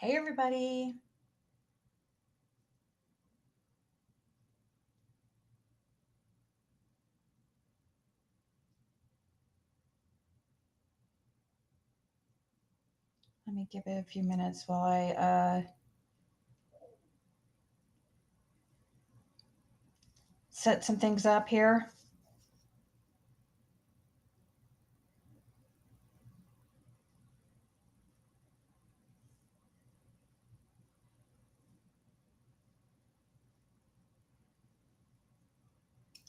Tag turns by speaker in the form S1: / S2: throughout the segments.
S1: Hey, everybody. Let me give it a few minutes while I set some things up here.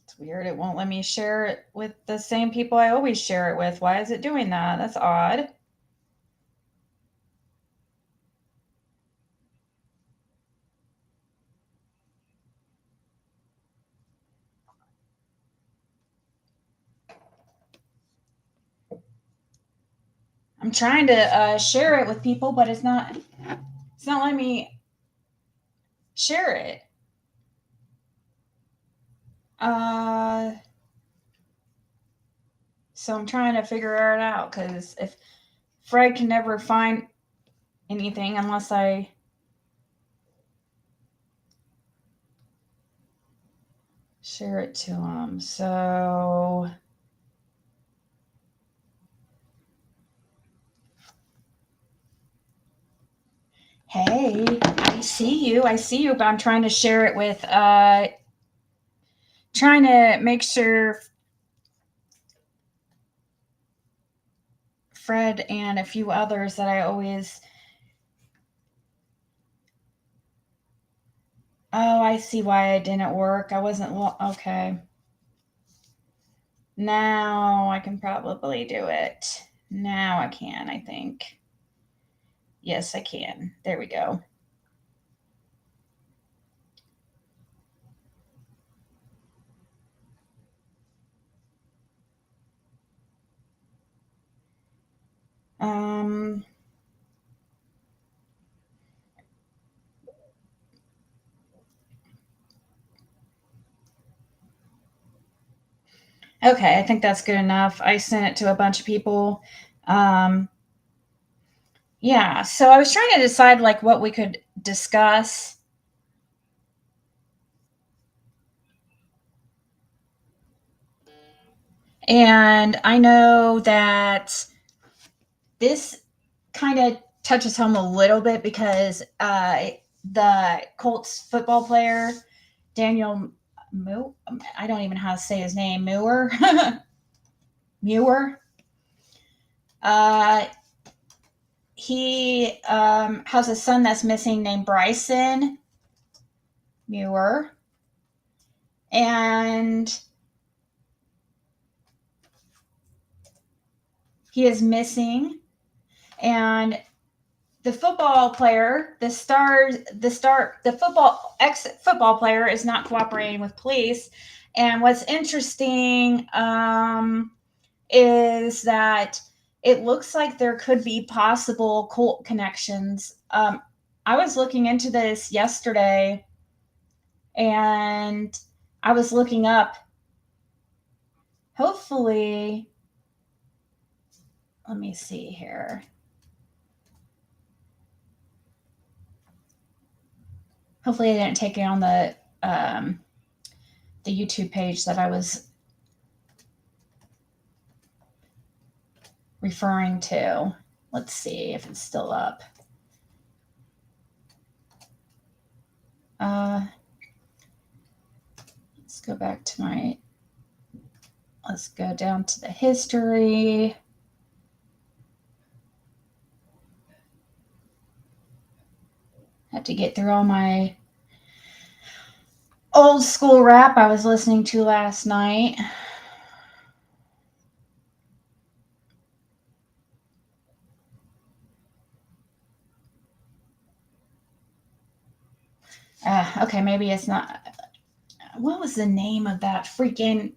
S1: It's weird. It won't let me share it with the same people I always share it with. Why is it doing that? That's odd. I'm trying to share it with people, but it's not letting me share it. So I'm trying to figure it out because if Fred can never find anything unless I share it to him. So hey, I see you, but I'm trying to share it with trying to make sure Fred and a few others that I always. Oh, I see why it didn't work. I wasn't okay. Now I can probably do it. Now I can, I think. Yes, I can. There we go. Um Okay, I think that's good enough. I sent it to a bunch of people. Um, yeah, so I was trying to decide like what we could discuss. And I know that this kind of touches home a little bit because the Colts football player, Daniel Muir, I don't even know how to say his name, Muir. Muir. Uh, he has a son that's missing named Bryson Muir. And he is missing. And the football player, the football ex-football player is not cooperating with police. And what's interesting is that it looks like there could be possible cult connections. I was looking into this yesterday, and I was looking up. Hopefully, let me see here. Hopefully, I didn't take it on the YouTube page that I was referring to. Let's see if it's still up. Let's go back to my. Let's go down to the history. Had to get through all my old school rap I was listening to last night. Okay, maybe it's not. What was the name of that freaking?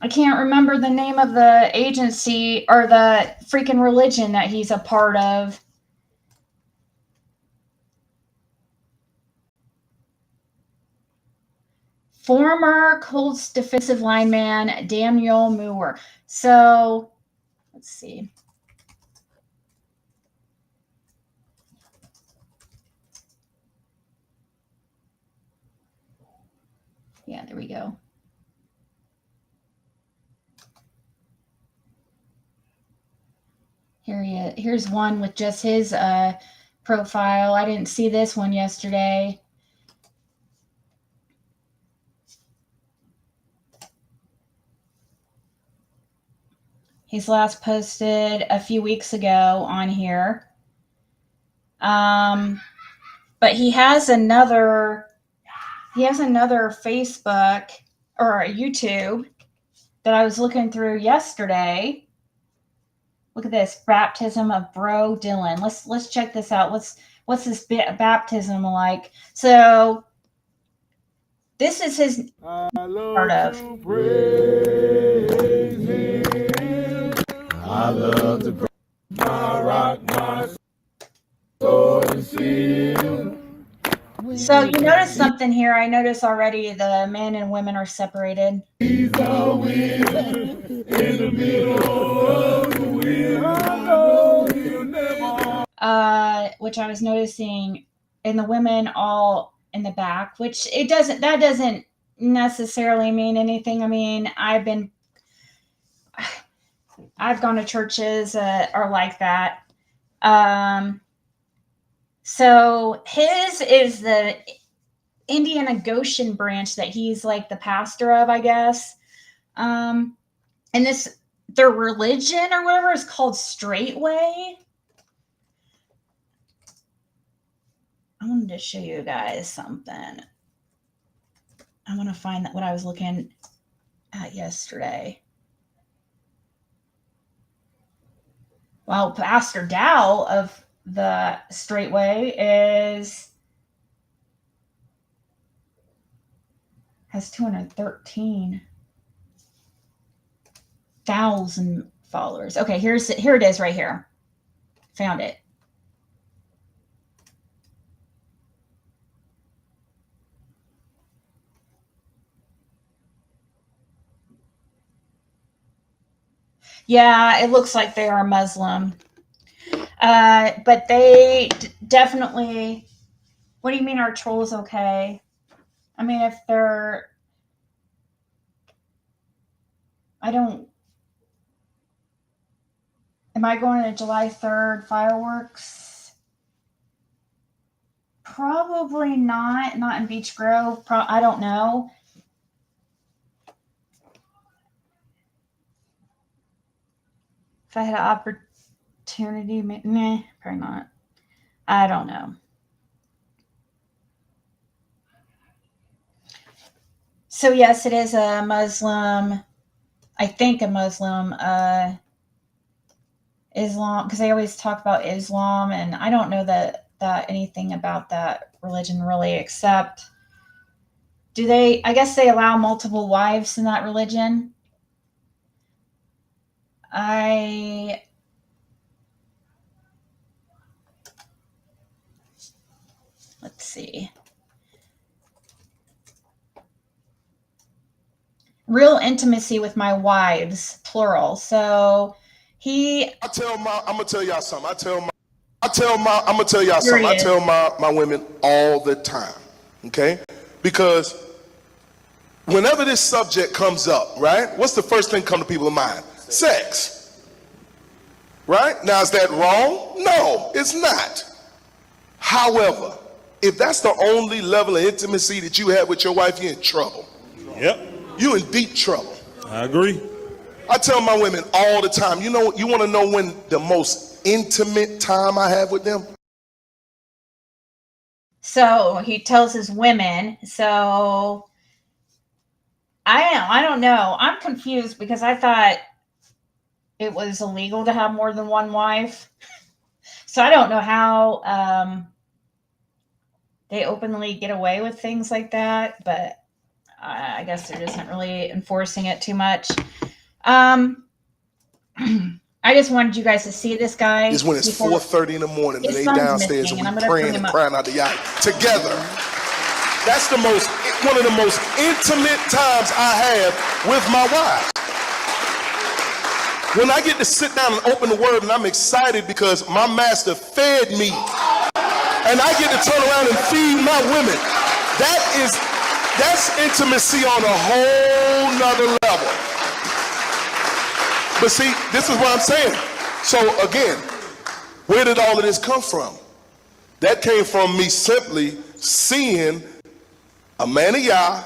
S1: I can't remember the name of the agency or the freaking religion that he's a part of. Former Colts defensive lineman Daniel Muir. So, let's see. Yeah, there we go. Here's one with just his profile. I didn't see this one yesterday. He's last posted a few weeks ago on here. But he has another Facebook or YouTube that I was looking through yesterday. Look at this, baptism of Bro Dylan. Let's check this out. What's this baptism like? So this is his part of.
S2: I love to praise my rock, my soul and seal.
S1: So you notice something here. I notice already the men and women are separated.
S2: He's the wind in the middle of the wind. I know he'll never.
S1: Which I was noticing, and the women all in the back, which that doesn't necessarily mean anything. I mean, I've gone to churches that are like that. So his is the Indiana Goshen branch that he's like the pastor of, I guess. And their religion or whatever is called Straightway. I wanted to show you guys something. I want to find what I was looking at yesterday. Well, Pastor Dow of the Straightway has 213,000 followers. Okay, here it is right here. Found it. Yeah, it looks like they are Muslim. But they definitely. What do you mean, are trolls okay? I mean, if they're. Am I going to July 3rd fireworks? Probably not. Not in Beech Grove. I don't know. If I had an opportunity, nah, probably not. I don't know. So yes, it is a Muslim. I think a Muslim Islam, because they always talk about Islam, and I don't know that anything about that religion really, except I guess they allow multiple wives in that religion. Let's see. Real intimacy with my wives, plural. So I'm
S3: gonna tell y'all something. I tell my women all the time, okay? Because whenever this subject comes up, right? What's the first thing come to people's mind? Sex. Right? Now, is that wrong? No, it's not. However, if that's the only level of intimacy that you have with your wife, you're in trouble.
S2: Yep.
S3: You're in deep trouble.
S2: I agree.
S3: I tell my women all the time, you want to know when the most intimate time I have with them?
S1: So he tells his women. So I don't know. I'm confused because I thought it was illegal to have more than one wife. So I don't know how they openly get away with things like that, but I guess they're just not really enforcing it too much. I just wanted you guys to see this guy.
S3: It's when it's 4:30 in the morning and they downstairs and we praying and crying out to God together. That's one of the most intimate times I have with my wife. When I get to sit down and open the word, and I'm excited because my master fed me, and I get to turn around and feed my women. That's intimacy on a whole nother level. But see, this is what I'm saying. So again, where did all of this come from? That came from me simply seeing a man of Yah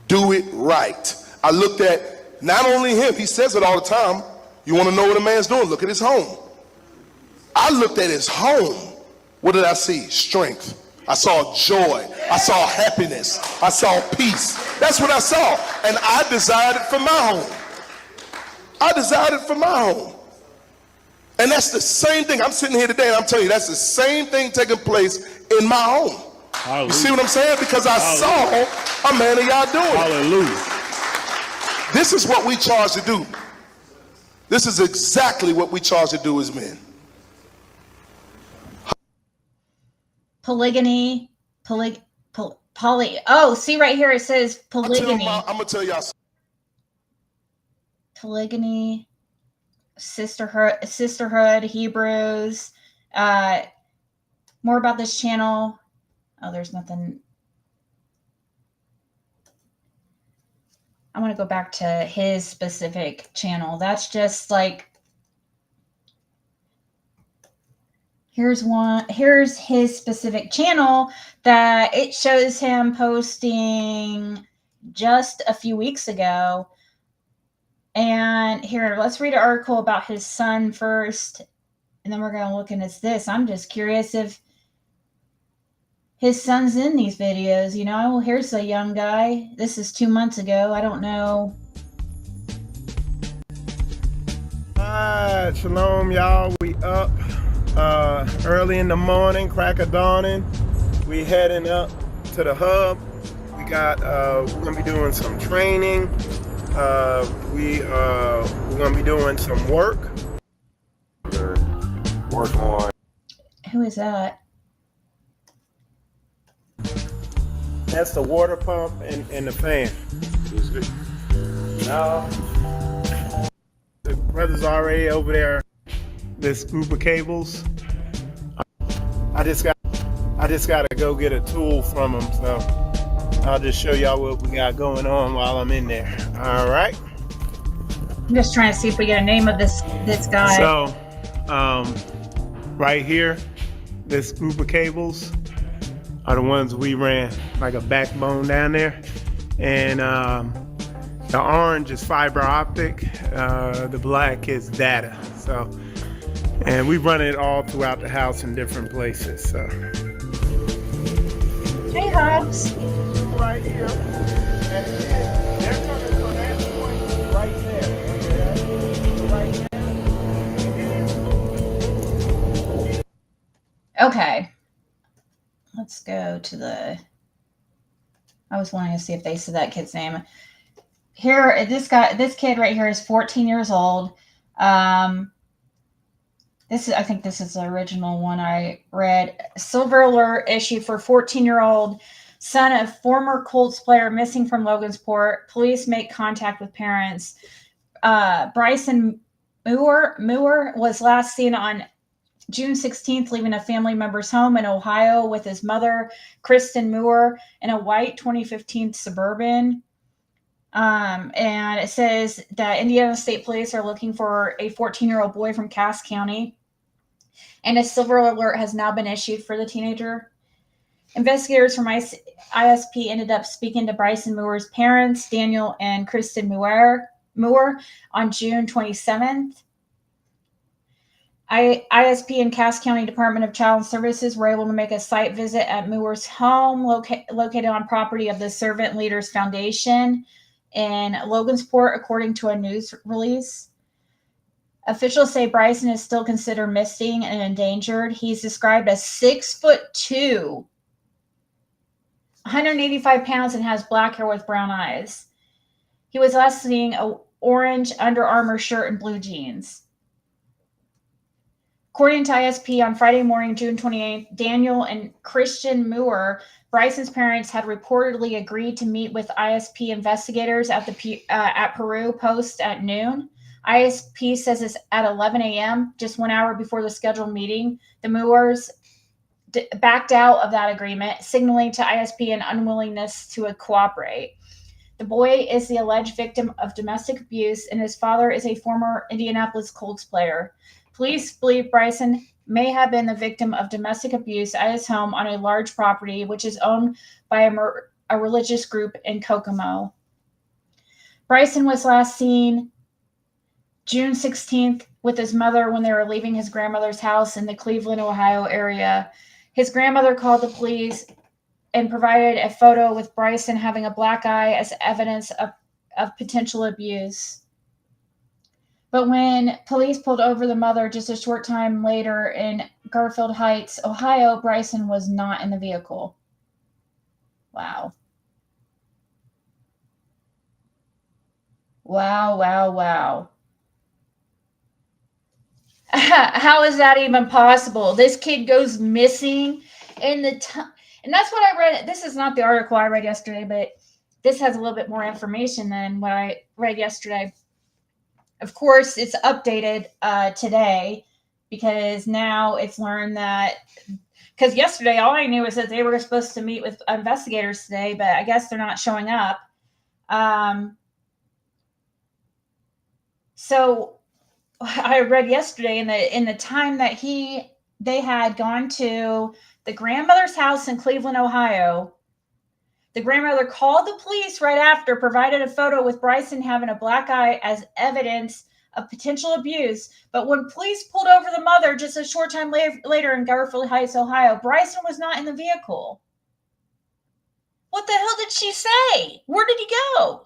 S3: do it right. I looked at not only him, he says it all the time. You want to know what a man's doing? Look at his home. I looked at his home. What did I see? Strength. I saw joy. I saw happiness. I saw peace. That's what I saw. And I desired it for my home. I desired it for my home. And that's the same thing. I'm sitting here today and I'm telling you, that's the same thing taking place in my home. Hallelujah. You see what I'm saying? Because I saw a man of Yah doing it. Hallelujah. This is what we charge to do. This is exactly what we charge to do as men.
S1: Polygamy, oh, see right here it says polygamy.
S3: I'm gonna tell y'all.
S1: Polygamy, sisterhood, Hebrews. More about this channel. Oh, there's nothing. I want to go back to his specific channel. That's just like, here's his specific channel that it shows him posting just a few weeks ago. And here, let's read an article about his son first, and then we're going to look into this. I'm just curious if his son's in these videos, you know. Well, here's a young guy. This is 2 months ago. I don't know.
S4: Hi, shalom, y'all. We up early in the morning, crack of dawning. We heading up to the hub. We got we're gonna be doing some training. We're gonna be doing some work. Work on.
S1: Who is that?
S4: That's the water pump and the fan. Now, the brother's already over there. This group of cables. I just got to go get a tool from him, so I'll just show y'all what we got going on while I'm in there. All right.
S1: I'm just trying to see if we get a name of this guy.
S4: So, right here, this group of cables are the ones we ran, like a backbone down there, and the orange is fiber optic, the black is data. So, and we run it all throughout the house in different places. So,
S1: hey, Hobbs.
S4: Right here, and they're coming from that point right there. Right there.
S1: Okay. Let's go to the. I was wanting to see if they said that kid's name. Here, this kid right here is 14 years old. I think this is the original one I read. Silver alert issued for 14-year-old son of former Colts player missing from Logansport. Police make contact with parents. Bryson Muir was last seen on June 16th, leaving a family member's home in Ohio with his mother, Kristen Muir, in a white 2015 Suburban. And it says that Indiana State Police are looking for a 14-year-old boy from Cass County. And a silver alert has now been issued for the teenager. Investigators from ISP ended up speaking to Bryson Muir's parents, Daniel and Kristen Muir, on June 27th. ISP and Cass County Department of Child Services were able to make a site visit at Muir's home, located on property of the Servant Leaders Foundation in Logansport, according to a news release. Officials say Bryson is still considered missing and endangered. He's described as 6'2", 185 pounds, and has black hair with brown eyes. He was last seen an orange Under Armour shirt and blue jeans. According to ISP, on Friday morning, June 28th, Daniel and Christian Muir, Bryson's parents, had reportedly agreed to meet with ISP investigators at Peru Post at noon. ISP says it's at 11 a.m., just 1 hour before the scheduled meeting. The Muirs backed out of that agreement, signaling to ISP an unwillingness to cooperate. The boy is the alleged victim of domestic abuse, and his father is a former Indianapolis Colts player. Police believe Bryson may have been the victim of domestic abuse at his home on a large property, which is owned by a religious group in Kokomo. Bryson was last seen June 16th with his mother when they were leaving his grandmother's house in the Cleveland, Ohio area. His grandmother called the police and provided a photo with Bryson having a black eye as evidence of potential abuse. But when police pulled over the mother just a short time later in Garfield Heights, Ohio, Bryson was not in the vehicle. Wow. Wow, wow, wow. How is that even possible? This kid goes missing in the time. And that's what I read. This is not the article I read yesterday, but this has a little bit more information than what I read yesterday. Of course, it's updated today because now it's learned that, because yesterday all I knew was that they were supposed to meet with investigators today, but I guess they're not showing up. So I read yesterday in the time that they had gone to the grandmother's house in Cleveland, Ohio. The grandmother called the police right after, provided a photo with Bryson having a black eye as evidence of potential abuse. But when police pulled over the mother just a short time later in Garfield Heights, Ohio, Bryson was not in the vehicle. What the hell did she say? Where did he go?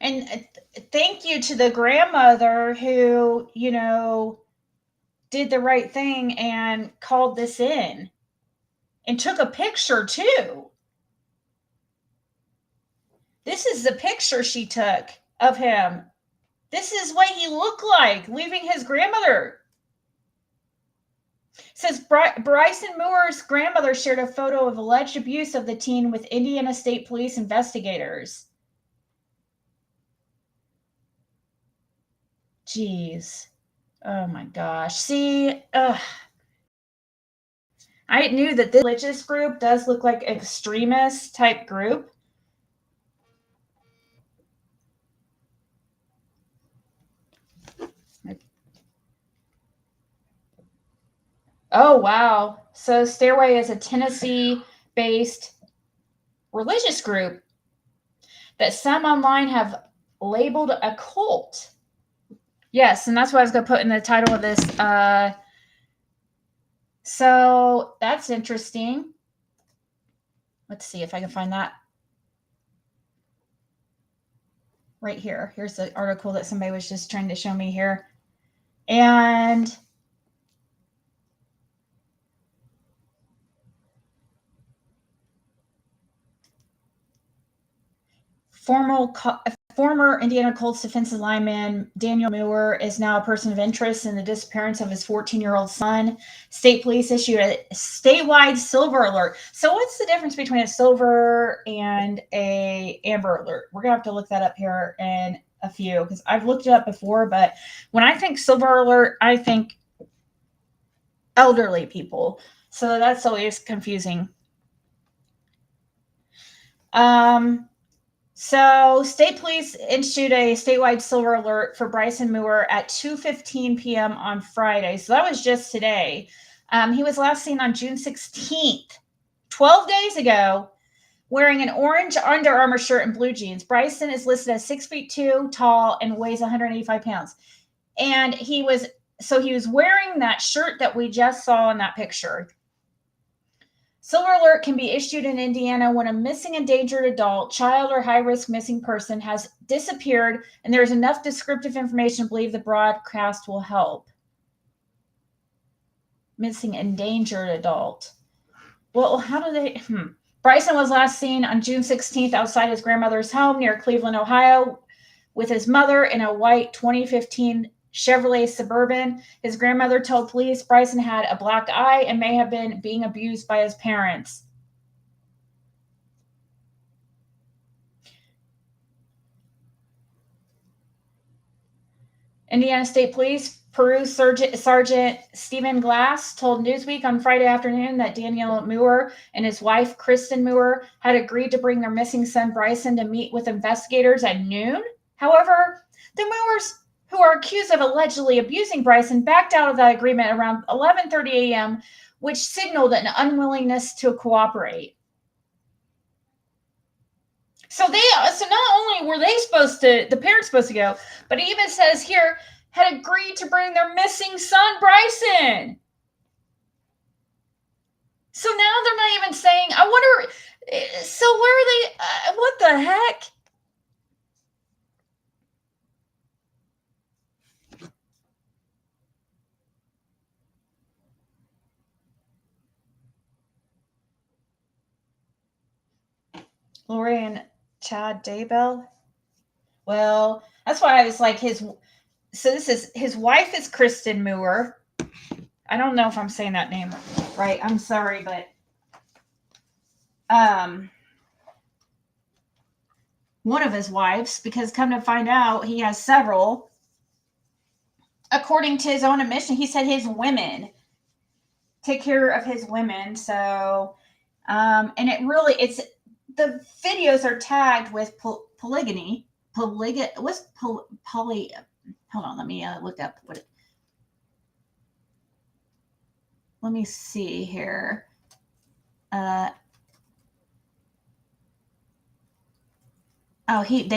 S1: And thank you to the grandmother who, did the right thing and called this in and took a picture too. This is the picture she took of him. This is what he looked like leaving his grandmother. It says Bryson Muir's grandmother shared a photo of alleged abuse of the teen with Indiana State Police investigators. Jeez. Oh my gosh. See, I knew that this religious group does look like extremist type group. Oh, wow. So Stairway is a Tennessee-based religious group that some online have labeled a cult. Yes, and that's what I was going to put in the title of this. So that's interesting. Let's see if I can find that. Right here. Here's the article that somebody was just trying to show me here. And former Indiana Colts defensive lineman Daniel Muir is now a person of interest in the disappearance of his 14-year-old son. State police issued a statewide silver alert. So what's the difference between a silver and a amber alert? We're going to have to look that up here in a few because I've looked it up before, but when I think silver alert, I think elderly people. So that's always confusing. So state police issued a statewide silver alert for Bryson Muir at 2:15 p.m. on Friday. So that was just today. He was last seen on June 16th, 12 days ago, wearing an orange Under Armour shirt and blue jeans. Bryson is listed as 6'2" tall and weighs 185 pounds. And he was wearing that shirt that we just saw in that picture. Silver alert can be issued in Indiana when a missing endangered adult, child, or high-risk missing person has disappeared and there is enough descriptive information to believe the broadcast will help. Missing endangered adult. Well, how do they... Bryson was last seen on June 16th outside his grandmother's home near Cleveland, Ohio, with his mother in a white 2015 Chevrolet Suburban. His grandmother told police Bryson had a black eye and may have been being abused by his parents. Indiana State Police Peru Sergeant Stephen Glass told Newsweek on Friday afternoon that Daniel Muir and his wife, Kristen Muir, had agreed to bring their missing son, Bryson, to meet with investigators at noon. However, the Muirs, who are accused of allegedly abusing Bryson, backed out of that agreement around 11:30 a.m., which signaled an unwillingness to cooperate. So not only were the parents supposed to go, but it even says here, had agreed to bring their missing son, Bryson. So now they're not even saying, I wonder, so where are they? What the heck? Lori and Chad Daybell. Well, that's why I was like his wife is Kristen Muir. I don't know if I'm saying that name right. I'm sorry, but one of his wives, because come to find out he has several. According to his own admission, he said his women take care of his women. So, and it's the videos are tagged with polygamy. Hold on, let me look up let me see here. They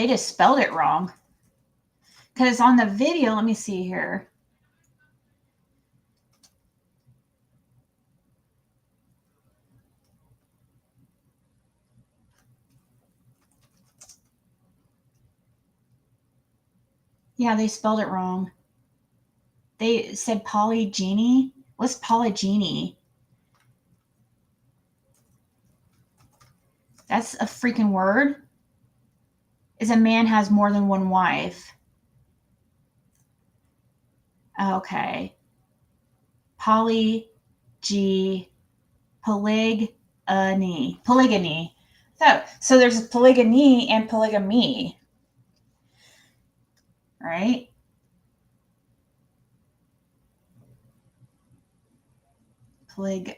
S1: just spelled it wrong. Because on the video, let me see here. Yeah, they spelled it wrong. They said polygyny. What's polygyny? That's a freaking word. Is a man has more than one wife. Okay. Polygamy. So there's polygamy and polygamy. Right? Polygamy.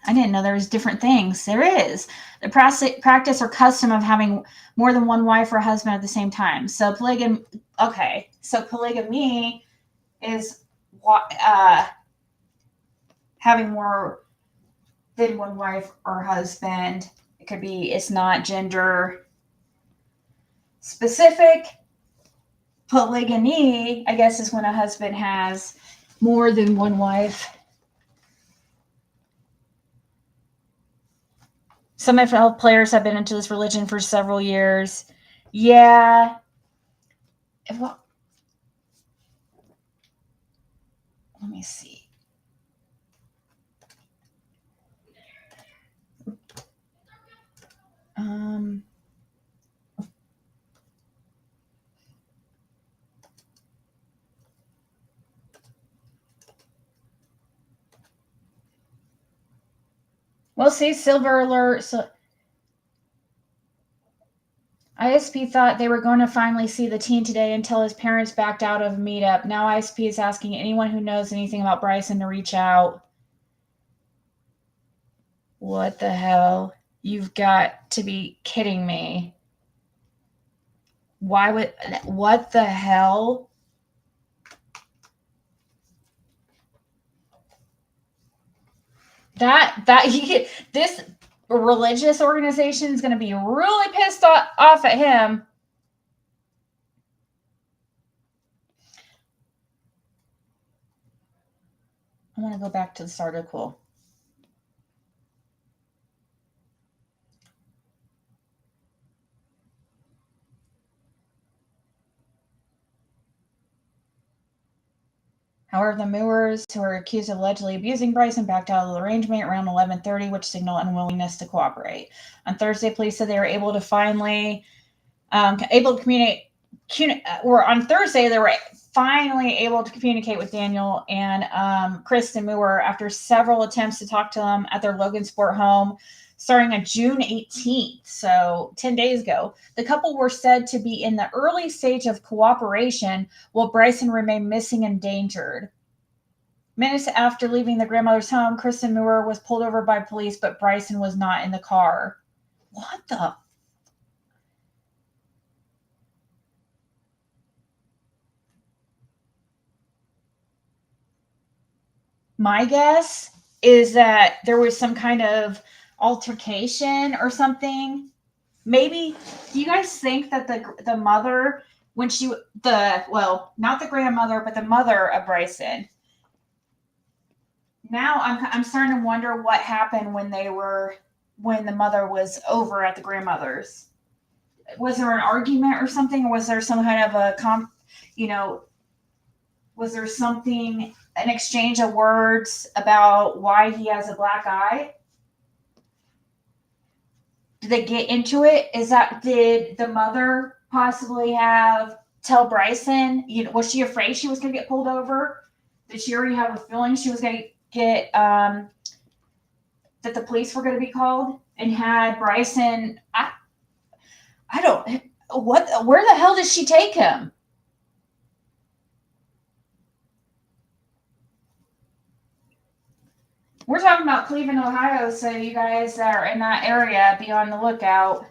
S1: I didn't know there was different things. There is. The practice or custom of having more than one wife or husband at the same time. So polygamy. Okay. So polygamy is having more than one wife or husband. It could be, it's not gender specific. Polygamy, I guess, is when a husband has more than one wife. Some NFL players have been into this religion for several years. Yeah. Well, let me see. We'll see. Silver alert. So ISP thought they were going to finally see the teen today until his parents backed out of a meetup. Now ISP is asking anyone who knows anything about Bryson to reach out. What the hell? You've got to be kidding me. What the hell? This religious organization is going to be really pissed off at him. I want to go back to this article. However, the Muirs, who are accused of allegedly abusing Bryson, backed out of the arrangement around 11:30, which signaled unwillingness to cooperate. On Thursday, police said they were able to or on Thursday, they were finally able to communicate with Daniel and Chris and Muir after several attempts to talk to them at their Logansport home starting on June 18th, so 10 days ago. The couple were said to be in the early stage of cooperation while Bryson remained missing and endangered. Minutes after leaving the grandmother's home, Chris and Muir was pulled over by police, but Bryson was not in the car. What the? My guess is that there was some kind of altercation or something. Maybe, do you guys think that the mother, when not the grandmother, but the mother of Bryson, now I'm starting to wonder what happened when the mother was over at the grandmother's. Was there an argument or something, or was there some kind of was there something, an exchange of words about why he has a black eye? Did they get into it? Did the mother possibly tell Bryson, was she afraid she was going to get pulled over? Did she already have a feeling she was going to get, that the police were going to be called, and had Bryson, where the hell did she take him? We're talking about Cleveland, Ohio, so you guys that are in that area, be on the lookout.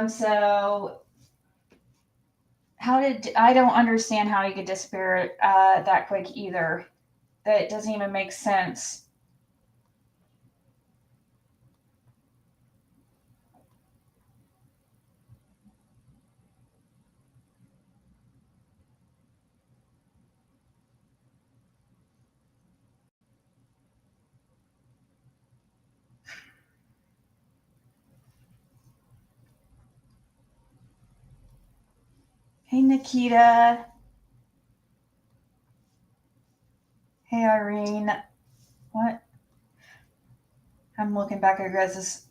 S1: So I don't understand how he could disappear that quick either. That doesn't even make sense. Hey, Nikita. Hey, Irene. What? I'm looking back at your guys'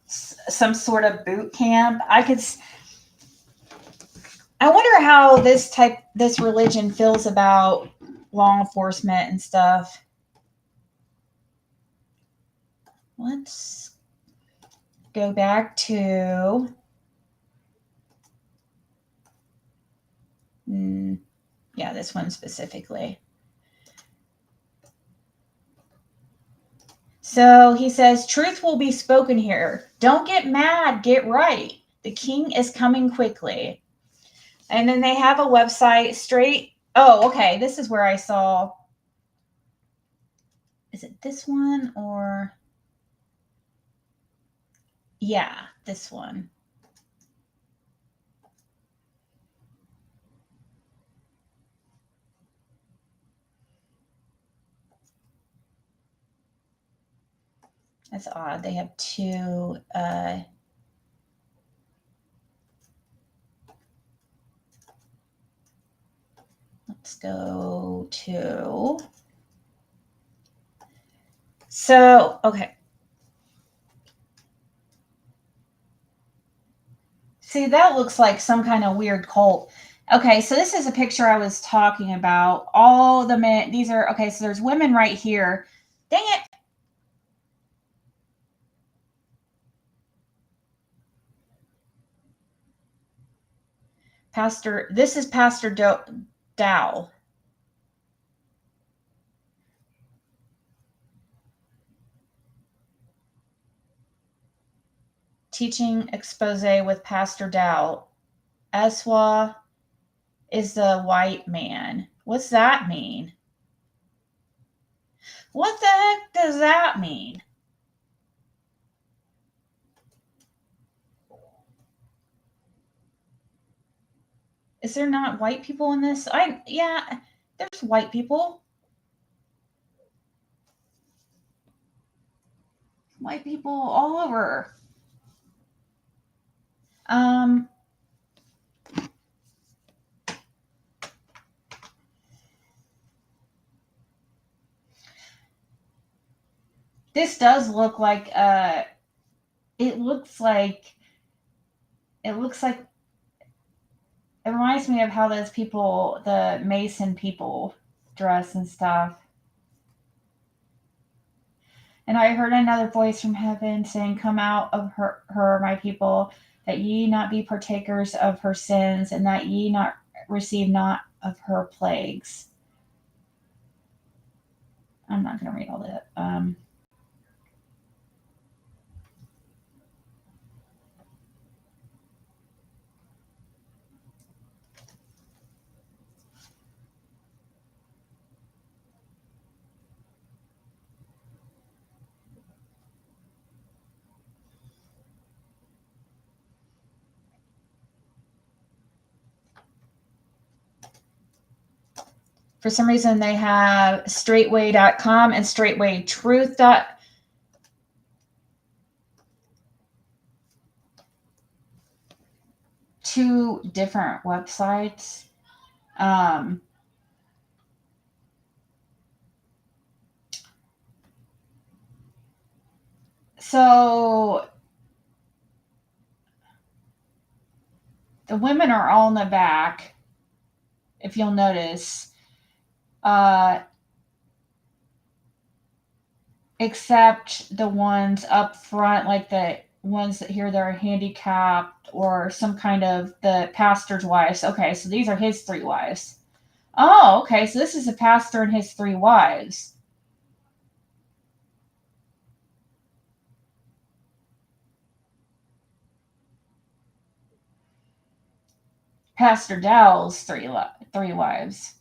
S1: some sort of boot camp. I wonder how this religion feels about law enforcement and stuff. Let's go back to this one specifically. So he says, truth will be spoken here. Don't get mad, get right. The king is coming quickly. And then they have a website Oh, okay. This is where I saw. Is it this one or? Yeah, this one. That's odd. They have two. Let's go to. So, okay. See, that looks like some kind of weird cult. Okay, so this is a picture I was talking about. All the men, these are, okay, so there's women right here. Dang it. This is Pastor Dow. Teaching expose with Pastor Dow. Eswa is the white man. What's that mean? What the heck does that mean? Is there not white people in this? Yeah, there's white people. White people all over. this does look like it looks like it reminds me of how those people, the Mason people, dress and stuff. And I heard another voice from heaven saying, "Come out of her, my people, that ye not be partakers of her sins, and that ye not receive not of her plagues." I'm not going to read all that. For some reason, they have straightway.com and straightwaytruth. Two different websites. So the women are all in the back, if you'll notice. Except the ones up front, like the ones that here they're handicapped or some kind of the pastor's wives. Okay, so these are his three wives. Oh, okay, so this is a pastor and his three wives. Pastor Dowell's three wives.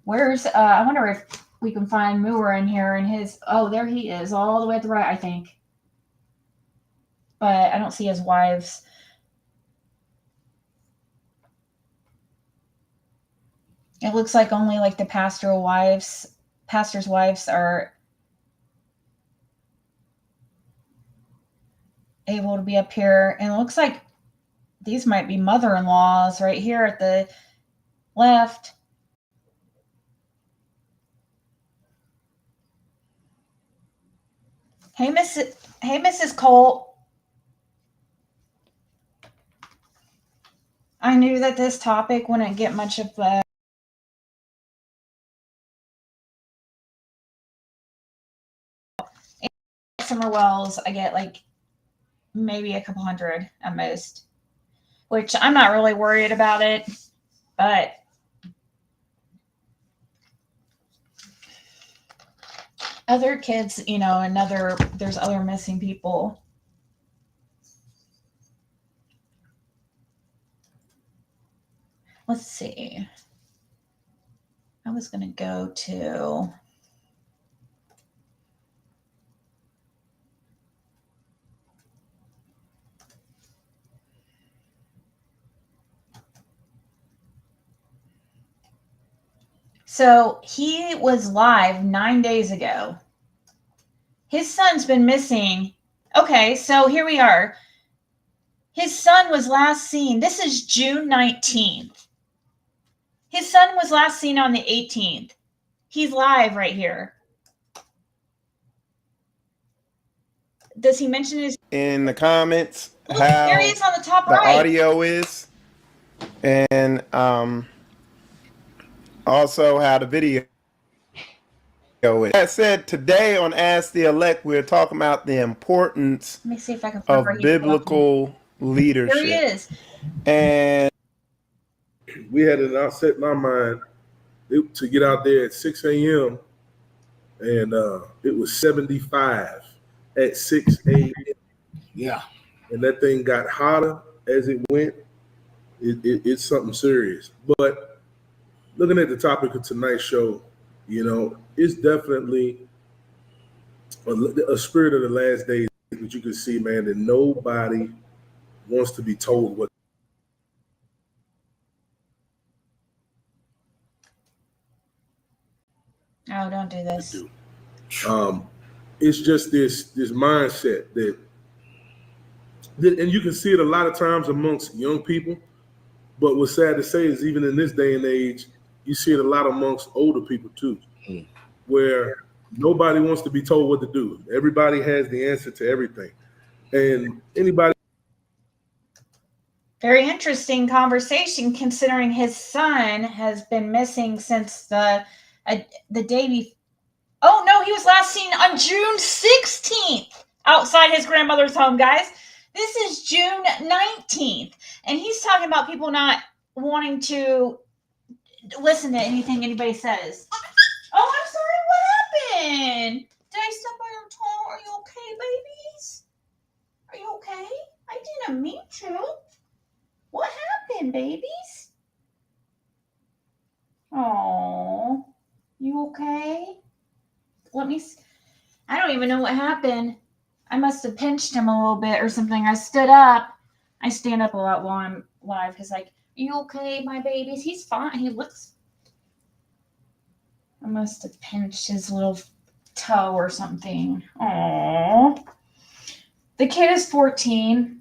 S1: Where's I wonder if we can find Muir in here and his. Oh, there he is, all the way at the right, I think. But I don't see his wives. It looks like only like the pastor's wives are able to be up here. And it looks like these might be mother-in-laws right here at the left. Hey, Mrs. Colt. I knew that this topic wouldn't get much of a Summer Wells. I get like maybe a couple hundred at most, which I'm not really worried about it, but other kids, you know, there's other missing people. Let's see. I was going to go to So he was live 9 days ago. His son's been missing. Okay, so here we are. His son was last seen. This is June 19th. His son was last seen on the 18th. He's live right here. Does he mention his
S4: in the comments
S1: Look,
S4: how
S1: there he is on the top
S4: the
S1: right.
S4: audio is, and also how the video is. As I said, today on Ask the Elect, we're talking about the importance
S1: Let me see if I can find
S4: of
S1: where he's
S4: biblical leadership.
S1: There he is.
S4: And
S2: We had it all set in our mind to get out there at 6 a.m. and it was 75 at 6 a.m.
S5: Yeah.
S2: And that thing got hotter as it went. It's something serious. But looking at the topic of tonight's show, you know, it's definitely a spirit of the last days, but you can see, man, that nobody wants to be told what.
S1: Oh, don't do this.
S2: It's just this mindset that, and you can see it a lot of times amongst young people. But what's sad to say is even in this day and age, you see it a lot amongst older people too, where Nobody wants to be told what to do. Everybody has the answer to everything. And anybody.
S1: Very interesting conversation, considering his son has been missing since the day before. Oh no, he was last seen on June 16th outside his grandmother's home, guys. This is June 19th, and he's talking about people not wanting to listen to anything anybody says. Oh, I'm sorry, what happened? Did I step on your toe? Are you okay, babies? Are you okay? I didn't mean to. What happened, babies? Oh, you okay? I don't even know what happened. I must have pinched him a little bit or something. I stood up. I stand up a lot while I'm live because, like, are you okay, my babies? He's fine. He looks. I must have pinched his little toe or something. Aww. The kid is 14.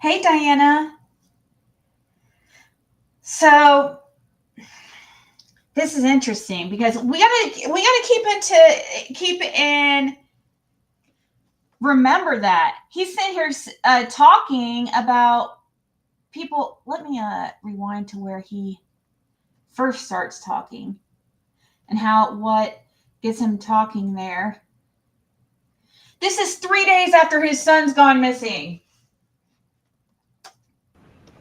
S1: Hey, Diana. So this is interesting because we gotta keep in. Remember that he's sitting here talking about people. Let me rewind to where he first starts talking and what gets him talking there. This is 3 days after his son's gone missing.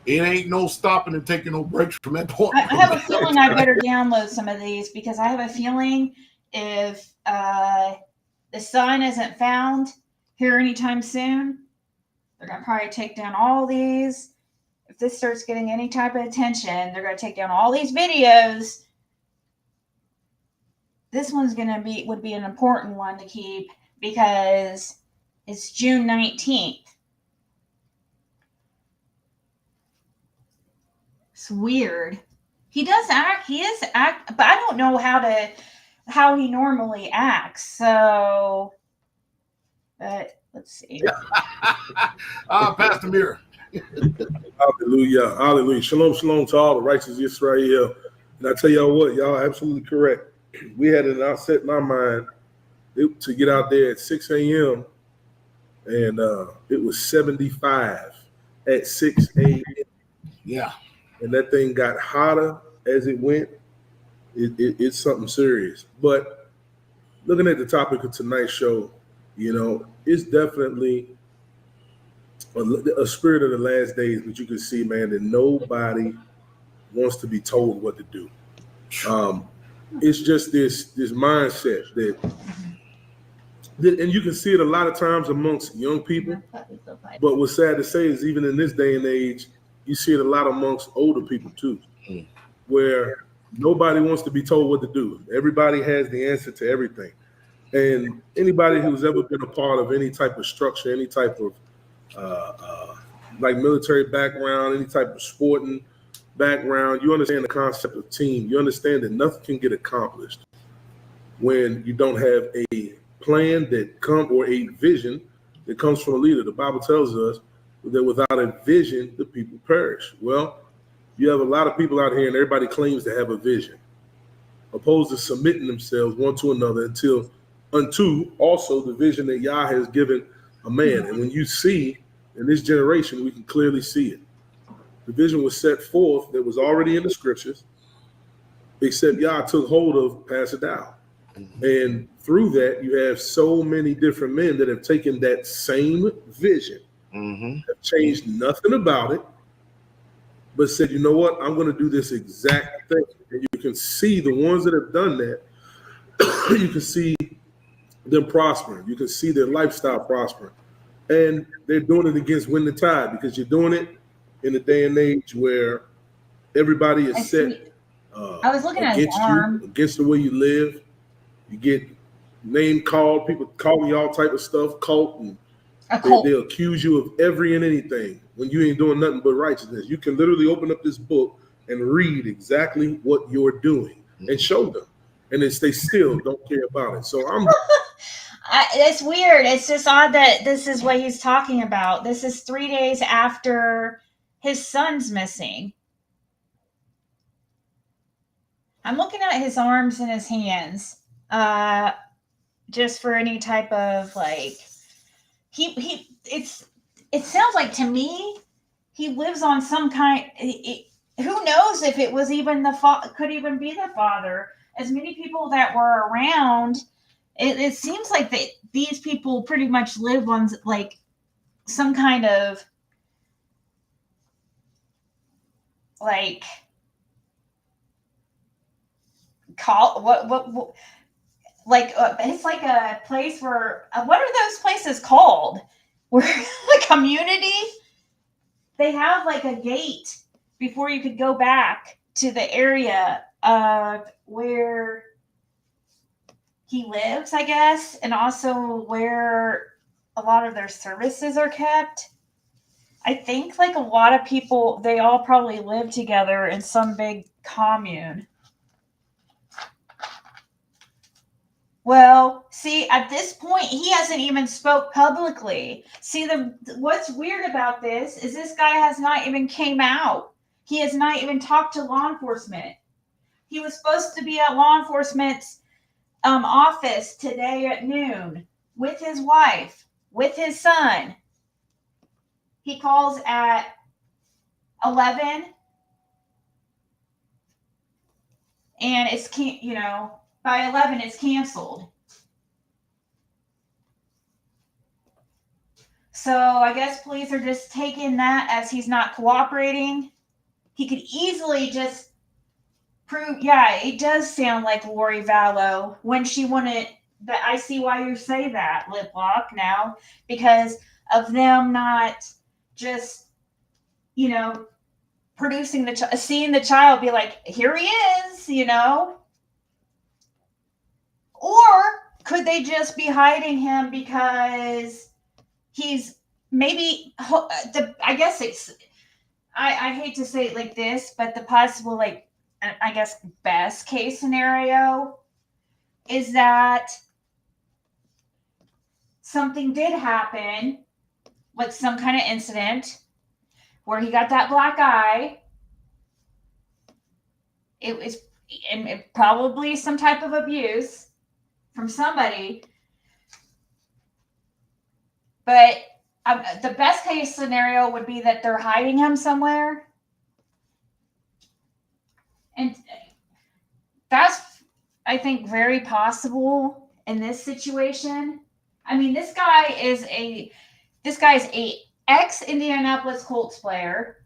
S5: It ain't no stopping and taking no breaks from that point.
S1: I have a feeling I better download some of these because I have a feeling if the son isn't found here anytime soon, they're going to probably take down all these. If this starts getting any type of attention, they're going to take down all these videos. This one's would be an important one to keep because it's June 19th. It's weird. He is act, but I don't know how he normally acts. So, but let's see.
S5: Pastor Muir.
S2: Hallelujah. Hallelujah. Shalom, shalom to all the righteous Israel. And I tell y'all what, y'all are absolutely correct. We had an outset in our mind to get out there at 6 a.m. and it was 75 at 6 a.m.
S5: Yeah.
S2: And that thing got hotter as it went. It's something serious. But looking at the topic of tonight's show, it's definitely a spirit of the last days, but you can see, man, that nobody wants to be told what to do. It's just this mindset that, and you can see it a lot of times amongst young people. But what's sad to say is even in this day and age, you see it a lot amongst older people too, where nobody wants to be told what to do. Everybody has the answer to everything. And anybody who's ever been a part of any type of structure, any type of like military background, any type of sporting background, you understand the concept of team. You understand that nothing can get accomplished when you don't have a plan or a vision that comes from a leader. The Bible tells us that without a vision, the people perish. Well, you have a lot of people out here and everybody claims to have a vision, opposed to submitting themselves one to another unto also the vision that Yah has given a man. And when you see in this generation, we can clearly see it. The vision was set forth that was already in the scriptures, except Yah took hold of, pass it down. And through that, you have so many different men that have taken that same vision, have changed nothing about it, but said, you know what, I'm going to do this exact thing. And you can see the ones that have done that, you can see them prospering. You can see their lifestyle prospering. And they're doing it against wind and tide because you're doing it in a day and age where everybody is set
S1: I was looking at his arm.
S2: against the way you live. You get name called, people calling you all type of stuff, cult, and they'll accuse you of every and anything when you ain't doing nothing but righteousness. You can literally open up this book and read exactly what you're doing and show them. And they still don't care about it. So
S1: it's weird. It's just odd that this is what he's talking about. This is 3 days after his son's missing. I'm looking at his arms and his hands. Just for any type of like, it sounds like to me, he lives on some kind. Who knows if it was even could even be the father? As many people that were around, it seems like these people pretty much live on like some kind of like what like it's like a place where what are those places called? Where the community, they have like a gate before you could go back to the area of where he lives, I guess, and also where a lot of their services are kept. I think like a lot of people, they all probably live together in some big commune. Well, see, at this point, he hasn't even spoke publicly. See, what's weird about this is this guy has not even came out. He has not even talked to law enforcement. He was supposed to be at law enforcement's office today at noon with his wife, with his son. He calls at 11, and it's by 11 it's canceled. So I guess police are just taking that as he's not cooperating. He could easily just prove, yeah, it does sound like Lori Vallow when she wanted that. I see why you say that, Lip Lock, now, because of them not just, producing seeing the child be like, here he is, Or could they just be hiding him because he's maybe, I guess I hate to say it like this, but the possible, like, I guess, best case scenario is that something did happen, like some kind of incident where he got that black eye. It was probably some type of abuse from somebody. But the best case scenario would be that they're hiding him somewhere. And that's, I think, very possible in this situation. I mean, this guy is a ex-Indianapolis Colts player.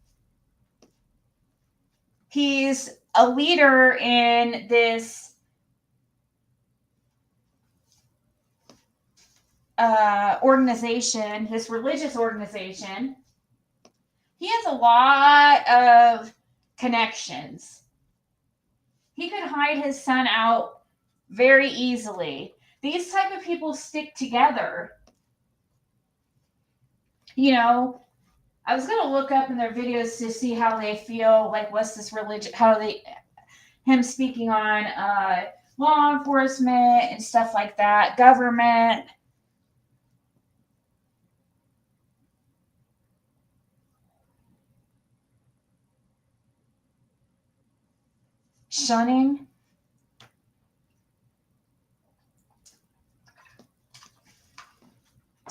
S1: He's a leader in this organization, this religious organization. He has a lot of connections. He could hide his son out very easily. These type of people stick together. I was going to look up in their videos to see how they feel, like what's this religion, him speaking on law enforcement and stuff like that, government. Shunning.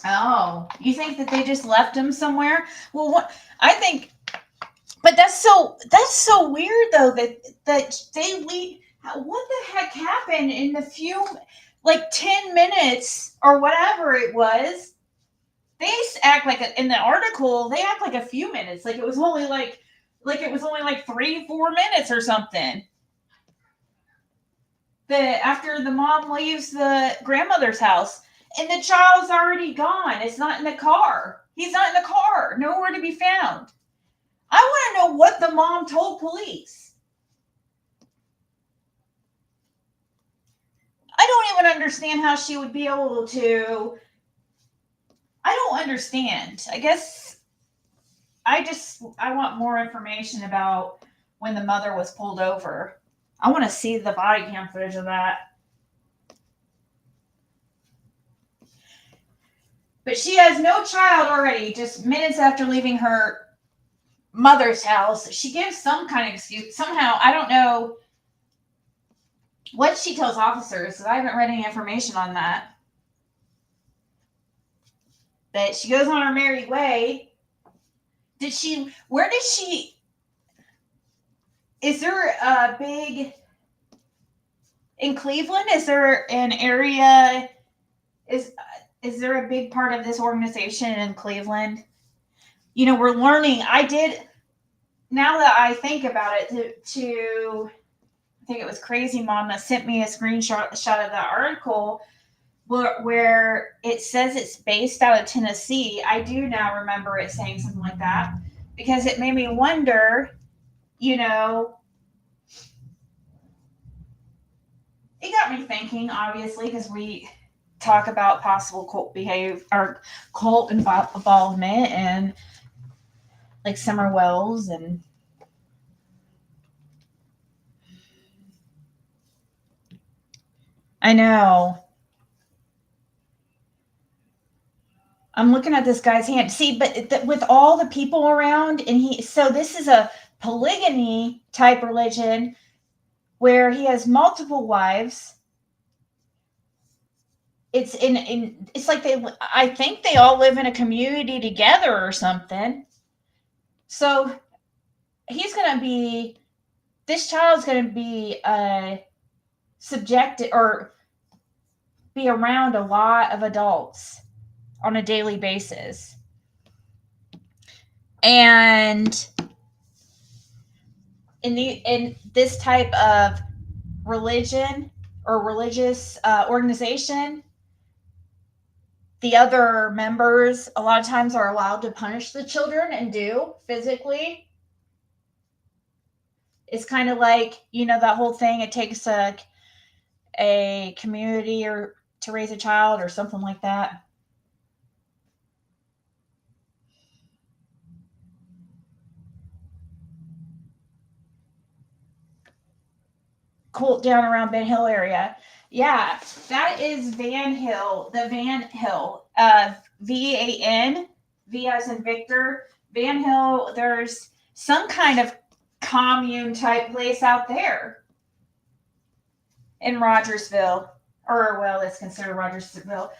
S1: Oh, you think that they just left him somewhere? Well, what I think, but that's so weird though that they leave. What the heck happened in the few, like 10 minutes or whatever it was? They act like in the article they act like a few minutes, like it was only like 3-4 minutes or something. After the mom leaves the grandmother's house. And the child's already gone. It's not in the car. He's not in the car. Nowhere to be found. I want to know what the mom told police. I don't even understand how she would be able to. I don't understand. I guess I want more information about when the mother was pulled over. I want to see the body cam footage of that. But she has no child already, just minutes after leaving her mother's house. She gives some kind of excuse. Somehow, I don't know. what she tells officers, because I haven't read any information on that. That she goes on her merry way. Where did she, is there a big, in Cleveland, is there an area, is there a big part of this organization in Cleveland? You know, we're learning, now that I think about it, I think it was Crazy Mom that sent me a screenshot of the article where it says it's based out of Tennessee. I do now remember it saying something like that, because it made me wonder, you know, it got me thinking, obviously, because we talk about possible cult behavior or cult involvement and like Summer Wells and I know. I'm looking at this guy's hand. See, but with all the people around, and so this is a polygamy type religion where he has multiple wives. It's it's like I think they all live in a community together or something. So this child's going to be subjected or be around a lot of adults on a daily basis. And in this type of religion or religious organization, the other members a lot of times are allowed to punish the children and do physically. It's kind of like, you know, that whole thing, it takes a community or to raise a child or something like that. Cool, down around Ben Hill area. Yeah, that is Van Hill, the Van Hill. VAN, V as in Victor. Van Hill, there's some kind of commune type place out there in Rogersville. Or, well, it's considered Rogersville.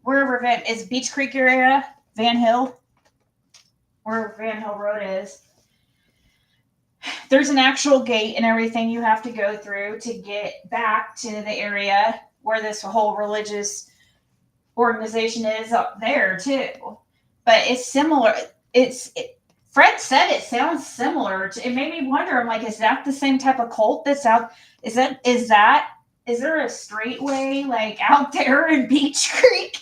S1: Wherever is Beach Creek area, Van Hill, where Van Hill Road is. There's an actual gate and everything you have to go through to get back to the area where this whole religious organization is up there too. But it's similar. Fred said it sounds similar. It made me wonder. I'm like, is that the same type of cult that's out? Is there a straight way like out there in Beach Creek?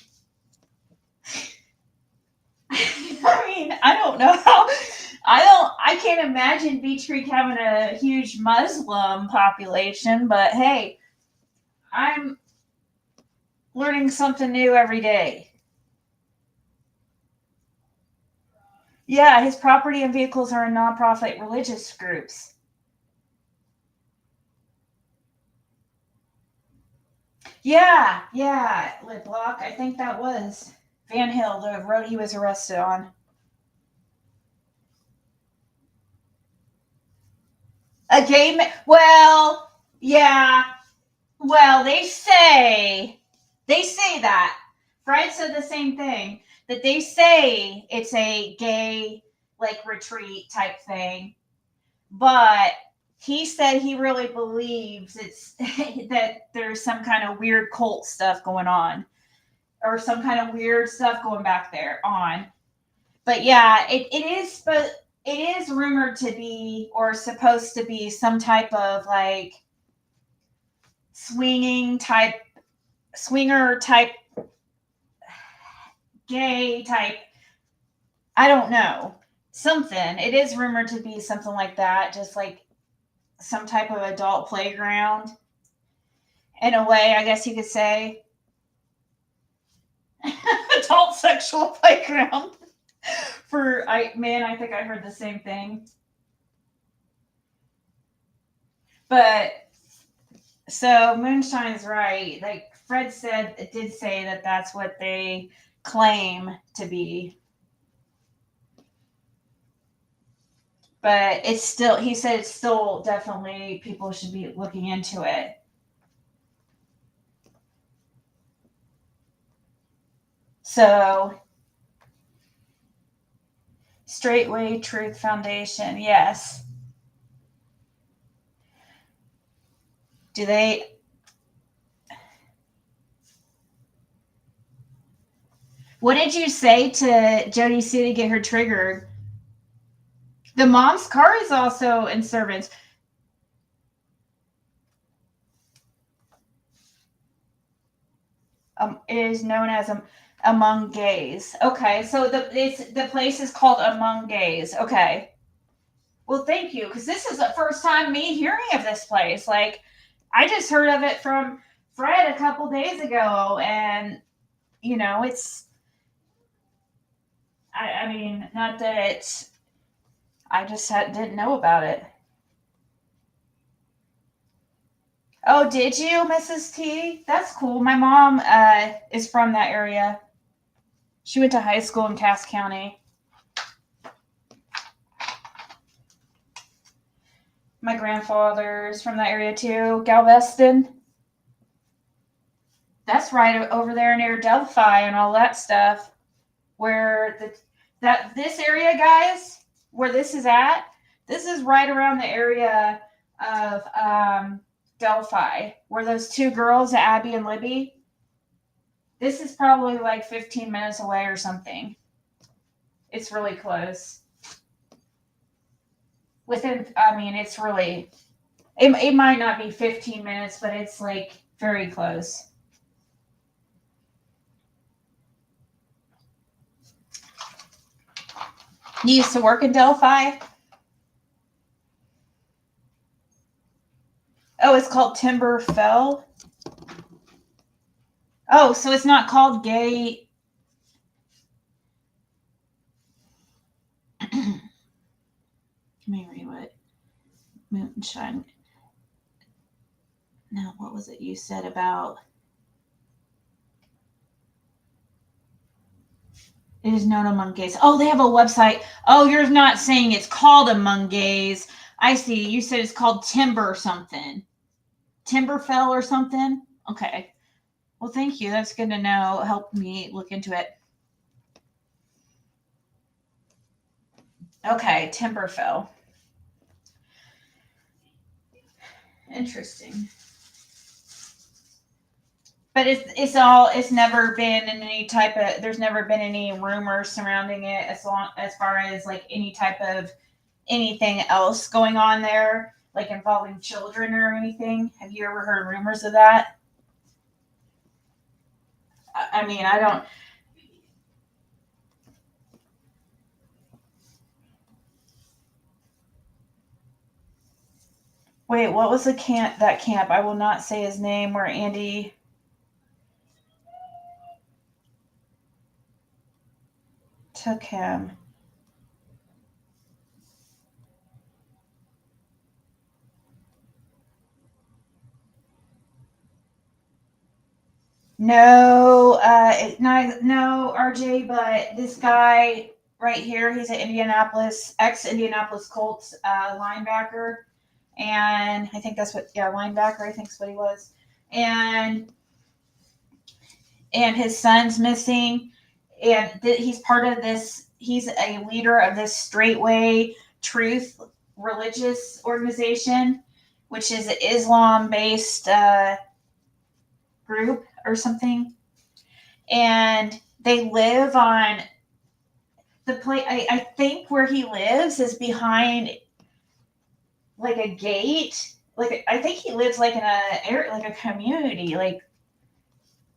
S1: I mean, I don't know how. I can't imagine Beach Creek having a huge Muslim population, but hey, I'm learning something new every day. Yeah, his property and vehicles are in nonprofit religious groups. Yeah, Lip Block. I think that was Van Hill, the road he was arrested on. A gay man? Well, yeah. Well, they say that. Fred said the same thing, that they say it's a gay, like, retreat type thing. But he said he really believes it's that there's some kind of weird cult stuff going on. Or some kind of weird stuff going back there on. But yeah, it is rumored to be or supposed to be some type of like swinger type, gay type, I don't know, something. It is rumored to be something like that, just like some type of adult playground in a way, I guess you could say. Adult sexual playground. I think I heard the same thing. But so Moonshine's right. Like Fred said, it did say that that's what they claim to be. But it's still, he said it's still definitely, people should be looking into it. So, Straightway Truth Foundation, yes. Do they? What did you say to Jody C to get her triggered? The mom's car is also in service. It is known as Among Gays. Okay, so the place is called Among Gays. Okay. Well, thank you, because this is the first time me hearing of this place. Like, I just heard of it from Fred a couple days ago, and you know, it's. I mean, not that it's. I just didn't know about it. Oh, did you, Mrs. T? That's cool. My mom is from that area. She went to high school in Cass County. My grandfather's from that area too, Galveston. That's right over there near Delphi and all that stuff. Where this area, guys, where this is at, this is right around the area of Delphi, where those two girls, Abby and Libby. This is probably like 15 minutes away or something. It's really close. It's really, it might not be 15 minutes, but it's like very close. You used to work in Delphi? Oh, it's called Timber Fell? Oh, so it's not called Gay. Let me read what Moonshine. No, what was it you said about? It is known among gays. Oh, they have a website. Oh, you're not saying it's called Among Gays. I see. You said it's called Timber something. Timberfell or something? Okay. Well, thank you. That's good to know. Help me look into it. Okay, Timberfell. Interesting. But it's never been in any type of, there's never been any rumors surrounding it as far as like any type of anything else going on there, like involving children or anything. Have you ever heard rumors of that? I mean, I don't. Wait, what was that camp? I will not say his name, where Andy took him. No, no, RJ, but this guy right here, he's an ex-Indianapolis Colts linebacker. And I think linebacker, I think is what he was. And his son's missing. And he's part of this, he's a leader of this Straightway Truth religious organization, which is an Islam-based group or something. And they live on the place, I think where he lives is behind like a gate. Like, I think he lives like in a community, like,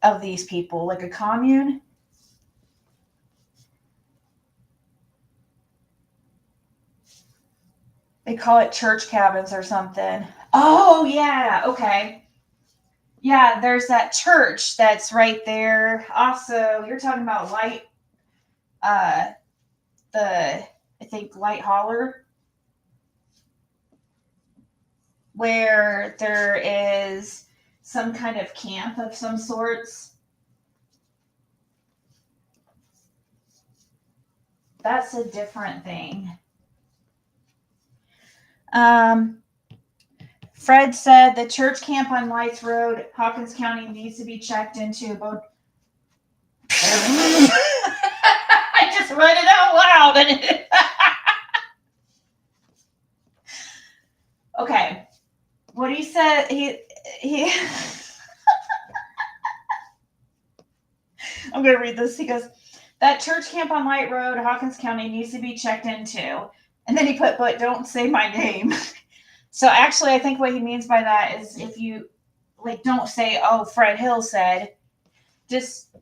S1: of these people, like a commune. They call it church cabins or something. Oh, yeah. Okay. Yeah, there's that church that's right there. Also, you're talking about Light Holler, where there is some kind of camp of some sorts. That's a different thing. Fred said the church camp on Lights Road, Hawkins County, needs to be checked into. Both. I just read it out loud. And okay. What he said, he I'm going to read this. He goes, that church camp on Light Road, Hawkins County, needs to be checked into. And then he put, but don't say my name. So actually, I think what he means by that is if you, like, don't say, oh, Fred Hill said, just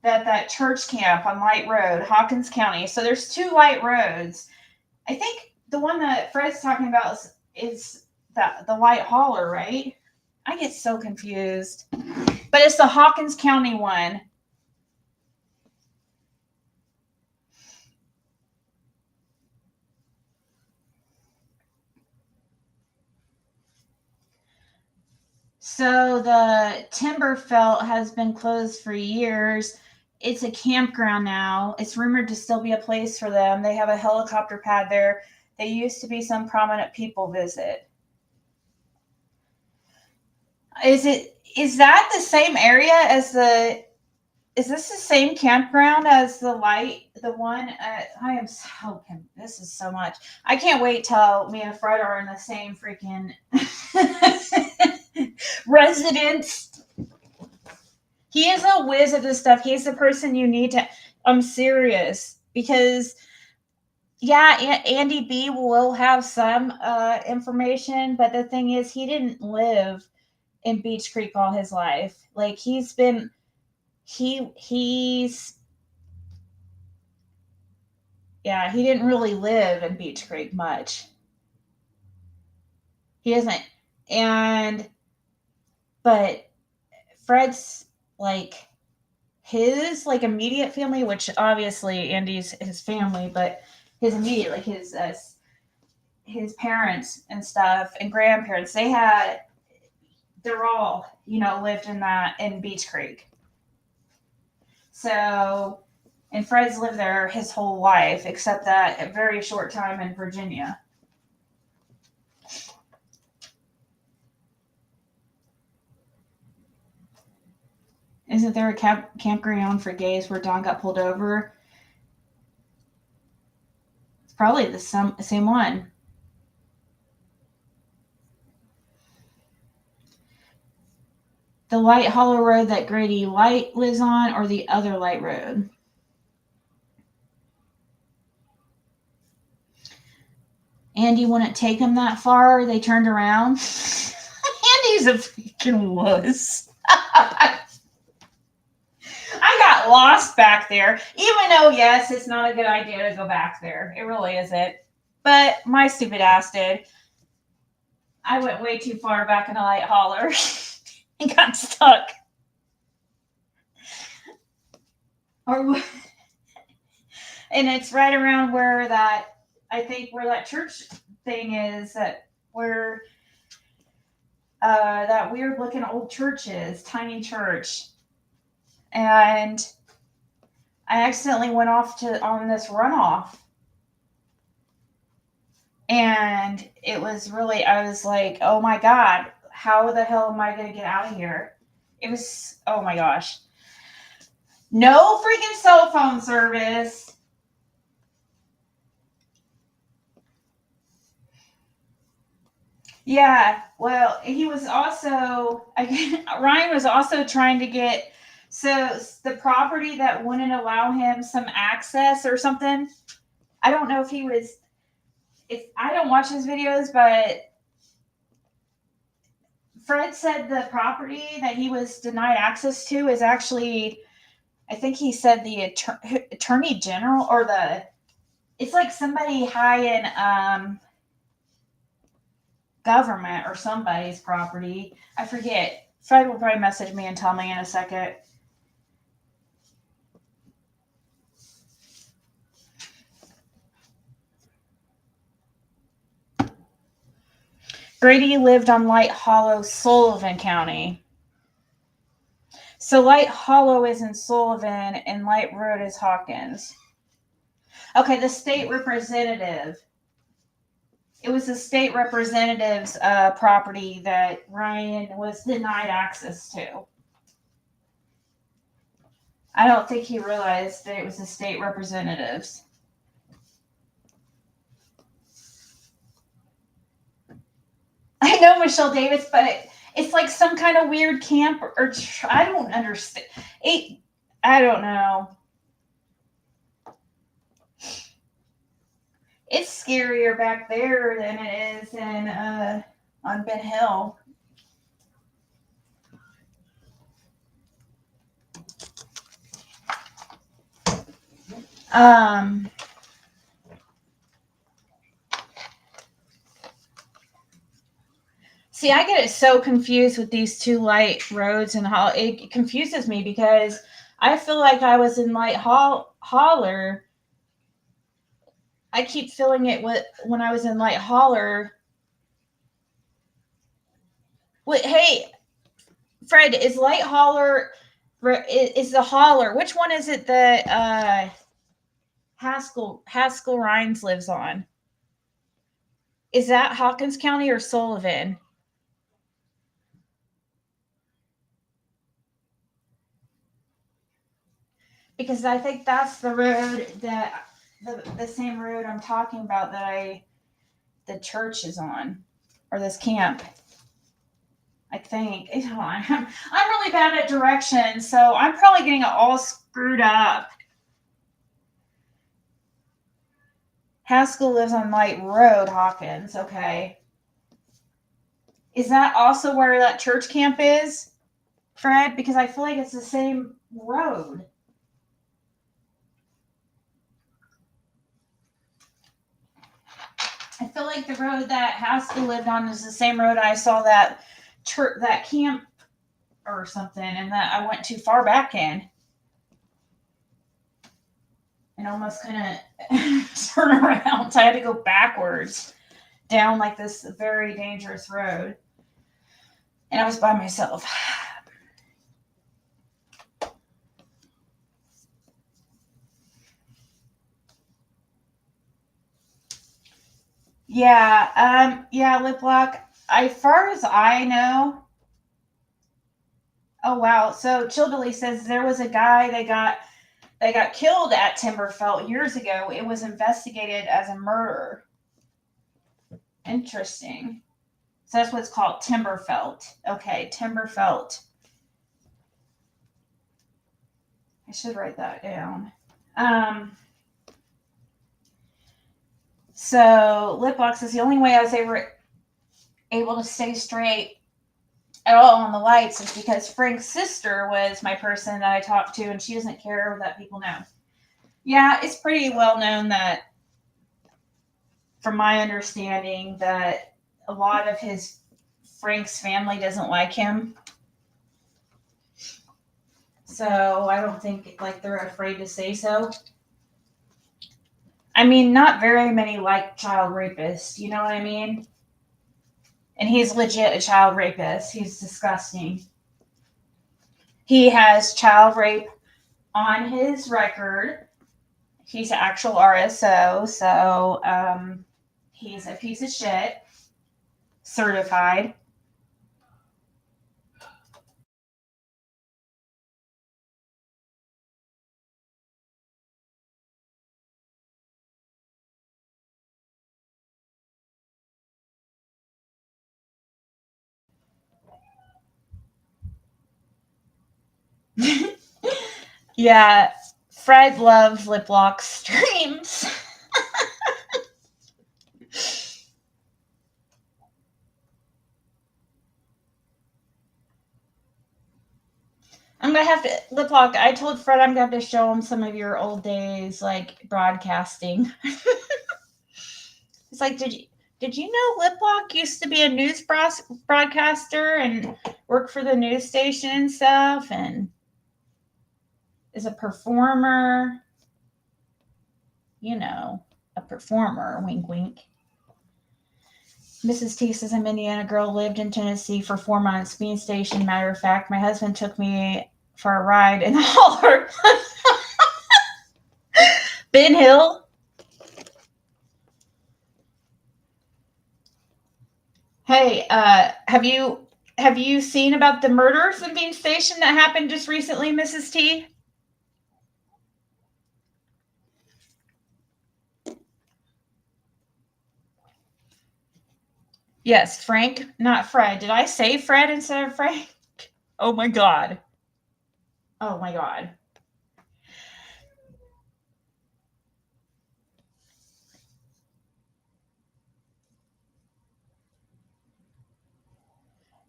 S1: that church camp on Light Road, Hawkins County. So there's 2 light roads. I think the one that Fred's talking about is the Light Holler, right? I get so confused. But it's the Hawkins County one. So the Timberfelt has been closed for years. It's a campground now. It's rumored to still be a place for them. They have a helicopter pad there. They used to be some prominent people visit. Is that the same area as is this the same campground as the one I am so, this is so much. I can't wait till me and Fred are in the same freaking residence. He is a whiz at this stuff. He's the person you need to, I'm serious, because yeah, Andy B will have some information, but the thing is he didn't live in Beach Creek all his life. Like he's yeah, he didn't really live in Beach Creek much. He doesn't. But Fred's like his like immediate family, which obviously Andy's his family, but his immediate, like his parents and stuff and grandparents, they're all, lived in Beach Creek. So, and Fred's lived there his whole life, except that a very short time in Virginia. Isn't there a campground for gays where Don got pulled over? It's probably the same one. The Light Hollow Road that Grady Light lives on, or the other Light Road? Andy wouldn't take him that far. They turned around. Andy's a freaking wuss. I got lost back there, even though, yes, it's not a good idea to go back there. It really isn't. But my stupid ass did. I went way too far back in the Light Holler and got stuck. And it's right around where that church thing is, where that weird looking old church is, tiny church. And I accidentally went off on this runoff. And it was really, I was like, oh my God, how the hell am I going to get out of here? It was, oh my gosh. No freaking cell phone service. Yeah, well, he was also, Ryan was also trying to get, so the property that wouldn't allow him some access or something. I don't know if I don't watch his videos, but Fred said the property that he was denied access to is actually, I think he said the attorney general, or it's like somebody high in government or somebody's property. I forget. Fred will probably message me and tell me in a second. Grady lived on Light Hollow, Sullivan County. So Light Hollow is in Sullivan and Light Road is Hawkins. Okay, the state representative. It was the state representative's property that Ryan was denied access to. I don't think he realized that it was the state representatives. I know Michelle Davis, but it's like some kind of weird camp or I don't understand. I don't know. It's scarier back there than it is in on Ben Hill. See, I get it so confused with these two light roads and how it confuses me because I feel like I was in Light Holler. I keep feeling it when I was in Light Holler. Wait, hey, Fred, is Light Holler is the holler? Which one is it that Haskell Rhines lives on? Is that Hawkins County or Sullivan? Because I think that's the road that the same road I'm talking about that the church is on, or this camp. I think. I'm really bad at directions, so I'm probably getting it all screwed up. Haskell lives on Light Road, Hawkins. Okay. Is that also where that church camp is, Fred? Because I feel like it's the same road. I feel like the road that Haskell lived on is the same road I saw that church, that camp or something, and that I went too far back in. And almost kind of turn around. So I had to go backwards down like this very dangerous road. And I was by myself. Yeah, Lip Lock. As far as I know, oh wow. So Chilbilly says there was a guy they got killed at Timberfelt years ago. It was investigated as a murder. Interesting. So that's what it's called, Timberfelt. Okay, Timberfelt. I should write that down. So Lipbox is the only way I was able to stay straight at all on the lights is because Frank's sister was my person that I talked to, and she doesn't care that people know. Yeah, it's pretty well known that, from my understanding, that a lot of Frank's family doesn't like him. So I don't think like they're afraid to say so. I mean, not very many like child rapists, you know what I mean? And he's legit a child rapist. He's disgusting. He has child rape on his record. He's an actual RSO, so he's a piece of shit. Certified. Yeah, Fred loves Lip Lock streams. I'm gonna have to Lip Lock. I told Fred I'm gonna have to show him some of your old days, like broadcasting. It's like, did you know Lip Lock used to be a news broadcaster and work for the news station and stuff, and is a performer? You know, a performer. Wink, wink. Mrs. T says, I'm Indiana girl, lived in Tennessee for 4 months. Bean Station, matter of fact. My husband took me for a ride in the holler. Ben Hill. Hey, have you seen about the murders in Bean Station that happened just recently, Mrs. T? Yes, Frank, not Fred. Did I say Fred instead of Frank? Oh my god. Oh my god.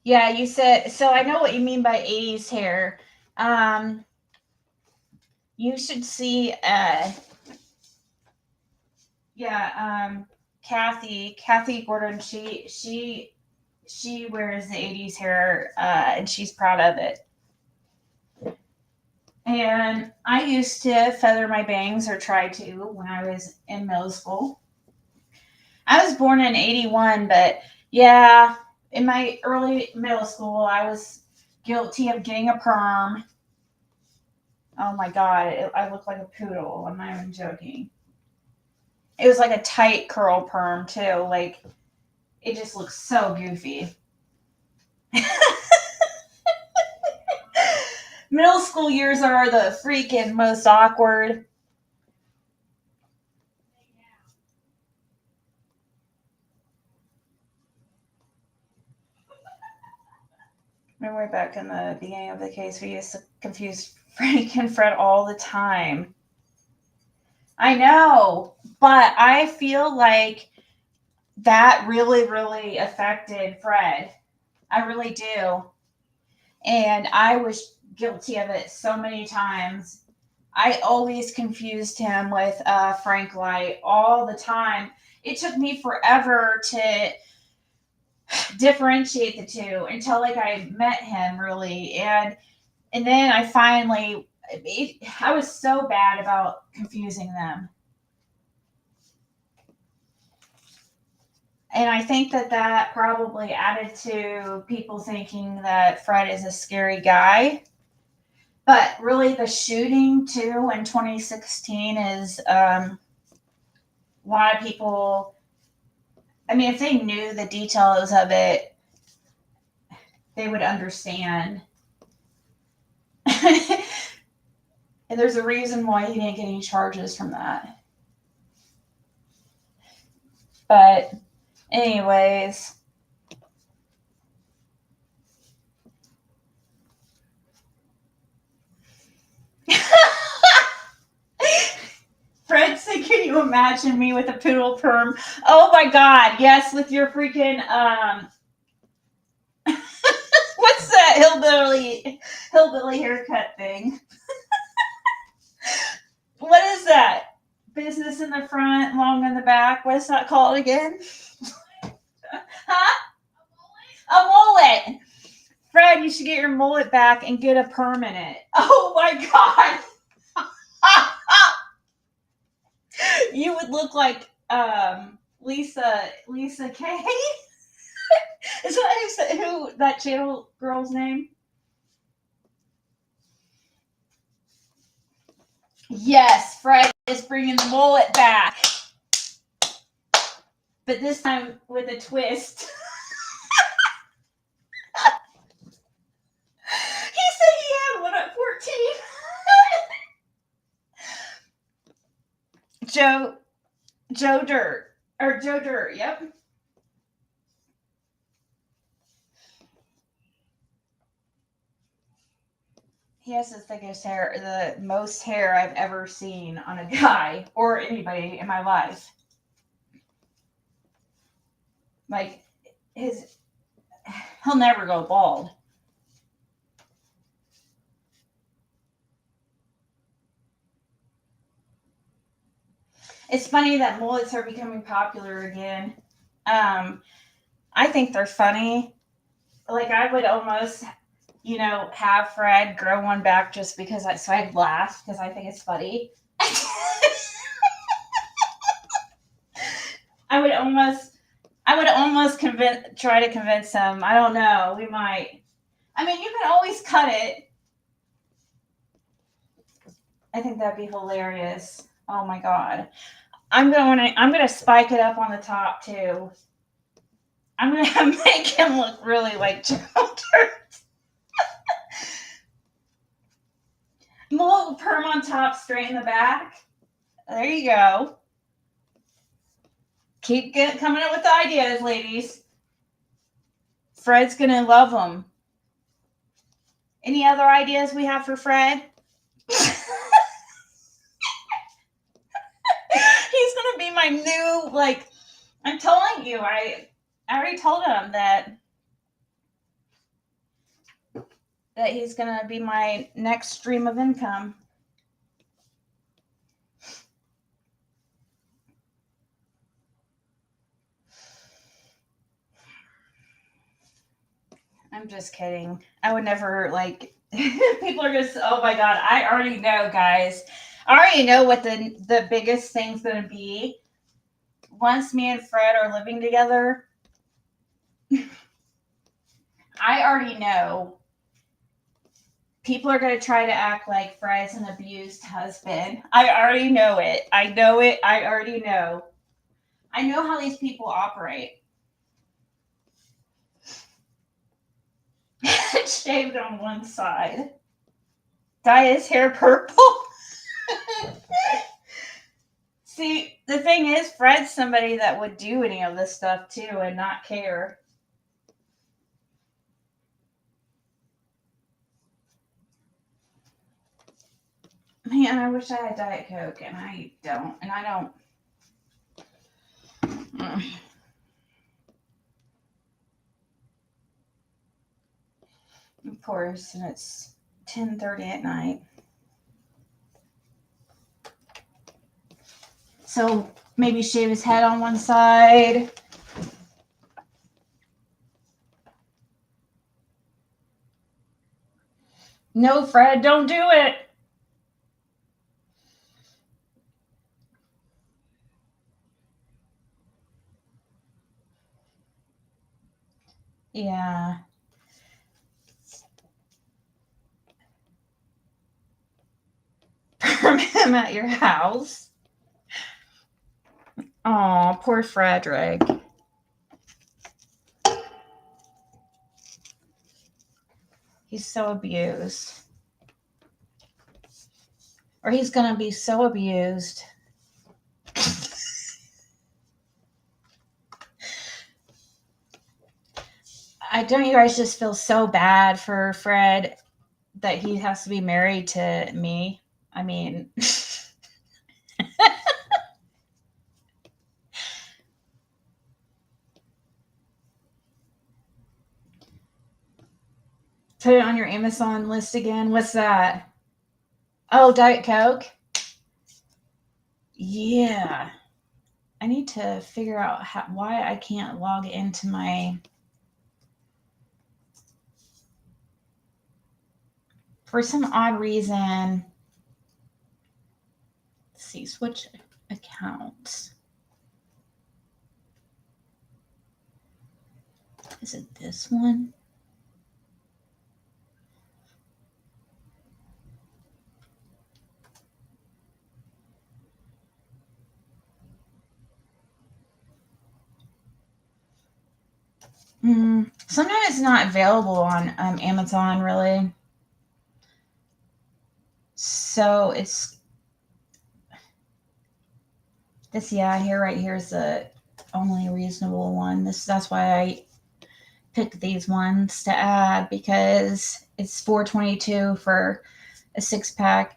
S1: Yeah, you said so. I know what you mean by 80s hair. Um, you should see. Kathy Gordon. She wears the 80s hair, and she's proud of it. And I used to feather my bangs, or try to, when I was in middle school. I was born in 81, but yeah, in my early middle school, I was guilty of getting a perm. Oh my god, I look like a poodle. I'm not even joking. It was like a tight curl perm too. Like, it just looks so goofy. Middle school years are the freaking most awkward. Remember back in the beginning of the case, we used to confuse Frank and Fred all the time. I know, but I feel like that really, really affected Fred. I really do. And I was guilty of it so many times. I always confused him with Frank Light all the time. It took me forever to differentiate the two until like I met him really, and then I finally. I was so bad about confusing them. And I think that probably added to people thinking that Fred is a scary guy. But really, the shooting too in 2016 is a lot of people. I mean, if they knew the details of it, they would understand. And there's a reason why he didn't get any charges from that. But, anyways. Fred said, can you imagine me with a poodle perm? Oh my god, yes, with your freaking what's that hillbilly haircut thing? What is that? Business in the front, long in the back. What is that called again? Huh? A mullet. Fred, you should get your mullet back and get a perm in it. Oh my god. You would look like Lisa K. Is that who that channel girl's name? Yes, Fred is bringing the mullet back, but this time with a twist. He said he had one at 14. Joe Dirt, yep. He has the thickest hair, the most hair I've ever seen on a guy or anybody in my life. Like, he'll never go bald. It's funny that mullets are becoming popular again. I think they're funny. Like, I would almost, have Fred grow one back just because so I'd laugh because I think it's funny. I would almost try to convince him. I don't know. We might. I mean, you can always cut it. I think that'd be hilarious. Oh my god. I'm gonna spike it up on the top too. I'm going to make him look really like Gerald. A little perm on top, straight in the back. There you go. Keep coming up with the ideas, ladies. Fred's going to love them. Any other ideas we have for Fred? He's going to be my new, like, I'm telling you, I already told him that he's going to be my next stream of income. I'm just kidding. I would never, like, people are just, oh my God, I already know, guys. I already know what the biggest thing's going to be. Once me and Fred are living together, I already know people are going to try to act like Fred's an abused husband. I already know it. I know it. I already know. I know how these people operate. Shaved on one side. Dye his hair purple. See, the thing is, Fred's somebody that would do any of this stuff too and not care. Man, I wish I had Diet Coke, and I don't. And I don't. Of course, and it's 10:30 at night. So maybe shave his head on one side. No, Fred, don't do it. Yeah. Perm him at your house. Oh, poor Frederick. He's so abused. Or he's going to be so abused. Don't you guys just feel so bad for Fred that he has to be married to me? I mean, put it on your Amazon list again. What's that? Oh, Diet Coke? Yeah. I need to figure out why I can't log into my... For some odd reason... Let's see, switch accounts. Is it this one? Sometimes it's not available on Amazon, really. So it's this, yeah, right here is the only reasonable one. That's why I picked these ones to add, because it's $4.22 for a 6-pack.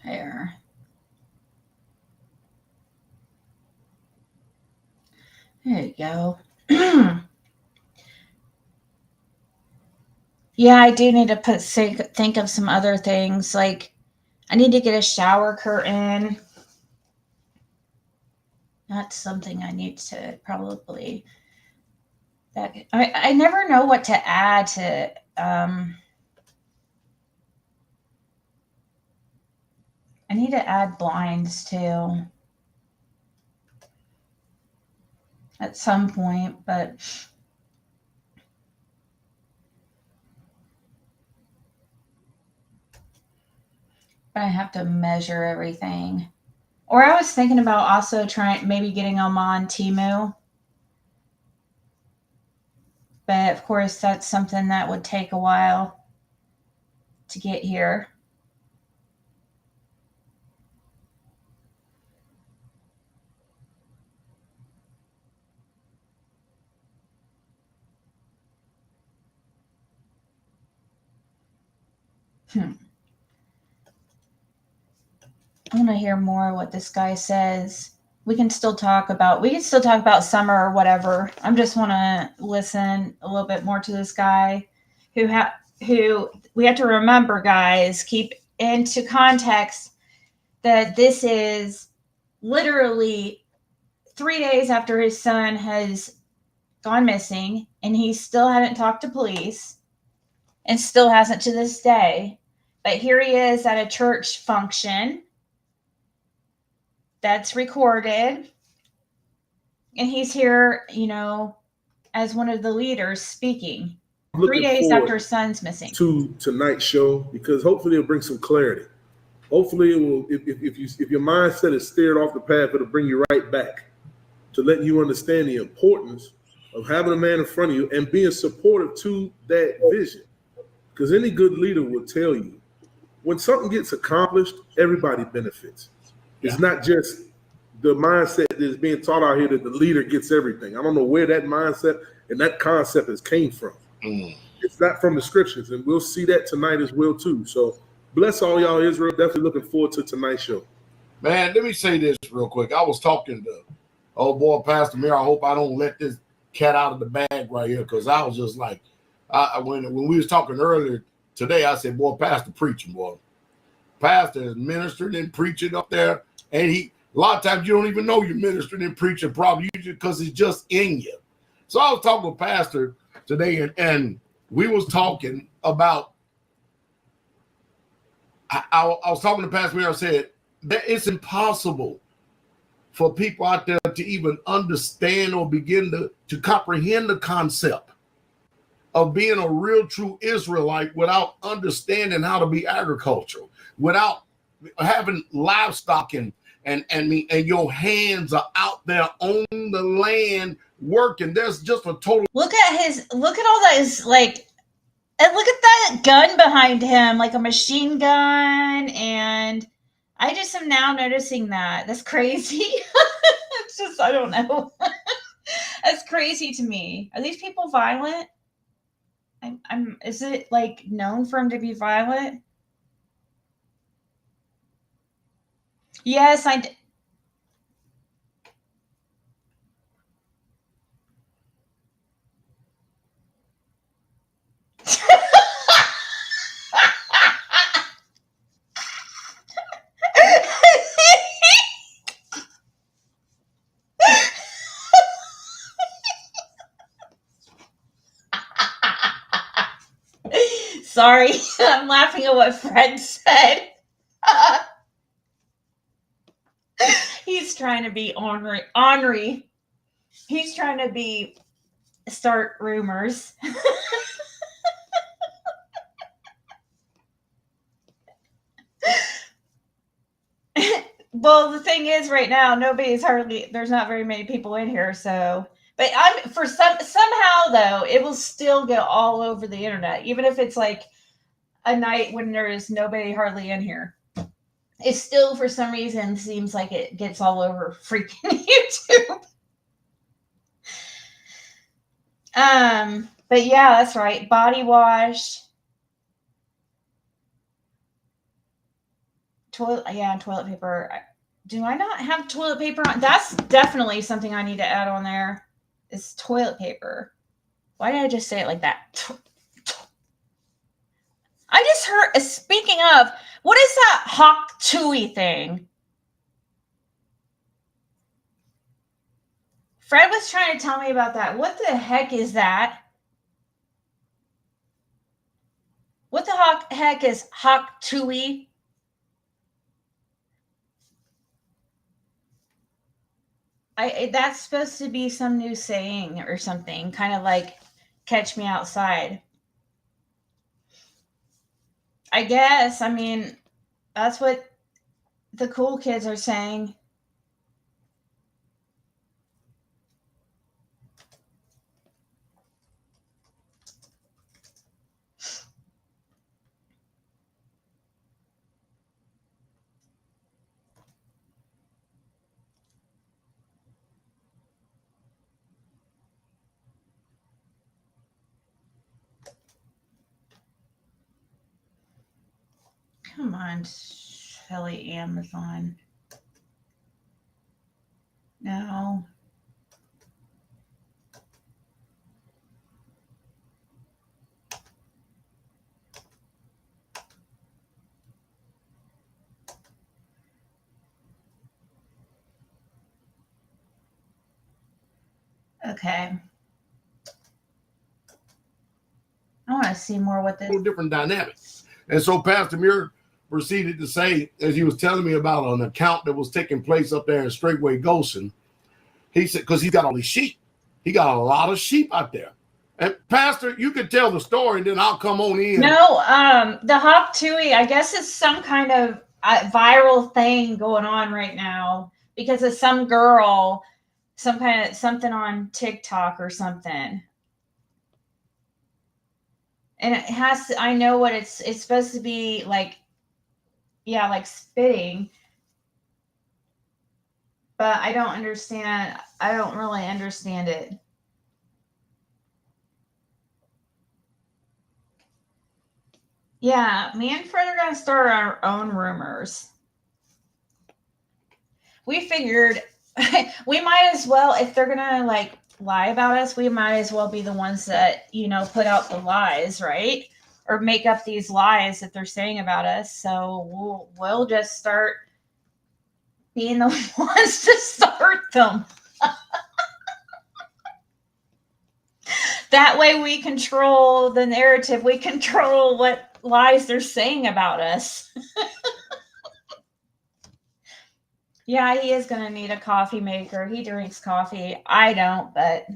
S1: There. There you go. Yeah, I do need to think of some other things. Like, I need to get a shower curtain. That's something I need to probably. I never know what to add to. I need to add blinds too at some point, but I have to measure everything. Or I was thinking about also maybe getting them on Temu. But of course, that's something that would take a while to get here. I want to hear more what this guy says. We can still talk about summer or whatever. I just want to listen a little bit more to this guy who we have to remember, guys, keep into context that this is literally 3 days after his son has gone missing, and he still hadn't talked to police and still hasn't to this day. But here he is at a church function that's recorded, and he's here, as one of the leaders speaking 3 days after his son's missing.
S2: To tonight's show, because hopefully it'll bring some clarity. Hopefully it will. If your mindset is steered off the path, it'll bring you right back to let you understand the importance of having a man in front of you and being supportive to that vision. Because any good leader will tell you, when something gets accomplished, everybody benefits. It's not just the mindset that is being taught out here that the leader gets everything. I don't know where that mindset and that concept has came from. It's not from the scriptures, and we'll see that tonight as well too. So bless all y'all, Israel. Definitely looking forward to tonight's show.
S5: Man, let me say this real quick. I was talking to old boy Pastor Muir. I hope I don't let this cat out of the bag right here, because I was just like, when we was talking earlier today, I said, boy, Pastor preaching, boy. Pastor is ministering and preaching up there, and a lot of times you don't even know you're ministering and preaching, probably because it's just in you. So I was talking with Pastor today, and we was talking about, I was talking to Pastor Muir. I said that it's impossible for people out there to even understand or begin to comprehend the concept of being a real true Israelite without understanding how to be agricultural, without having livestock and your hands are out there on the land working. There's just a total
S1: look at all that is like, and look at that gun behind him, like a machine gun. And I just am now noticing that. That's crazy. It's just, I don't know. That's crazy to me. Are these people violent? Is it like known for him to be violent? Yes, Sorry, I'm laughing at what Fred said. He's trying to be ornery. He's trying to start rumors. Well, the thing is, right now, there's not very many people in here, so. But somehow though, it will still get all over the internet, even if it's like a night when there is nobody hardly in here. It still, for some reason, seems like it gets all over freaking YouTube. But yeah, that's right. Body wash. Toilet paper. Do I not have toilet paper on? That's definitely something I need to add on there. Is toilet paper. Why did I just say it like that? I just heard, speaking of, what is that Hawk Tui thing? Fred was trying to tell me about that. What the heck is that? What the heck is hawk tui? That's supposed to be some new saying or something, kind of like catch me outside. I guess. I mean, that's what the cool kids are saying. Come on, Shelly Amazon. No. Okay. I want to see more what this.
S5: Different dynamics. And so Pastor Muir proceeded to say, as he was telling me about an account that was taking place up there in Straightway Goshen, he said, because he's got all these sheep. He got a lot of sheep out there. And Pastor, you could tell the story, and then I'll come on in.
S1: No, the hawk tui, I guess it's some kind of viral thing going on right now because of some girl, something on TikTok or something. And it has to, I know what it's supposed to be like, yeah, like spitting. But I don't understand. I don't really understand it. Yeah, me and Fred are going to start our own rumors. We figured we might as well, if they're going to like lie about us, we might as well be the ones that, put out the lies, right? Or make up these lies that they're saying about us. So we'll just start being the ones to start them. That way we control the narrative. We control what lies they're saying about us. Yeah, he is going to need a coffee maker. He drinks coffee. I don't, but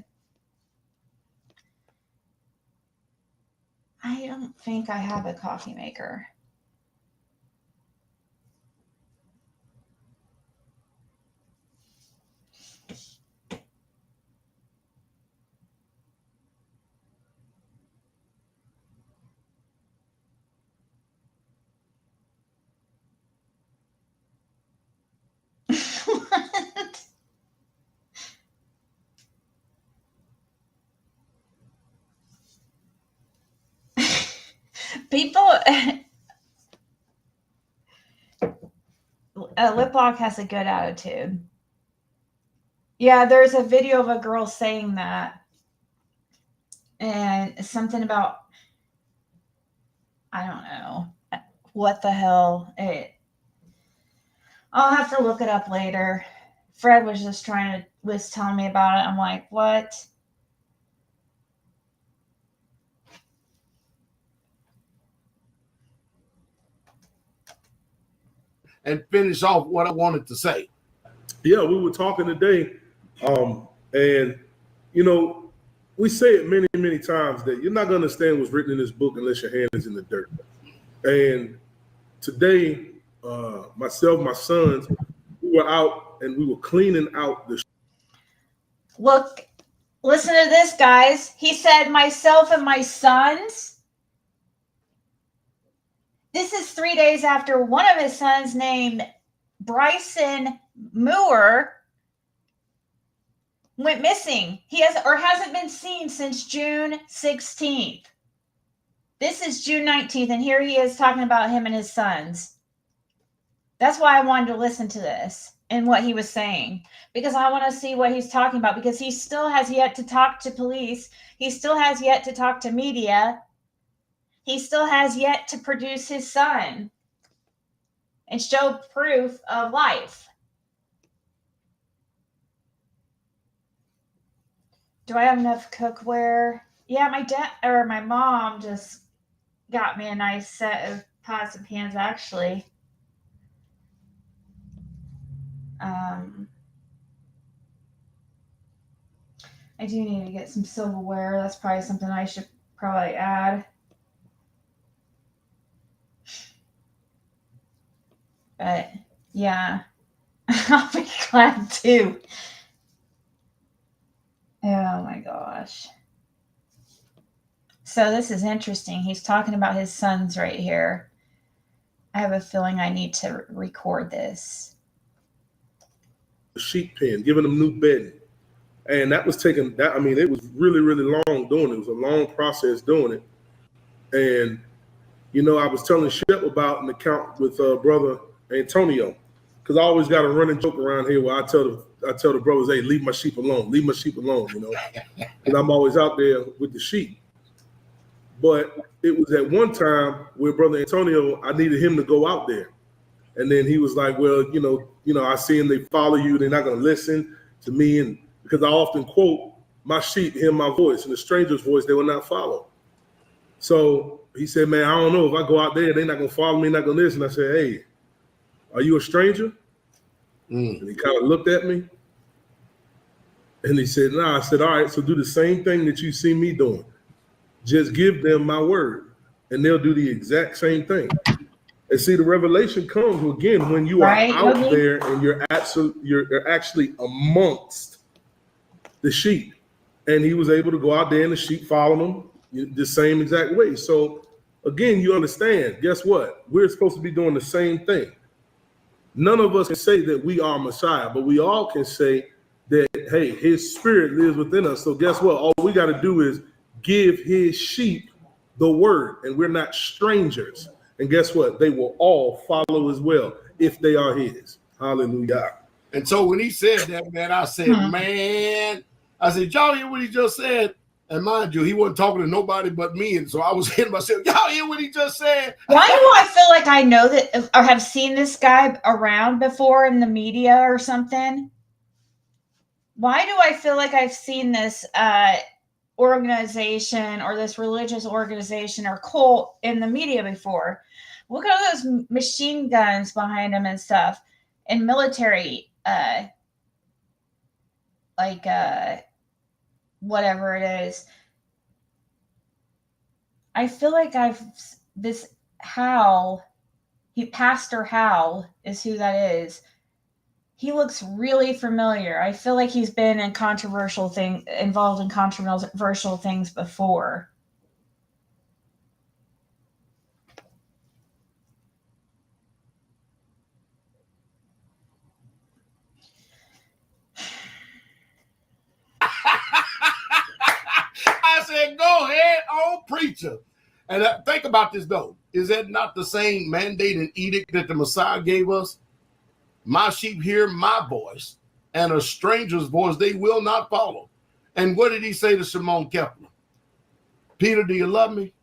S1: I don't think I have a coffee maker. What? People, Lip Lock has a good attitude. Yeah, there's a video of a girl saying that. And something about, I don't know, what the hell. I'll have to look it up later. Fred was just was telling me about it. I'm like, what?
S5: And finish off what I wanted to say.
S2: Yeah, we were talking today, and we say it many, many times that you're not going to understand what's written in this book unless your hand is in the dirt. And today, myself, my sons, we were out and we were cleaning out the.
S1: Look, listen to this, guys. He said, myself and my sons. This is 3 days after one of his sons named Bryson Muir went missing. He hasn't been seen since June 16th. This is June 19th, and here he is talking about him and his sons. That's why I wanted to listen to this and what he was saying, because I want to see what he's talking about, because he still has yet to talk to police. He still has yet to talk to media. He still has yet to produce his son and show proof of life. Do I have enough cookware? Yeah, my dad or my mom just got me a nice set of pots and pans, actually. I do need to get some silverware. That's probably something I should probably add. But yeah, I'll be glad too. Oh my gosh. So this is interesting. He's talking about his sons right here. I have a feeling I need to record this.
S2: Sheep pen, giving them new bedding. And that was taking that. I mean, it was really, really long doing it. It was a long process doing it. And, you know, I was telling Shep about an account with brother Antonio, because I always got a running joke around here where I tell the brothers, hey, leave my sheep alone, you know, and I'm always out there with the sheep. But it was at one time where brother Antonio, I needed him to go out there. And then he was like, well, you know, I see them, they follow you, they're not going to listen to me. And because I often quote, my sheep hear my voice, and the stranger's voice they will not follow. So he said, man, I don't know, if I go out there, they're not going to follow me, not going to listen. I said, hey, are you a stranger? And he kind of looked at me. And he said, nah. I said, all right, so do the same thing that you see me doing. Just give them my word, and they'll do the exact same thing. And see, the revelation comes again when you are out there and you're actually amongst the sheep. And he was able to go out there and the sheep follow him the same exact way. So again, you understand, guess what? We're supposed to be doing the same thing. None of us can say that we are Messiah, but we all can say that, hey, his spirit lives within us. So guess what? All we got to do is give his sheep the word, and we're not strangers. And guess what? They will all follow as well if they are his. Hallelujah.
S5: And so when he said that, man, I said, man, I said, y'all hear what he just said? And mind you, he wasn't talking to nobody but me. And so I was hitting myself, y'all hear what he just said?
S1: Why do I feel like I know that or have seen this guy around before in the media or something? Why do I feel like I've seen this organization or this religious organization or cult in the media before? Look at all those machine guns behind them and stuff, and military whatever it is. I feel like Pastor Hal is who that is. He looks really familiar. I feel like he's been involved in controversial things before.
S5: I said, go ahead, old preacher. And think about this, though. Is that not the same mandate and edict that the Messiah gave us? My sheep hear my voice, and a stranger's voice they will not follow. And what did he say to Shimon Kepler? Peter, do you love me?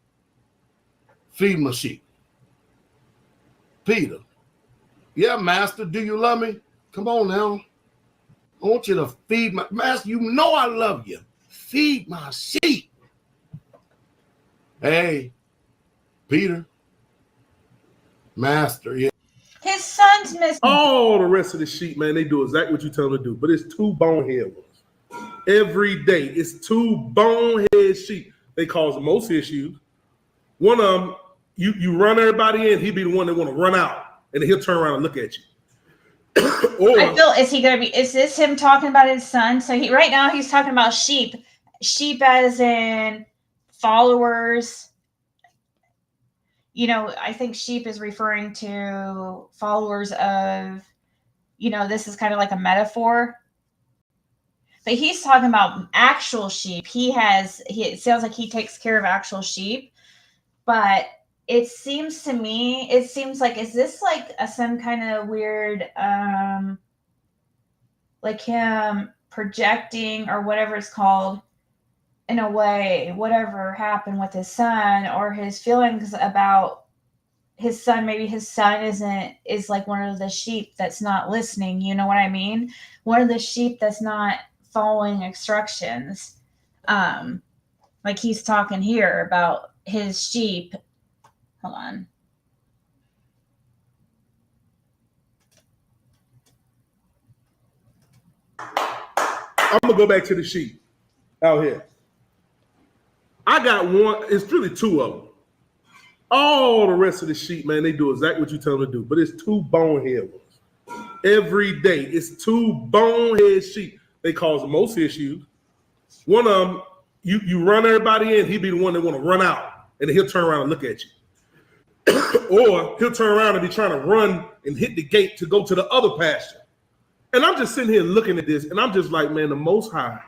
S5: Feed my sheep. Peter, yeah, master, do you love me? Come on now. I want you to feed my master. You know I love you. Feed my sheep. Hey, Peter, master, yeah.
S1: His son's missing.
S2: All the rest of the sheep, man, they do exactly what you tell them to do. But it's two bonehead ones. Every day, it's two bonehead sheep. They cause the most issues. One of them, you run everybody in, he'd be the one that want to run out, and then he'll turn around and look at you.
S1: I feel, is this him talking about his son? So right now he's talking about sheep as in followers. You know, I think sheep is referring to followers of, this is kind of like a metaphor. But he's talking about actual sheep. It sounds like he takes care of actual sheep. But it seems like, is this like some kind of weird, like him projecting or whatever it's called, in a way, whatever happened with his son or his feelings about his son? Maybe his son is like one of the sheep that's not listening. You know what I mean? One of the sheep that's not following instructions. Like he's talking here about his sheep. Hold on.
S2: I'm gonna go back to the sheep out here. I got one. It's really two of them. All the rest of the sheep, man, they do exactly what you tell them to do. But it's two bonehead ones. Every day, it's two bonehead sheep. They cause the most issues. One of them, you run everybody in, he'd be the one that want to run out, and then he'll turn around and look at you. Or he'll turn around and be trying to run and hit the gate to go to the other pasture. And I'm just sitting here looking at this, and I'm just like, man, the Most High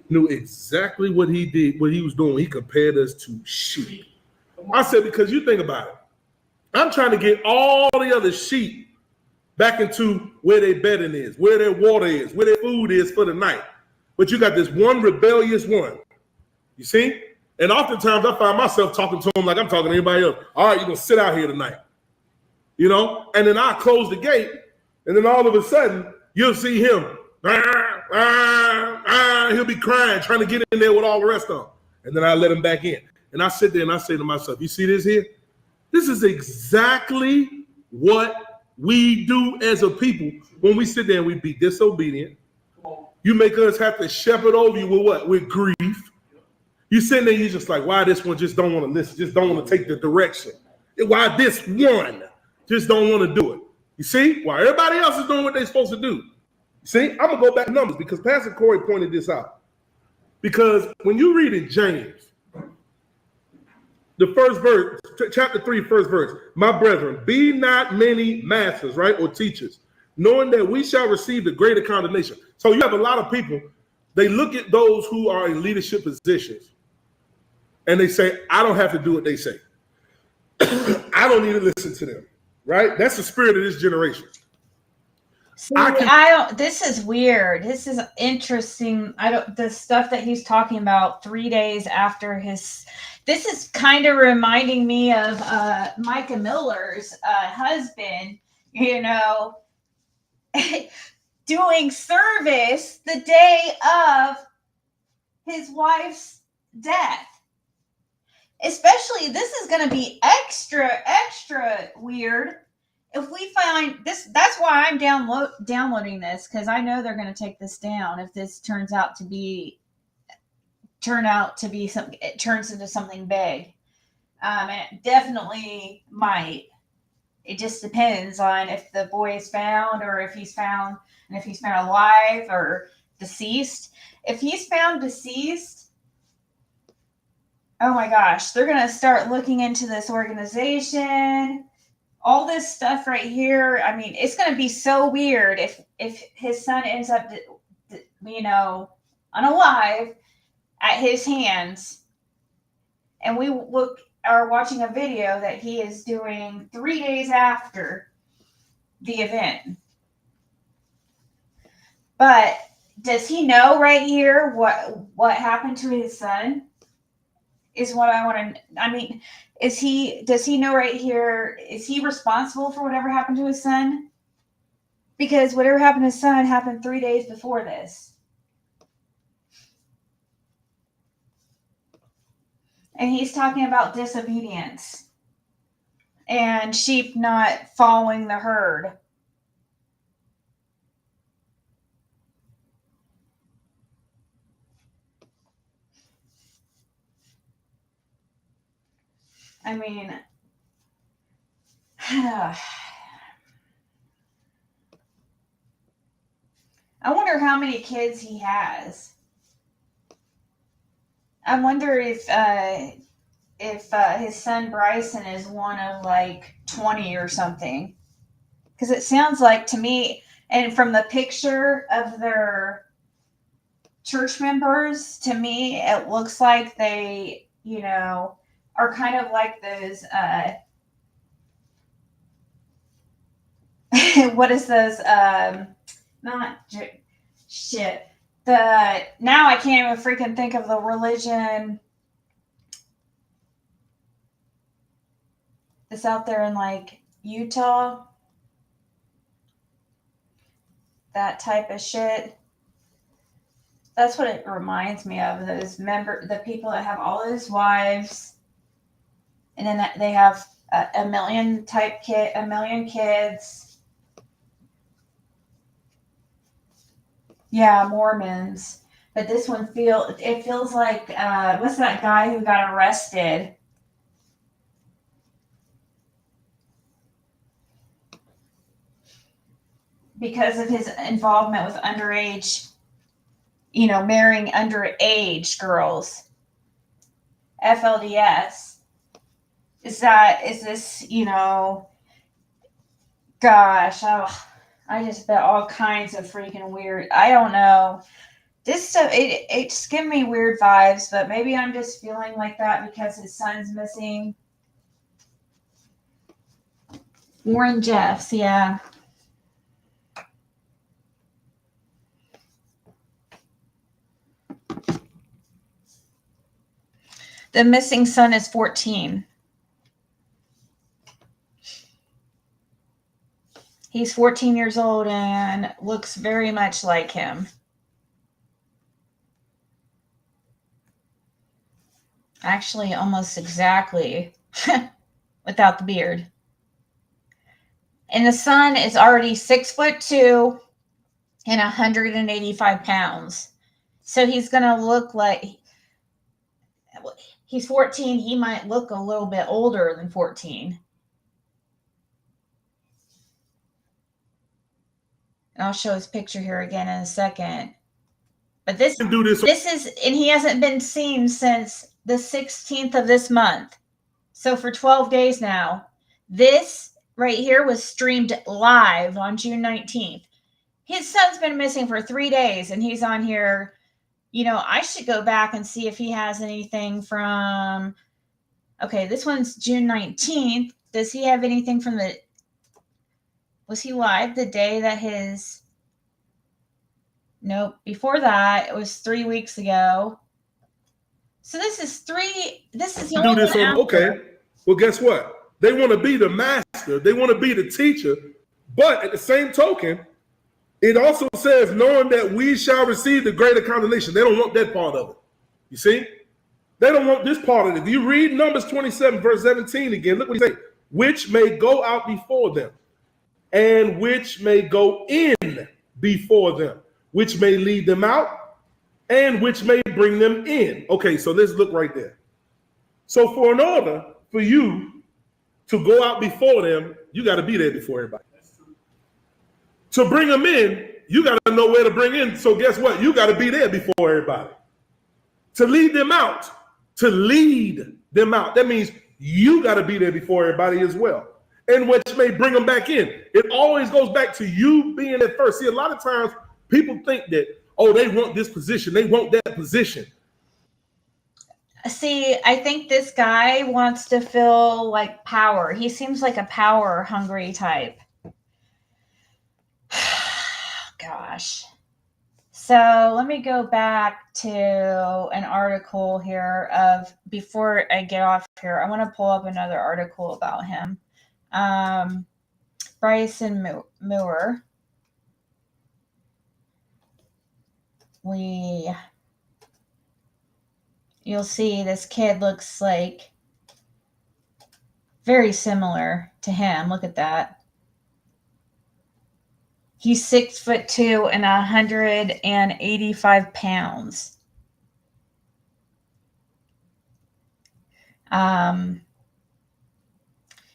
S2: knew exactly what he did, what he was doing. He compared us to sheep. I said, because you think about it, I'm trying to get all the other sheep back into where their bedding is, where their water is, where their food is for the night. But you got this one rebellious one. You see? And oftentimes I find myself talking to him like I'm talking to anybody else. All right, you're going to sit out here tonight. You know? And then I close the gate, and then all of a sudden, you'll see him. He'll be crying, trying to get in there with all the rest of them. And then I let him back in. And I sit there and I say to myself, you see this here? This is exactly what we do as a people when we sit there and we be disobedient. You make us have to shepherd over you with what? With grief. You sitting there, you're just like, why this one just don't want to listen, just don't want to take the direction? Why this one just don't want to do it? You see? Why everybody else is doing what they're supposed to do. You see? I'm going to go back to Numbers because Pastor Corey pointed this out. Because when you read in James, the first verse, chapter 3, first verse, my brethren, be not many masters, right, or teachers, knowing that we shall receive the greater condemnation. So you have a lot of people, they look at those who are in leadership positions, and they say, I don't have to do what they say. I don't need to listen to them, right? That's the spirit of this generation.
S1: See, this is weird. This is interesting. The stuff that he's talking about 3 days after this is kind of reminding me of Micah Miller's husband, you know, doing service the day of his wife's death. Especially, this is going to be extra weird if we find this. That's why I'm downloading this, because I know they're going to take this down if this turns into something. It turns into something big. And it definitely might. It just depends on if the boy is found, or if he's found alive or deceased. If he's found deceased, oh my gosh, they're going to start looking into this organization, all this stuff right here. I mean, it's going to be so weird if his son ends up, you know, unalive at his hands, and we are watching a video that he is doing 3 days after the event. But does he know right here what happened to his son? Is what I want to. I mean, does he know right here? Is he responsible for whatever happened to his son? Because whatever happened to his son happened 3 days before this. And he's talking about disobedience and sheep not following the herd. I mean, I wonder how many kids he has. I wonder if his son Bryson is one of like 20 or something. Because it sounds like to me, and from the picture of their church members, to me, it looks like they, you know, are kind of like those, what is those, now I can't even freaking think of the religion that's out there in like Utah. That type of shit. That's what it reminds me of. The people that have all those wives, and then they have a million kids. Yeah, Mormons. But this one feels like what's that guy who got arrested? Because of his involvement with underage, marrying underage girls. FLDS. Is this, gosh, I just bet all kinds of freaking weird. I don't know. This stuff, it's giving me weird vibes, but maybe I'm just feeling like that because his son's missing. Warren Jeffs, yeah. The missing son is 14. He's 14 years old and looks very much like him. Actually, almost exactly without the beard. And the son is already 6'2" and 185 pounds. So he's going to look like he's 14. He might look a little bit older than 14. And I'll show his picture here again in a second. But this is, and he hasn't been seen since the 16th of this month. So for 12 days now, this right here was streamed live on June 19th. His son's been missing for 3 days and he's on here. I should go back and see if he has anything from, okay, this one's June 19th. Does he have anything from was he live the day that nope. Before that, it was 3 weeks ago. So this is the only one out
S2: okay.
S1: there.
S2: Well, guess what? They want to be the master. They want to be the teacher. But at the same token, it also says, knowing that we shall receive the greater condemnation. They don't want that part of it. You see? They don't want this part of it. If you read Numbers 27, verse 17 again, look what he says. Which may go out before them, and which may go in before them, which may lead them out, and which may bring them in. Okay, so let's look right there. So for in order for you to go out before them, you got to be there before everybody. To bring them in, you got to know where to bring in. So guess what? You got to be there before everybody. To lead them out, that means you got to be there before everybody as well. And which may bring them back in. It always goes back to you being at first. See, a lot of times people think that, oh, they want this position, they want that position.
S1: See, I think this guy wants to feel like power. He seems like a power hungry type. Gosh. So let me go back to an article here before I get off here, I want to pull up another article about him. Bryson Muir. You'll see this kid looks like very similar to him. Look at that. He's 6'2" and 185 pounds.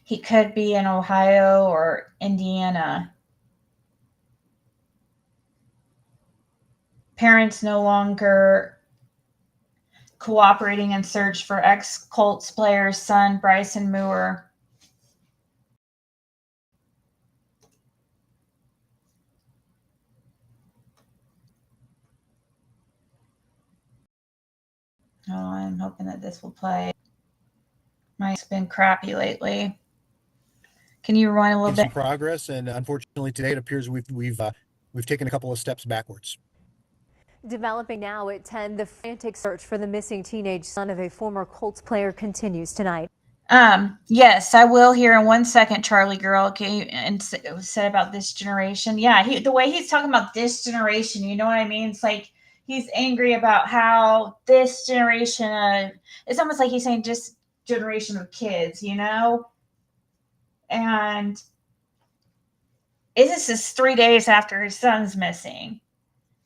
S1: He could be in Ohio or Indiana. Parents no longer cooperating in search for ex-Colts player's son, Bryson Muir. Oh, I'm hoping that this will play. Mike's been crappy lately. Can you rewind a little bit?
S6: Progress, and unfortunately today it appears we've taken a couple of steps backwards.
S7: Developing now at 10, the frantic search for the missing teenage son of a former Colts player continues tonight.
S1: Yes, I will here in 1 second, Charlie girl. Okay, and said about this generation. Yeah, the way he's talking about this generation, you know what I mean? It's like he's angry about how this generation of, it's almost like he's saying just generation of kids, you know? And this is 3 days after his son's missing.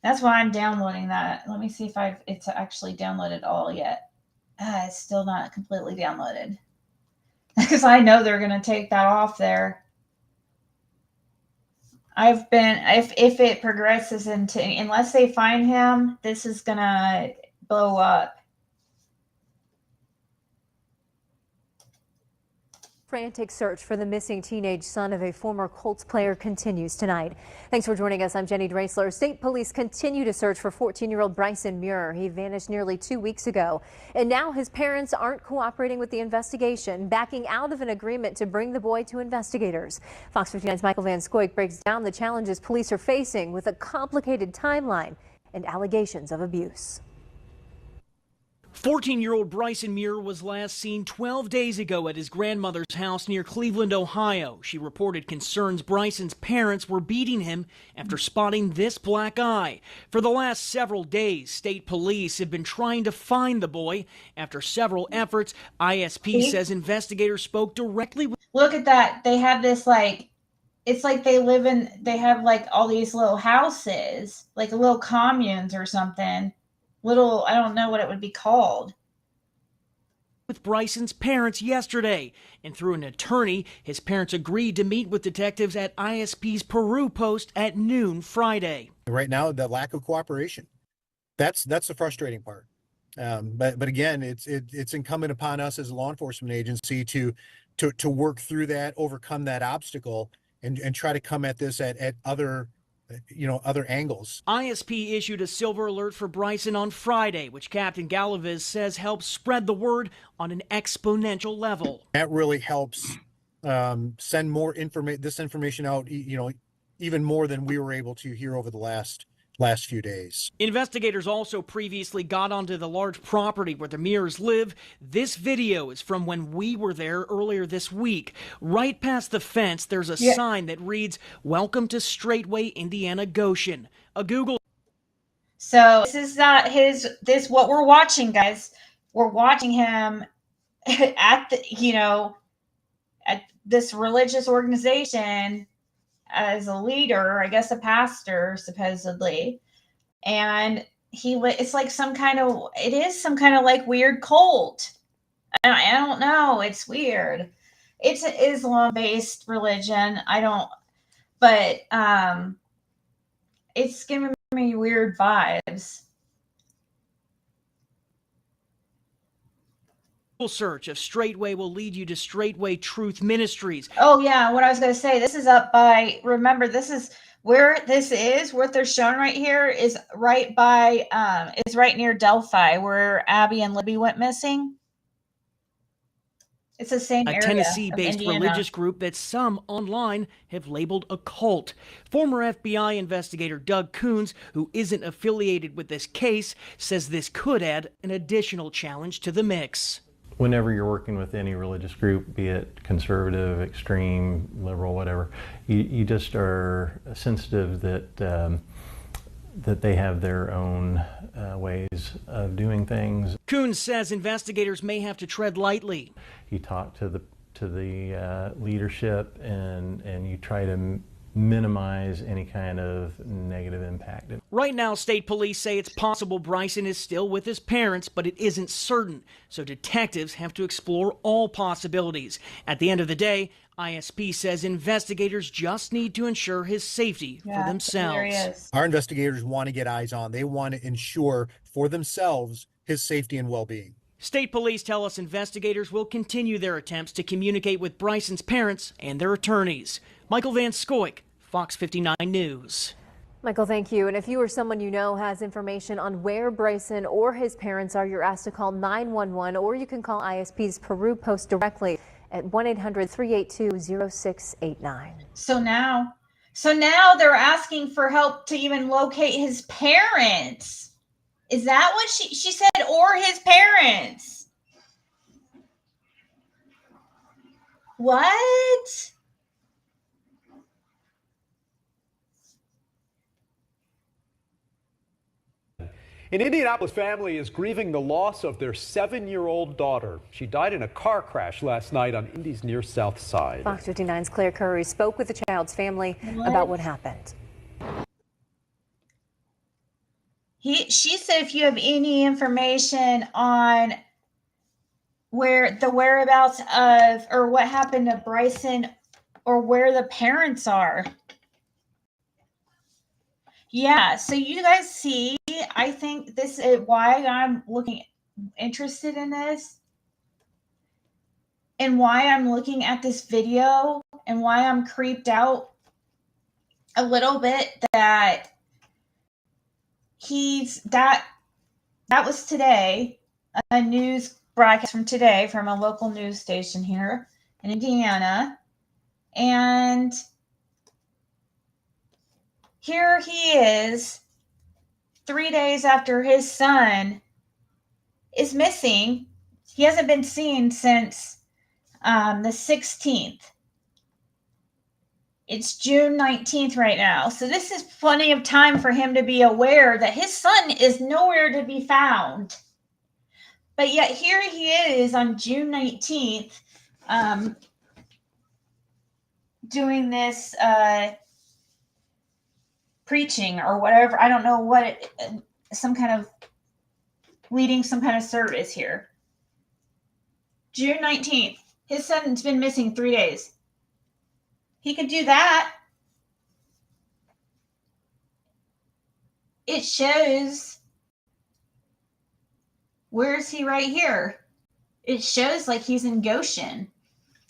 S1: That's why I'm downloading that. Let me see if it's actually downloaded all yet. It's still not completely downloaded. Because I know they're going to take that off there. If it progresses into, unless they find him, this is going to blow up.
S7: Frantic search for the missing teenage son of a former Colts player continues tonight. Thanks for joining us. I'm Jenny Drasler. State police continue to search for 14-year-old Bryson Muir. He vanished nearly 2 weeks ago, and now his parents aren't cooperating with the investigation, backing out of an agreement to bring the boy to investigators. Fox 59's Michael Van Scoik breaks down the challenges police are facing with a complicated timeline and allegations of abuse.
S8: 14-year-old Bryson Muir was last seen 12 days ago at his grandmother's house near Cleveland, Ohio. She reported concerns Bryson's parents were beating him after spotting this black eye. For the last several days, state police have been trying to find the boy. After several efforts, ISP says investigators spoke directly with...
S1: Look at that. They have this, like, it's like they have like all these little houses, like little communes or something. Little, I don't know what it would be called.
S8: With Bryson's parents yesterday, and through an attorney, his parents agreed to meet with detectives at ISP's Peru post at noon Friday.
S6: Right now, the lack of cooperation, that's the frustrating part. But again, it's incumbent upon us as a law enforcement agency to work through that, overcome that obstacle, and try to come at this at other angles.
S8: ISP issued a silver alert for Bryson on Friday, which Captain Galaviz says helps spread the word on an exponential level.
S6: That really helps send more this information out, even more than we were able to here over the last few days.
S8: Investigators also previously got onto the large property where the Muirs live. This video is from when we were there earlier this week. Right past the fence, there's a sign that reads, "Welcome to Straightway, Indiana Goshen." A Google.
S1: So this is not what we're watching, guys. We're watching him at at this religious organization as a leader, I guess a pastor, supposedly. And it's like it is some kind of like weird cult. I don't know. It's weird. It's an Islam-based religion. But it's giving me weird vibes.
S8: Search of Straightway will lead you to Straightway Truth Ministries.
S1: Oh yeah, what I was going to say, this is up by, remember, this is where what they're showing right here is right by, is right near Delphi, where Abby and Libby went missing. It's the same area.
S8: A Tennessee-based religious group that some online have labeled a cult. Former FBI investigator Doug Coons, who isn't affiliated with this case, says this could add an additional challenge to the mix.
S9: Whenever you're working with any religious group, be it conservative, extreme, liberal, whatever, you just are sensitive that they have their own ways of doing things.
S8: Coons says investigators may have to tread lightly.
S9: You talk to the leadership and you try to minimize any kind of negative impact.
S8: Right now, state police say it's possible Bryson is still with his parents, but it isn't certain. So detectives have to explore all possibilities. At the end of the day, ISP says investigators just need to ensure his safety for themselves.
S6: Our investigators want to get eyes on. They want to ensure for themselves his safety and well-being.
S8: State police tell us investigators will continue their attempts to communicate with Bryson's parents and their attorneys. Michael Van Scoik, Fox 59 News.
S7: Michael, thank you. And if you or someone you know has information on where Bryson or his parents are, you're asked to call 911, or you can call ISP's Peru post directly at 1-800-382-0689.
S1: So now they're asking for help to even locate his parents. Is that what she said? Or his parents? What?
S10: An Indianapolis family is grieving the loss of their 7-year-old daughter. She died in a car crash last night on Indy's near South Side.
S7: Fox 59's Claire Curry spoke with the child's family about what happened.
S1: She said if you have any information on where the whereabouts of or what happened to Bryson or where the parents are. Yeah, so you guys see, I think this is why I'm interested in this and why I'm looking at this video and why I'm creeped out a little bit that that was today, a news broadcast from today from a local news station here in Indiana. And here he is 3 days after his son is missing. He hasn't been seen since the 16th. It's June 19th right now. So this is plenty of time for him to be aware that his son is nowhere to be found. But yet here he is on June 19th doing this preaching or whatever. I don't know what leading some kind of service here. June 19th. His son's been missing 3 days. He could do that. It shows. Where is he right here? It shows like he's in Goshen.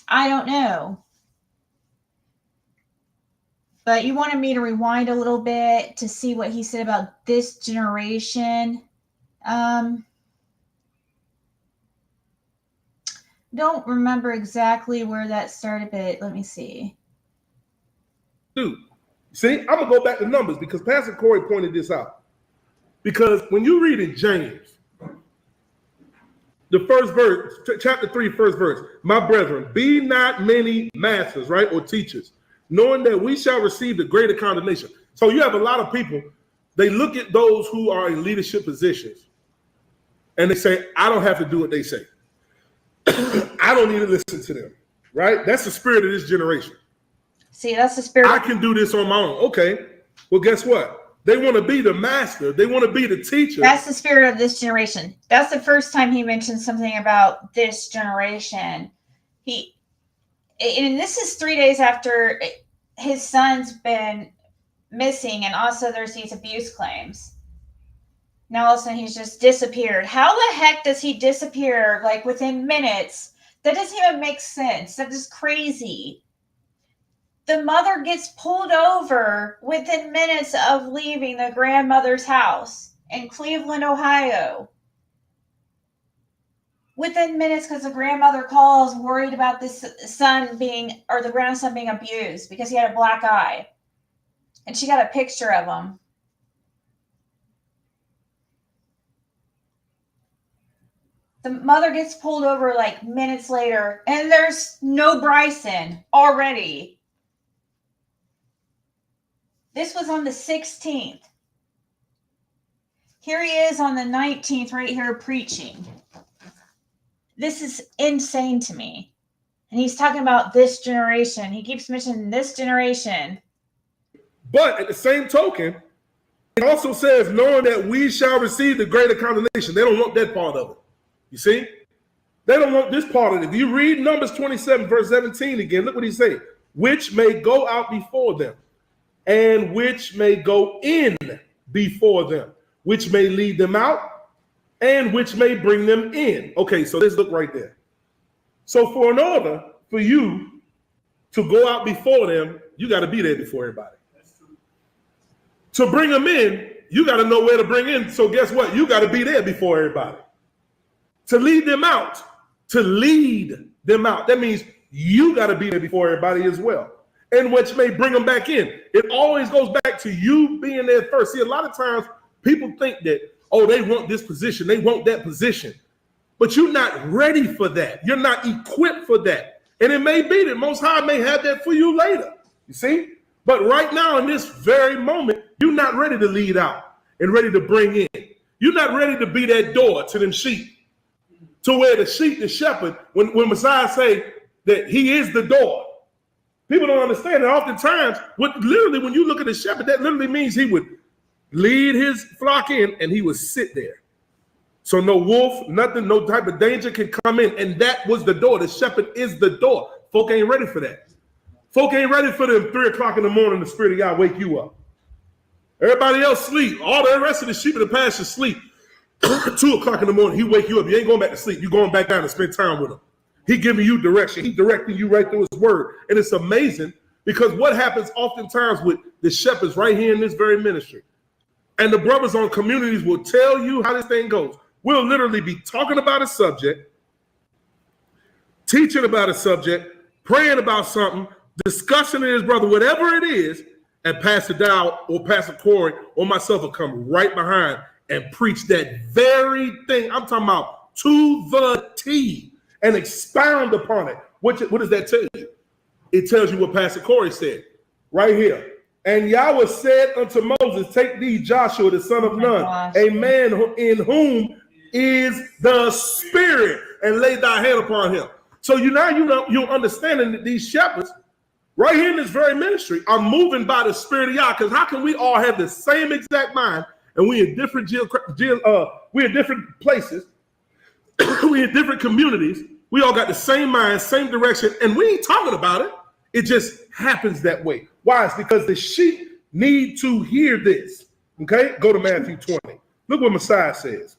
S1: I don't know. But you wanted me to rewind a little bit to see what he said about this generation. Don't remember exactly where that started, but let me see.
S2: Dude, see, I'm going to go back to Numbers because Pastor Corey pointed this out. Because when you read in James, the first verse, chapter 3, first verse, my brethren, be not many masters, right, or teachers, knowing that we shall receive the greater condemnation. So you have a lot of people, they look at those who are in leadership positions and they say, I don't have to do what they say. I don't need to listen to them, right? That's the spirit of this generation.
S1: See, that's the spirit.
S2: I can do this on my own. Okay. Well, guess what? They want to be the master. They want to be the teacher.
S1: That's the spirit of this generation. That's the first time he mentioned something about this generation. And this is 3 days after his son's been missing, and also there's these abuse claims. Now all of a sudden he's just disappeared. How the heck does he disappear like within minutes? That doesn't even make sense. That is crazy. The mother gets pulled over within minutes of leaving the grandmother's house in Cleveland, Ohio. Within minutes, because the grandmother calls worried about this son being, or the grandson being abused because he had a black eye. And she got a picture of him. The mother gets pulled over like minutes later, and there's no Bryson already. This was on the 16th. Here he is on the 19th right here preaching. This is insane to me. And he's talking about this generation. He keeps mentioning this generation.
S2: But at the same token, it also says, knowing that we shall receive the greater condemnation. They don't want that part of it. You see? They don't want this part of it. If you read Numbers 27, verse 17 again, look what he said. Which may go out before them, and which may go in before them, which may lead them out, and which may bring them in. Okay, so let's look right there. So for in order for you to go out before them, you got to be there before everybody. To bring them in, you got to know where to bring in. So guess what? You got to be there before everybody. To lead them out, that means you got to be there before everybody as well. And which may bring them back in. It always goes back to you being there first. See, a lot of times people think that, oh, they want this position, they want that position. But you're not ready for that. You're not equipped for that. And it may be that Most High may have that for you later. You see? But right now, in this very moment, you're not ready to lead out and ready to bring in. You're not ready to be that door to them sheep. To where the sheep, the shepherd, when Messiah say that he is the door, people don't understand that oftentimes, literally when you look at the shepherd, that literally means he would lead his flock in and he would sit there. So no wolf, nothing, no type of danger can come in. And that was the door. The shepherd is the door. Folk ain't ready for that. Folk ain't ready for them 3 o'clock in the morning, the Spirit of God wake you up. Everybody else sleep. All the rest of the sheep of the pasture sleep. 2 o'clock in the morning, he wake you up. You ain't going back to sleep. You're going back down to spend time with him. He giving you direction. He directing you right through his word. And it's amazing because what happens oftentimes with the shepherds right here in this very ministry, and the brothers on communities will tell you how this thing goes. We'll literally be talking about a subject, teaching about a subject, praying about something, discussing it as brother, whatever it is, and Pastor Dow or Pastor Corey or myself will come right behind and preach that very thing. I'm talking about to the T and expound upon it. What does that tell you? It tells you what Pastor Corey said right here. And Yahweh said unto Moses, take thee Joshua, the son of Nun, a man in whom is the Spirit, and lay thy hand upon him. So you're understanding that these shepherds right here in this very ministry are moving by the Spirit of Yah. Because how can we all have the same exact mind and we in different we in different places, we in different communities, we all got the same mind, same direction, and we ain't talking about it. It just happens that way. Why? It's because the sheep need to hear this. Okay, go to Matthew 20. Look what Messiah says.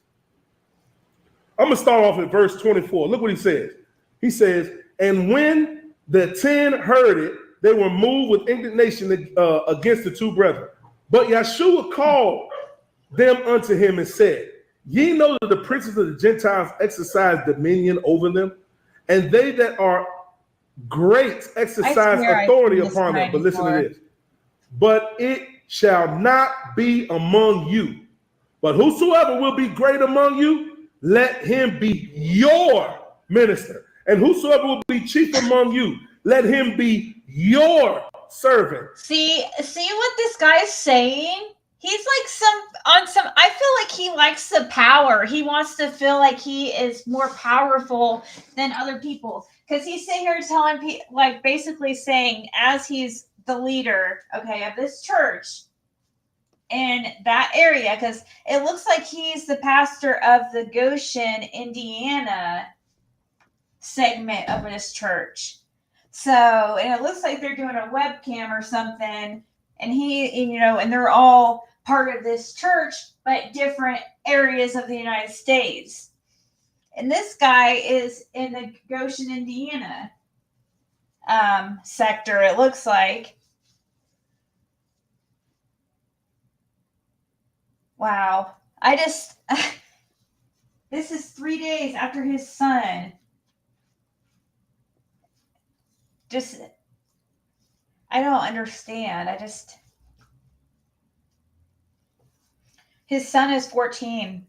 S2: I'm going to start off at verse 24. Look what he says. He says, and when the 10 heard it, they were moved with indignation against the 2 brethren. But Yeshua called them unto him and said, ye know that the princes of the Gentiles exercise dominion over them, and they that are great exercise authority upon them. But listen to this. But it shall not be among you. But whosoever will be great among you, let him be your minister. And whosoever will be chief among you, let him be your servant.
S1: See what this guy's saying? He's like I feel like he likes the power. He wants to feel like he is more powerful than other people. Because he's sitting here telling people, like basically saying, as he's the leader, okay, of this church in that area, because it looks like he's the pastor of the Goshen, Indiana segment of this church. So, and it looks like they're doing a webcam or something, and and they're all part of this church, but different areas of the United States. And this guy is in the Goshen, Indiana sector, it looks like. Wow. This is 3 days after his son. I don't understand. His son is 14.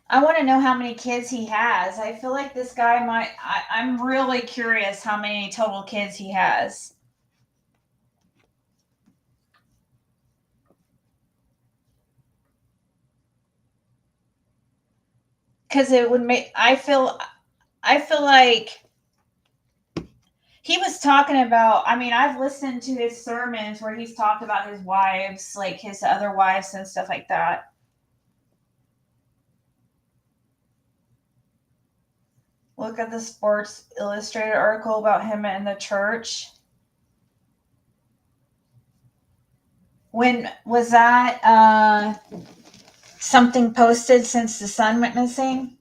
S1: I want to know how many kids he has. I feel like this guy I'm really curious how many total kids he has. Because it would make, I feel like he was talking about, I've listened to his sermons where he's talked about his wives, like his other wives and stuff like that. Look at the Sports Illustrated article about him in the church. When was that something posted since the son went missing?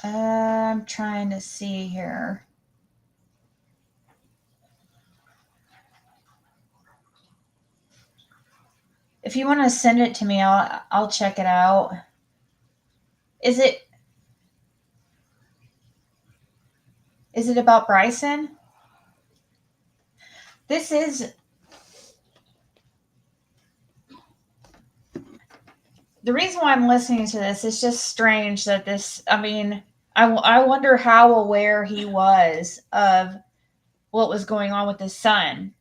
S1: I'm trying to see here. If you want to send it to me, I'll check it out. Is it? Is it about Bryson? This is the reason why I'm listening to this. Is just strange that this, I mean, I wonder how aware he was of what was going on with his son.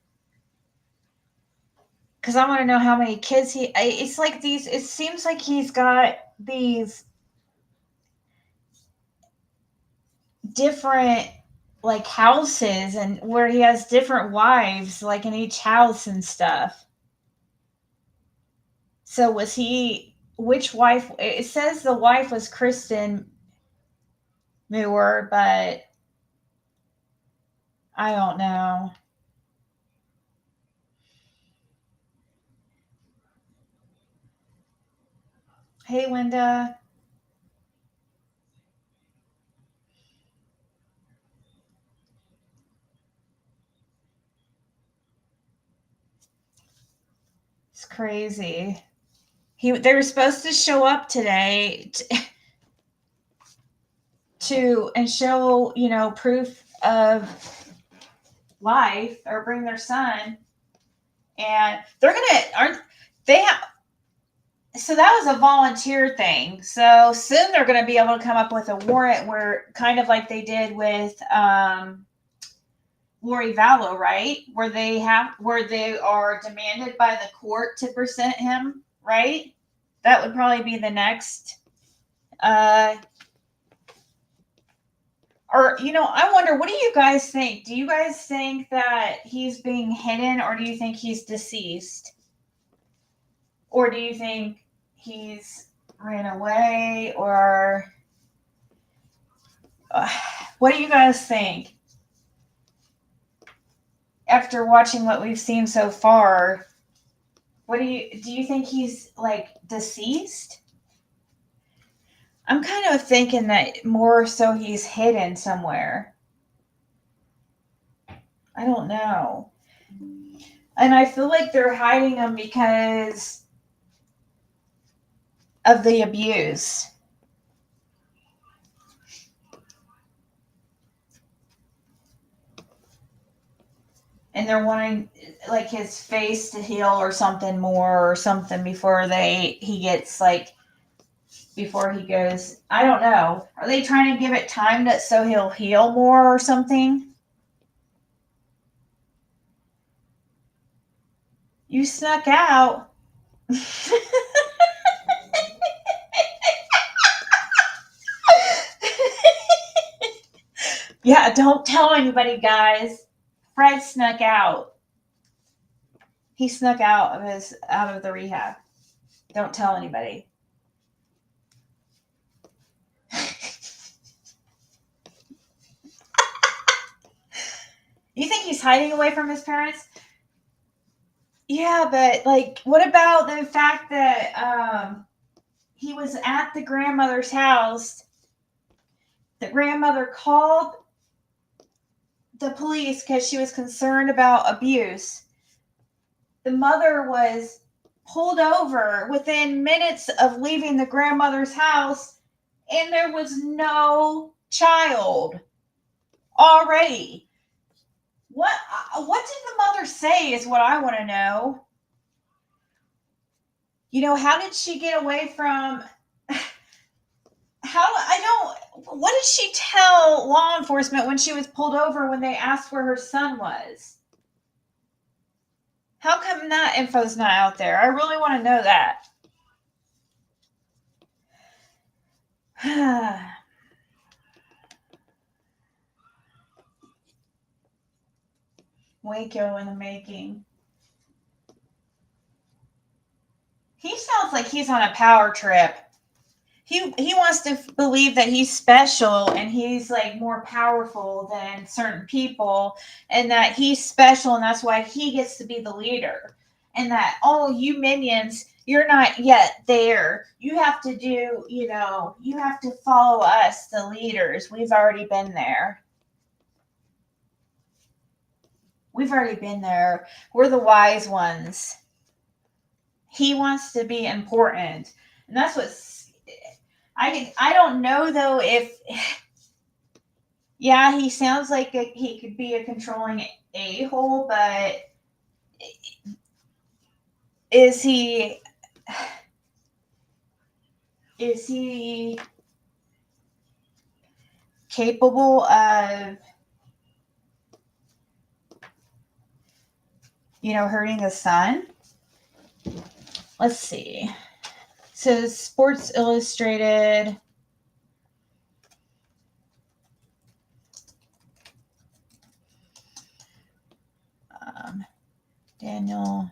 S1: Because I want to know how many kids it's like these, it seems like he's got these different like houses and where he has different wives like in each house and stuff. So was he, which wife? It says the wife was Kristen Muir, but I don't know. Hey, Linda. It's crazy. They were supposed to show up today to and show, you know, proof of life or bring their son, and they're gonna aren't they have so that was a volunteer thing. So soon they're going to be able to come up with a warrant where kind of like they did with Lori Vallow, right? Where they are demanded by the court to present him, right? That would probably be the next. Or, you know, I wonder, what do you guys think? Do you guys think that he's being hidden, or do you think he's deceased? Or do you think he's ran away, or what do you guys think? After watching what we've seen so far, do you think he's like deceased? I'm kind of thinking that more so he's hidden somewhere. I don't know. And I feel like they're hiding him because of the abuse. And they're wanting like his face to heal or something more or something before he goes. I don't know. Are they trying to give it time so he'll heal more or something? You snuck out. Yeah, don't tell anybody, guys. Fred snuck out. He snuck out of the rehab. Don't tell anybody. You think he's hiding away from his parents? Yeah, but like, what about the fact that he was at the grandmother's house? The grandmother called the police because she was concerned about abuse. The mother was pulled over within minutes of leaving the grandmother's house, and there was no child already. What did the mother say is what I want to know. You know, how did she get away from... What did she tell law enforcement when she was pulled over when they asked where her son was? How come that info's not out there? I really want to know that. Waco in the making. He sounds like he's on a power trip. He wants to believe that he's special and he's like more powerful than certain people, and that he's special and that's why he gets to be the leader. And that, oh, you minions, you're not yet there. You have to do, you have to follow us, the leaders. We've already been there. We've already been there. We're the wise ones. He wants to be important. And that's what's... I don't know though if Yeah, he sounds like he could be a controlling a-hole, but is he capable of, hurting the son? Let's see. So Sports Illustrated. Daniel.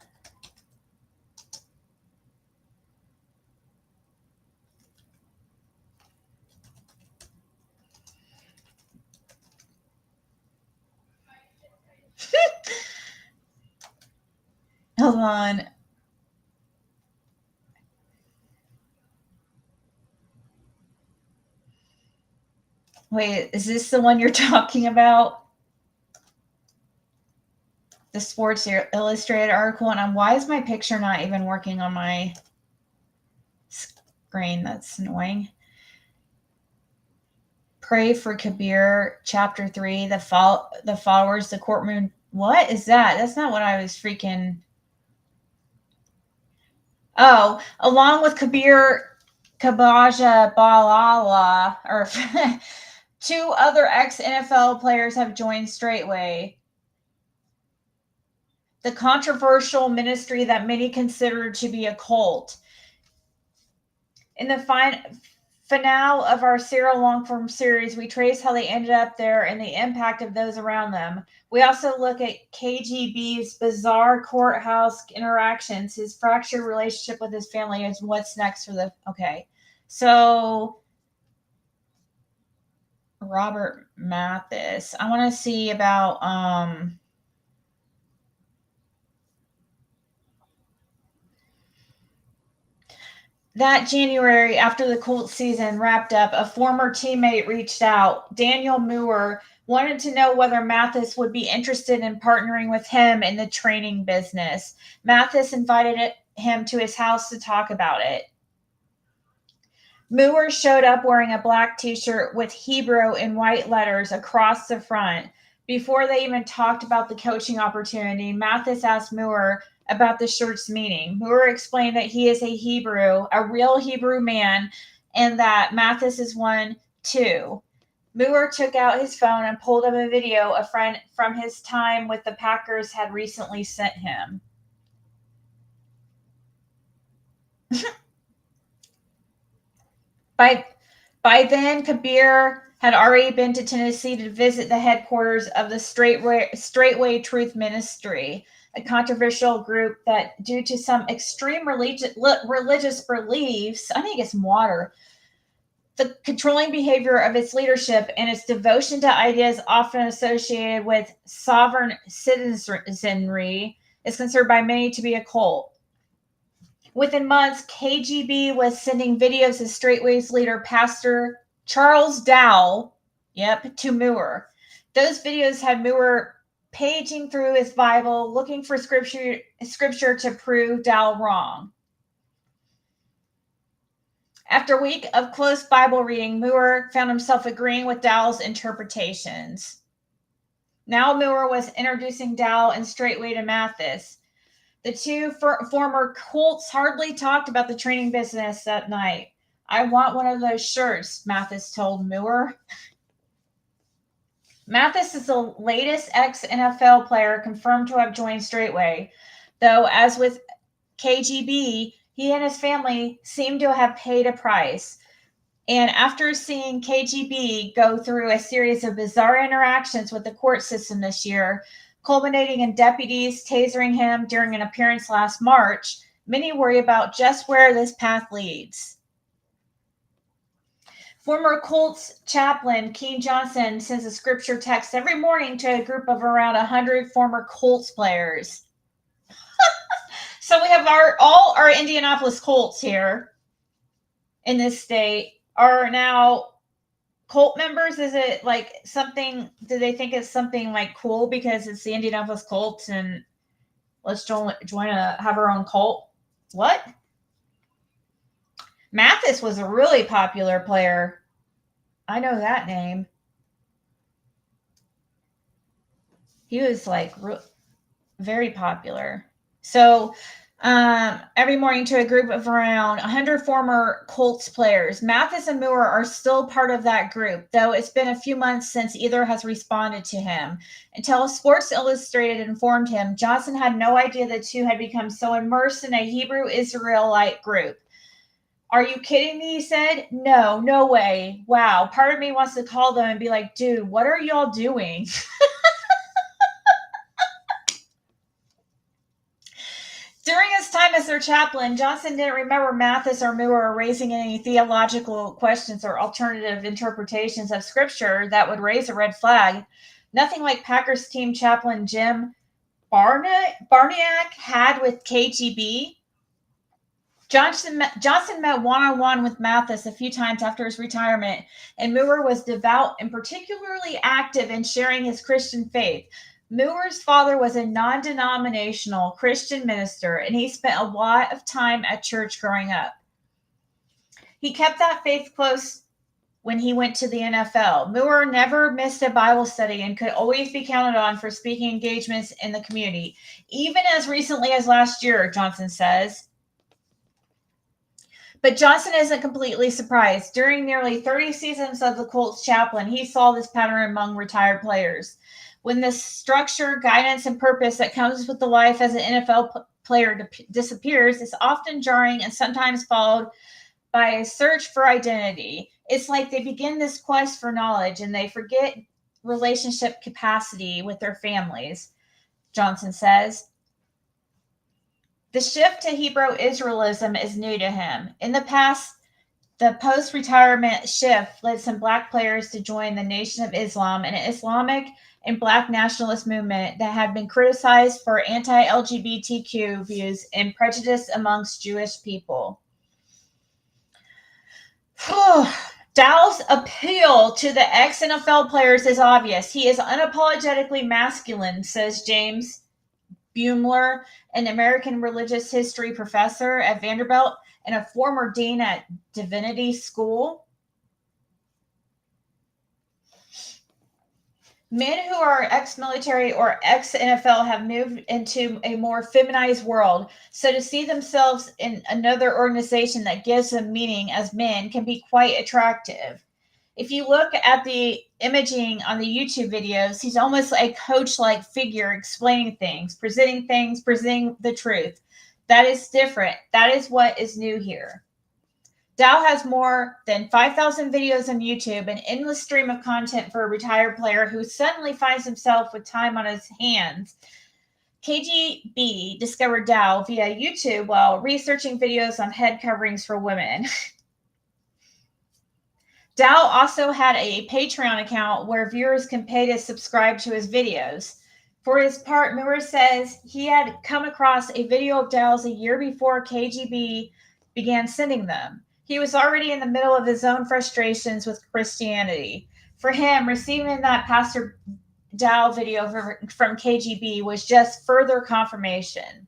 S1: Hold on. Wait, is this the one you're talking about? The Sports Illustrated article, and why is my picture not even working on my screen? That's annoying. Pray for Kabir, Chapter 3, the followers, the courtroom. What is that? That's not what I was freaking... Oh, along with Kabir Kabaja Balala, or two other ex-NFL players have joined Straightway, the controversial ministry that many consider to be a cult. In the finale of our serial long-form series, we trace how they ended up there and the impact of those around them. We also look at KGB's bizarre courthouse interactions, his fractured relationship with his family, and what's next for the... Okay, so Robert Mathis. I want to see about... That January, after the Colts season wrapped up, a former teammate reached out. Daniel Muir wanted to know whether Mathis would be interested in partnering with him in the training business. Mathis invited him to his house to talk about it. Muir showed up wearing a black t-shirt with Hebrew in white letters across the front. Before they even talked about the coaching opportunity, Mathis asked Muir about the shirt's meaning. Muir explained that he is a real Hebrew man, and that Mathis is one too. Muir took out his phone and pulled up a video a friend from his time with the Packers had recently sent him. By then, Kabir had already been to Tennessee to visit the headquarters of the Straightway Truth Ministry, a controversial group that, due to some extreme religious beliefs, I need to get some water, the controlling behavior of its leadership, and its devotion to ideas often associated with sovereign citizenry, is considered by many to be a cult. Within months, KGB was sending videos of Straightway's leader, Pastor Charles Dowell, to Muir. Those videos had Muir paging through his Bible, looking for scripture to prove Dowell wrong. After a week of close Bible reading, Muir found himself agreeing with Dowell's interpretations. Now Muir was introducing Dowell and Straightway to Mathis. The two former Colts hardly talked about the training business that night. I want one of those shirts, Mathis told Muir. Mathis is the latest ex-NFL player confirmed to have joined Straightway, though, as with KGB, he and his family seem to have paid a price. And after seeing KGB go through a series of bizarre interactions with the court system this year, culminating in deputies tasering him during an appearance last March, many worry about just where this path leads. Former Colts chaplain Keen Johnson sends a scripture text every morning to a group of around 100 former Colts players. So we have all our Indianapolis Colts here in this state are now Colt members. Is it like something, do they think it's something like cool because it's the Indianapolis Colts and let's have our own cult? What? Mathis was a really popular player. I know that name. He was like very popular. So every morning to a group of around 100 former Colts players. Mathis and Muir are still part of that group, though it's been a few months since either has responded to him. Until Sports Illustrated informed him, Johnson had no idea the two had become so immersed in a Hebrew Israelite group. Are you kidding me? He said. No way. Wow. Part of me wants to call them and be like, dude, what are y'all doing? During his time as their chaplain, Johnson didn't remember Mathis or Muir raising any theological questions or alternative interpretations of Scripture that would raise a red flag. Nothing like Packers team chaplain Jim Barniak had with KGB. Johnson met one-on-one with Mathis a few times after his retirement, and Muir was devout and particularly active in sharing his Christian faith. Muir's father was a non-denominational Christian minister, and he spent a lot of time at church growing up. He kept that faith close when he went to the NFL. Muir never missed a Bible study and could always be counted on for speaking engagements in the community, even as recently as last year, Johnson says. But Johnson isn't completely surprised. During nearly 30 seasons of the Colts chaplain, he saw this pattern among retired players. When the structure, guidance, and purpose that comes with the life as an NFL player disappears, it's often jarring and sometimes followed by a search for identity. It's like they begin this quest for knowledge and they forget relationship capacity with their families, Johnson says. The shift to Hebrew Israelism is new to him. In the past, the post-retirement shift led some Black players to join the Nation of Islam, an Islamic and Black nationalist movement that had been criticized for anti-LGBTQ views and prejudice amongst Jewish people. Dow's appeal to the ex-NFL players is obvious. He is unapologetically masculine, says James Buemler, an American religious history professor at Vanderbilt and a former dean at Divinity School. Men who are ex-military or ex-NFL have moved into a more feminized world, so to see themselves in another organization that gives them meaning as men can be quite attractive. If you look at the imaging on the YouTube videos, he's almost a coach-like figure explaining things, presenting the truth. That is different. That is what is new here. Dow has more than 5,000 videos on YouTube, an endless stream of content for a retired player who suddenly finds himself with time on his hands. KGB discovered Dow via YouTube while researching videos on head coverings for women. Dow also had a Patreon account where viewers can pay to subscribe to his videos. For his part, Muir says he had come across a video of Dow's a year before KGB began sending them. He was already in the middle of his own frustrations with Christianity. For him, receiving that Pastor Dow video from KGB was just further confirmation.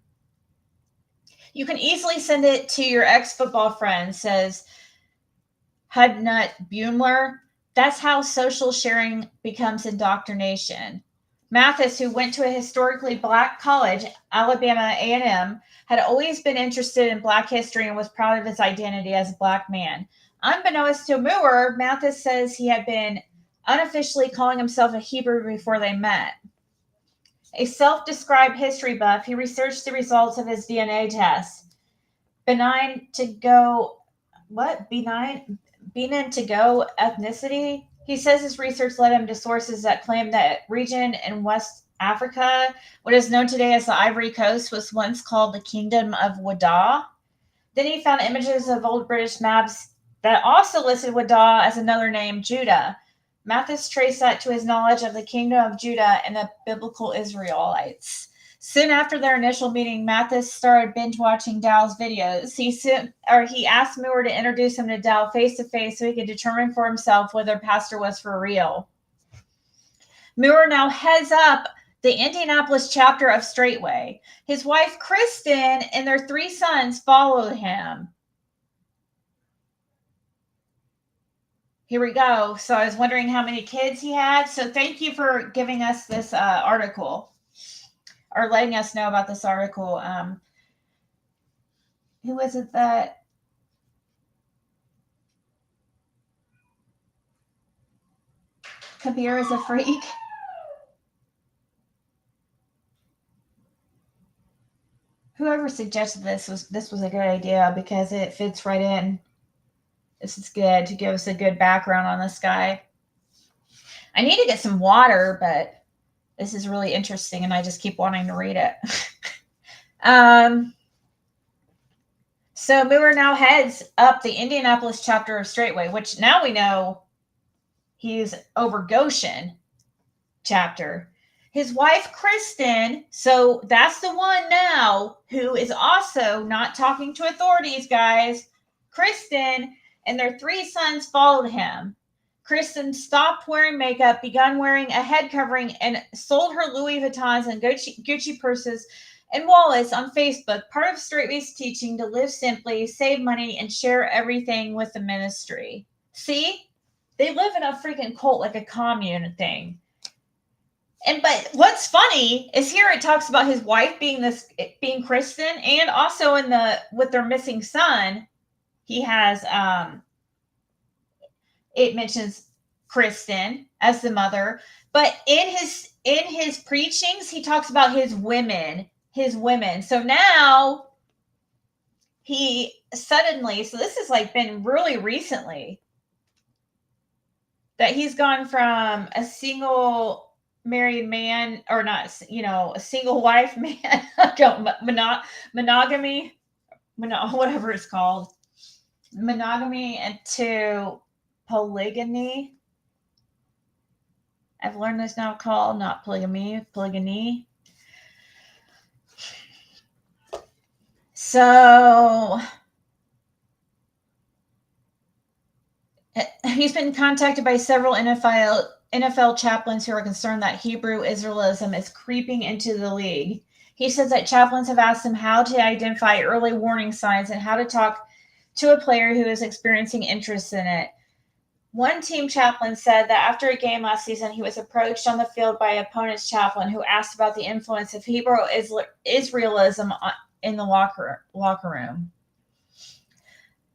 S1: You can easily send it to your ex-football friend, says Hudnut Buemler. That's how social sharing becomes indoctrination. Mathis, who went to a historically Black college, Alabama A&M, had always been interested in Black history and was proud of his identity as a Black man. Unbeknownst to Muir, Mathis says he had been unofficially calling himself a Hebrew before they met. A self-described history buff, he researched the results of his DNA test. Benign to go ethnicity. He says his research led him to sources that claim that region in West Africa, what is known today as the Ivory Coast, was once called the Kingdom of Wada. Then he found images of old British maps that also listed Wada as another name, Judah. Mathis traced that to his knowledge of the Kingdom of Judah and the biblical Israelites. Soon after their initial meeting, Mathis started binge-watching Dow's videos. He asked Muir to introduce him to Dow face-to-face so he could determine for himself whether Pastor was for real. Muir now heads up the Indianapolis chapter of Straightway. His wife, Kristen, and their 3 sons followed him. here we go. So I was wondering how many kids he had. So thank you for giving us this article, or letting us know about this article. Who was it that? Kabir is a freak. Whoever suggested this was a good idea because it fits right in. This is good to give us a good background on this guy. I need to get some water, but this is really interesting and I just keep wanting to read it. So Muir now heads up the Indianapolis chapter of Straightway, which now we know he's over Goshen chapter. His wife, Kristen, so that's the one now who is also not talking to authorities, guys. Kristen and their 3 sons followed him. Kristen stopped wearing makeup, begun wearing a head covering, and sold her Louis Vuittons and Gucci purses and wallets on Facebook, part of Straightway's teaching to live simply, save money, and share everything with the ministry. See? They live in a freaking cult, like a commune thing. But what's funny is here it talks about his wife being Kristen, and also with their missing son, he has it mentions Kristen as the mother, but in his preachings he talks about his women. So now he suddenly, so this has like been really recently that he's gone from a single married man, or not, a single wife man, monogamy, whatever it's called, monogamy, into polygamy. I've learned this now called not polygamy. So he's been contacted by several NFL chaplains who are concerned that Hebrew Israelism is creeping into the league. He says that chaplains have asked him how to identify early warning signs and how to talk to a player who is experiencing interest in it. One team chaplain said that after a game last season, he was approached on the field by an opponent's chaplain who asked about the influence of Hebrew Israelism in the locker room.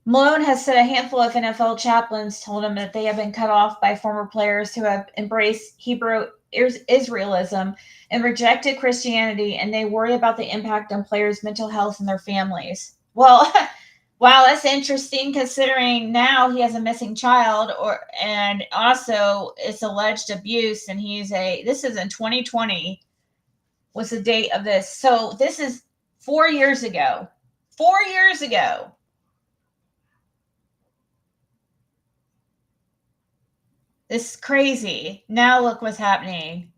S1: Malone has said a handful of NFL chaplains told him that they have been cut off by former players who have embraced Hebrew Israelism and rejected Christianity, and they worry about the impact on players' mental health and their families. Well, wow, that's interesting considering now he has a missing child, and also it's alleged abuse, and this is in 2020 was the date of this. So this is 4 years ago. 4 years ago. This is crazy. Now look what's happening.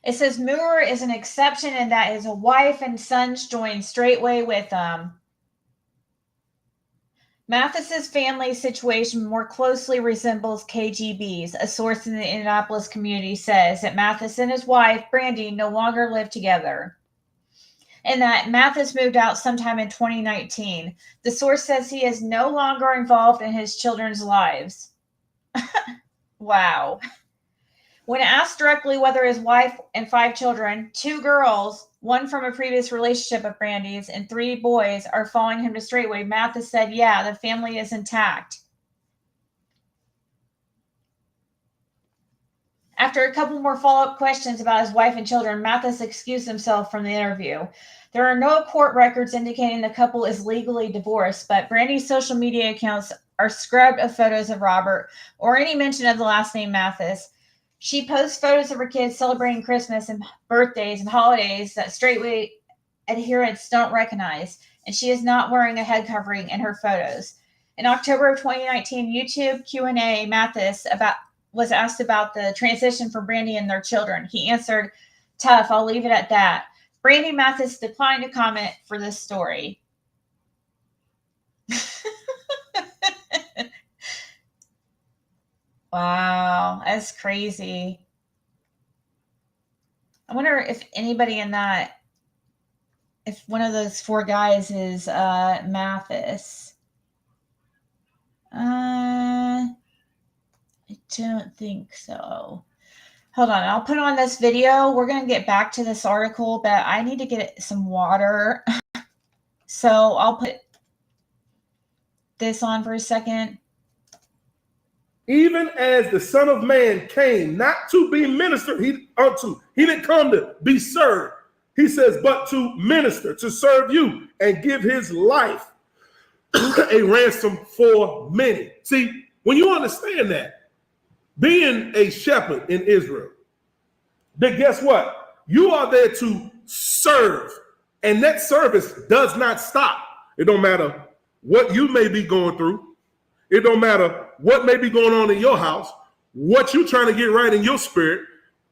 S1: It says Muir is an exception in that his wife and sons joined Straightway with Mathis's family situation more closely resembles KGB's. A source in the Indianapolis community says that Mathis and his wife, Brandy, no longer live together, and that Mathis moved out sometime in 2019. The source says he is no longer involved in his children's lives. Wow. When asked directly whether his wife and 5 children, 2 girls, one from a previous relationship of Brandy's, and 3 boys are following him to Straightway, Mathis said, yeah, the family is intact. After a couple more follow-up questions about his wife and children, Mathis excused himself from the interview. There are no court records indicating the couple is legally divorced, but Brandy's social media accounts are scrubbed of photos of Robert or any mention of the last name Mathis. She posts photos of her kids celebrating Christmas and birthdays and holidays that Straightway adherents don't recognize, and she is not wearing a head covering in her photos. In October of 2019, YouTube Q&A, Mathis was asked about the transition for Brandy and their children. He answered, tough, I'll leave it at that. Brandy Mathis declined to comment for this story. Wow, that's crazy. I wonder if anybody in that, if one of those four guys is Mathis. I don't think so. Hold on, I'll put on this video. We're going to get back to this article, but I need to get some water. So I'll put this on for a second.
S2: Even as the Son of Man came not to be ministered unto, he didn't come to be served. He says, but to minister, to serve you, and give his life a ransom for many. See, when you understand that, being a shepherd in Israel, then guess what? You are there to serve, and that service does not stop. It don't matter what you may be going through. It don't matter what may be going on in your house, what you trying to get right in your spirit.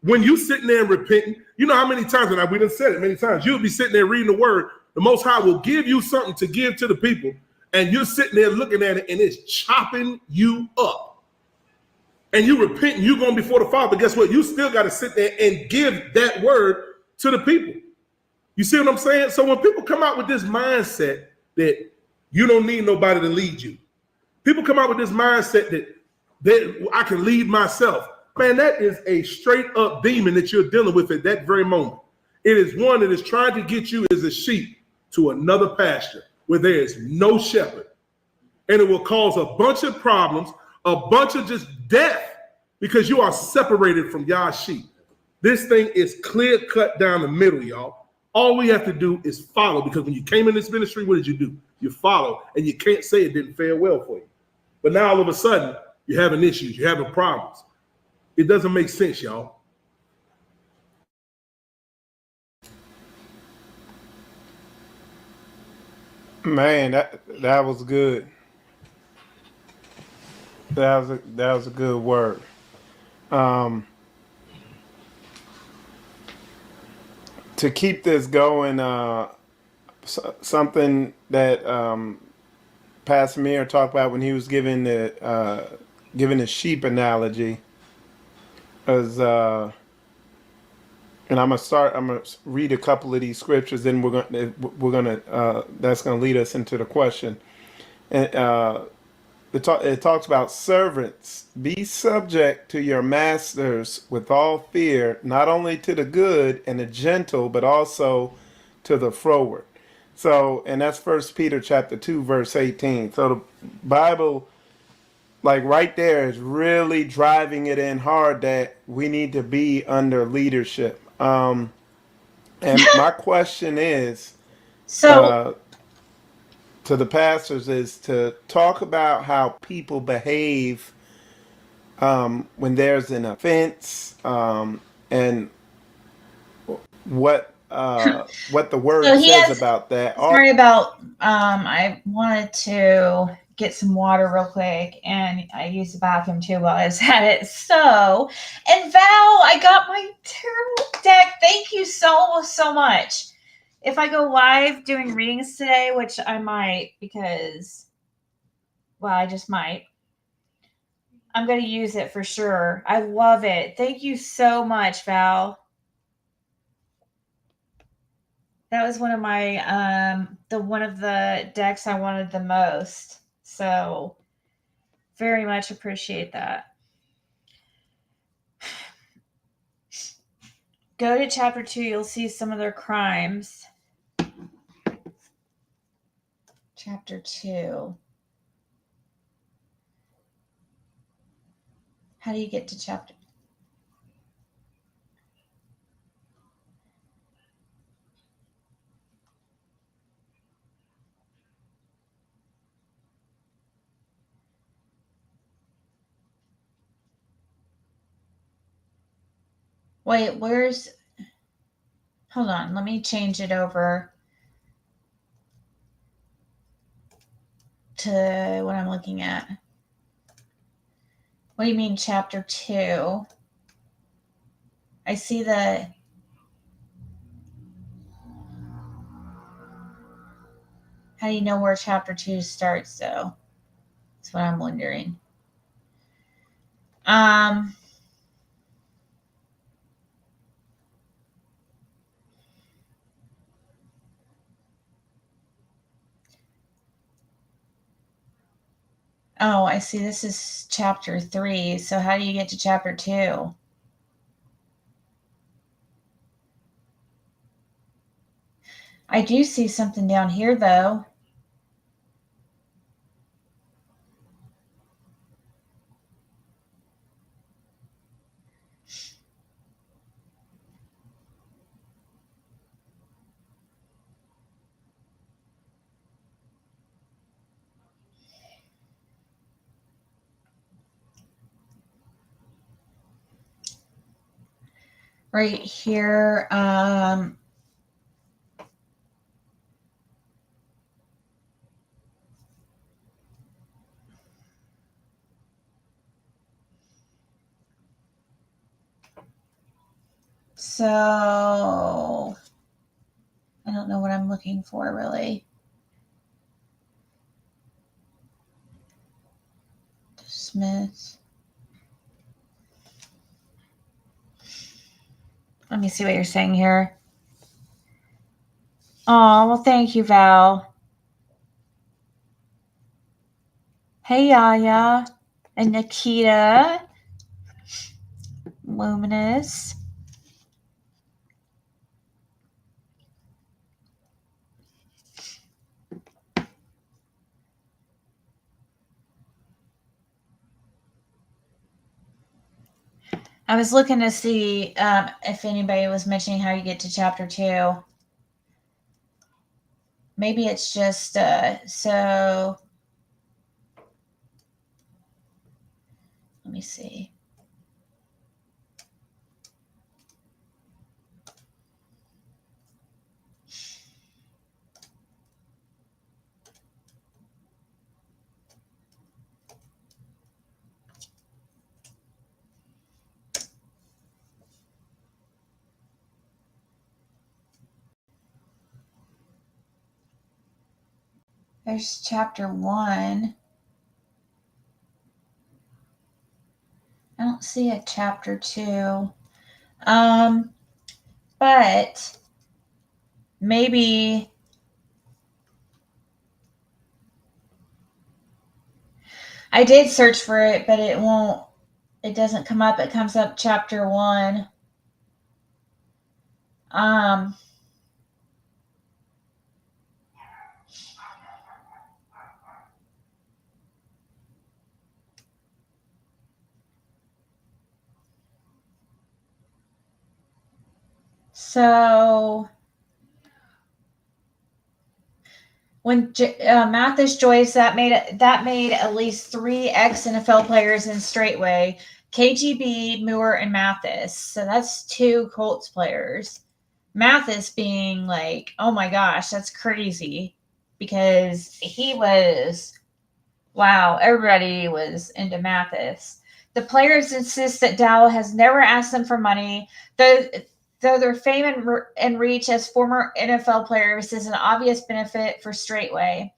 S2: When you sitting there and repenting, you know how many times, and we done said it many times, you'll be sitting there reading the word. The Most High will give you something to give to the people, and you're sitting there looking at it, and it's chopping you up. And you repenting, you going before the Father. Guess what? You still got to sit there and give that word to the people. You see what I'm saying? So when people come out with this mindset that you don't need nobody to lead you, people come out with this mindset that I can lead myself. Man, that is a straight up demon that you're dealing with at that very moment. It is one that is trying to get you as a sheep to another pasture where there is no shepherd. And it will cause a bunch of problems, a bunch of just death, because you are separated from Yah's sheep. This thing is clear cut down the middle, y'all. All we have to do is follow, because when you came in this ministry, what did you do? You follow, and you can't say it didn't fare well for you. But now all of a sudden, you're having issues, you're having problems. It doesn't make sense, y'all.
S4: Man, that was good. That was a good word. To keep this going, something that Pastor Muir talked about when he was giving the sheep analogy is, and I'm gonna read a couple of these scriptures, then that's gonna lead us into the question. And it talks about servants, be subject to your masters with all fear, not only to the good and the gentle, but also to the froward. So, and that's 1 Peter chapter 2, verse 18. So the Bible, like right there, is really driving it in hard that we need to be under leadership. And my question is, to the pastors, is to talk about how people behave when there's an offense, and what the word says about that.
S1: Sorry about, I wanted to get some water real quick, and I used the bathroom too while I was at it. So, and Val, I got my tarot deck. Thank you so much. If I go live doing readings today, which I might, because, well, I just might, I'm going to use it for sure. I love it. Thank you so much, Val. That was one of my, one of the decks I wanted the most. So very much appreciate that. Go to chapter 2. You'll see some of their crimes. Chapter 2. How do you get to chapter? Wait, where's... Hold on. Let me change it over to what I'm looking at. What do you mean, chapter 2? I see the... How do you know where chapter 2 starts, though? That's what I'm wondering. Um, oh, I see. This is chapter 3. So how do you get to chapter 2? I do see something down here, though. Right here. So I don't know what I'm looking for, really. Dismiss. Let me see what you're saying here. Oh, well, thank you, Val. Hey, Yaya. And Nikita. Luminous. I was looking to see if anybody was mentioning how you get to chapter 2. Maybe it's just so. Let me see. There's chapter 1. I don't see a chapter 2. But maybe I did search for it, but it doesn't come up. It comes up chapter 1. So when Mathis Joyce, that made at least 3 ex-NFL players in straightway: KGB, Muir, and Mathis. So that's 2 Colts players. Mathis being like, oh my gosh, that's crazy, because he was, wow, everybody was into Mathis. The players insist that Dow has never asked them for money, though their fame and reach as former NFL players is an obvious benefit for Straightway.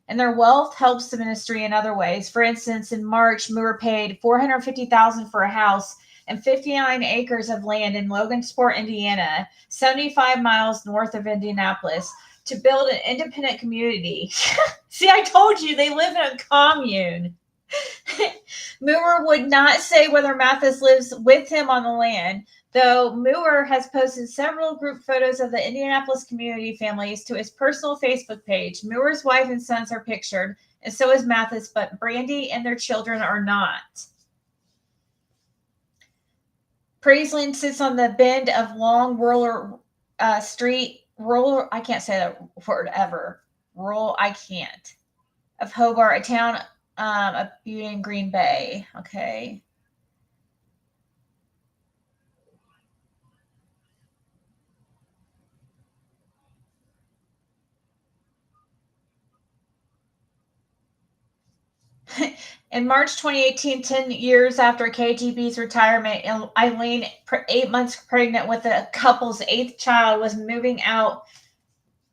S1: And their wealth helps the ministry in other ways. For instance, in March, Muir paid $450,000 for a house and 59 acres of land in Logansport, Indiana, 75 miles north of Indianapolis, to build an independent community. See, I told you they live in a commune. Muir would not say whether Mathis lives with him on the land, though Muir has posted several group photos of the Indianapolis community families to his personal Facebook page. Muir's wife and sons are pictured, and so is Mathis, but Brandy and their children are not. Praiseland sits on the bend of Long Roller Street. I can't say that word ever. I can't. Of Hobart, a town of Butte and Green Bay. Okay. In March 2018, 10 years after KGB's retirement, Eileen, 8 months pregnant with the couple's 8th child, was moving out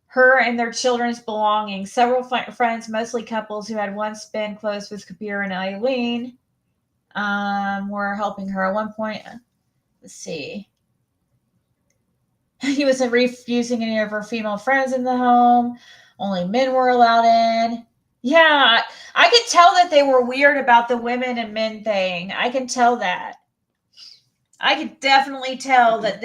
S1: her and their children's belongings. Several friends, mostly couples who had once been close with Kabir and Eileen, were helping her at one point. Let's see. He was refusing any of her female friends in the home. Only men were allowed in. Yeah, I could tell that they were weird about the women and men thing. I can tell that. I could definitely tell that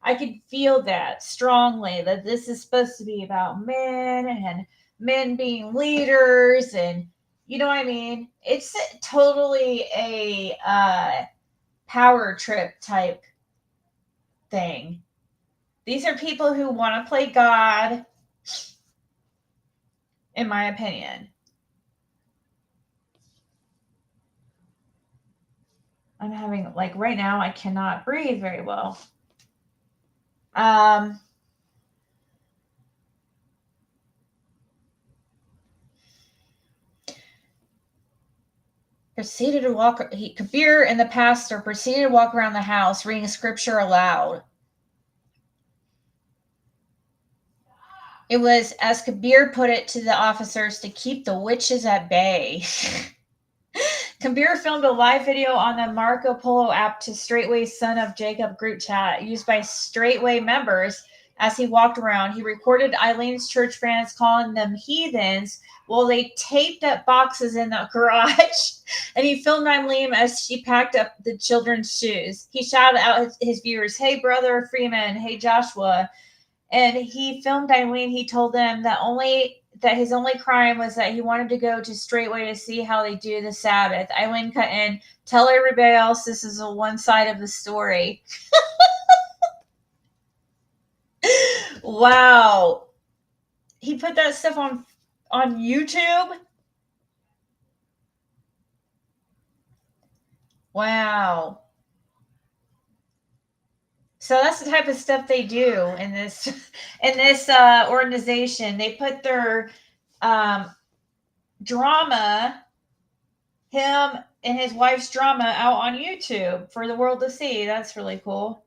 S1: I could feel that strongly, that this is supposed to be about men and men being leaders, and you know what I mean? It's totally a power trip type thing. These are people who want to play God, in my opinion. I'm having, like, right now, I cannot breathe very well. Proceeded to walk. Kabir and the pastor proceeded to walk around the house, reading scripture aloud. It was, as Kabir put it to the officers, to keep the witches at bay. Kabir filmed a live video on the Marco Polo app to Straightway's Son of Jacob group chat used by Straightway members as he walked around. He recorded Eileen's church friends calling them heathens while they taped up boxes in the garage. And he filmed Eileen as she packed up the children's shoes. He shouted out his viewers, "Hey, brother Freeman. Hey, Joshua." And he filmed Eileen. He told them that his only crime was that he wanted to go to Straightway to see how they do the Sabbath. Eileen cut in, "Tell everybody else this is a one side of the story." Wow. He put that stuff on YouTube? Wow. So that's the type of stuff they do in this organization. They put their drama, him and his wife's drama, out on YouTube for the world to see. That's really cool.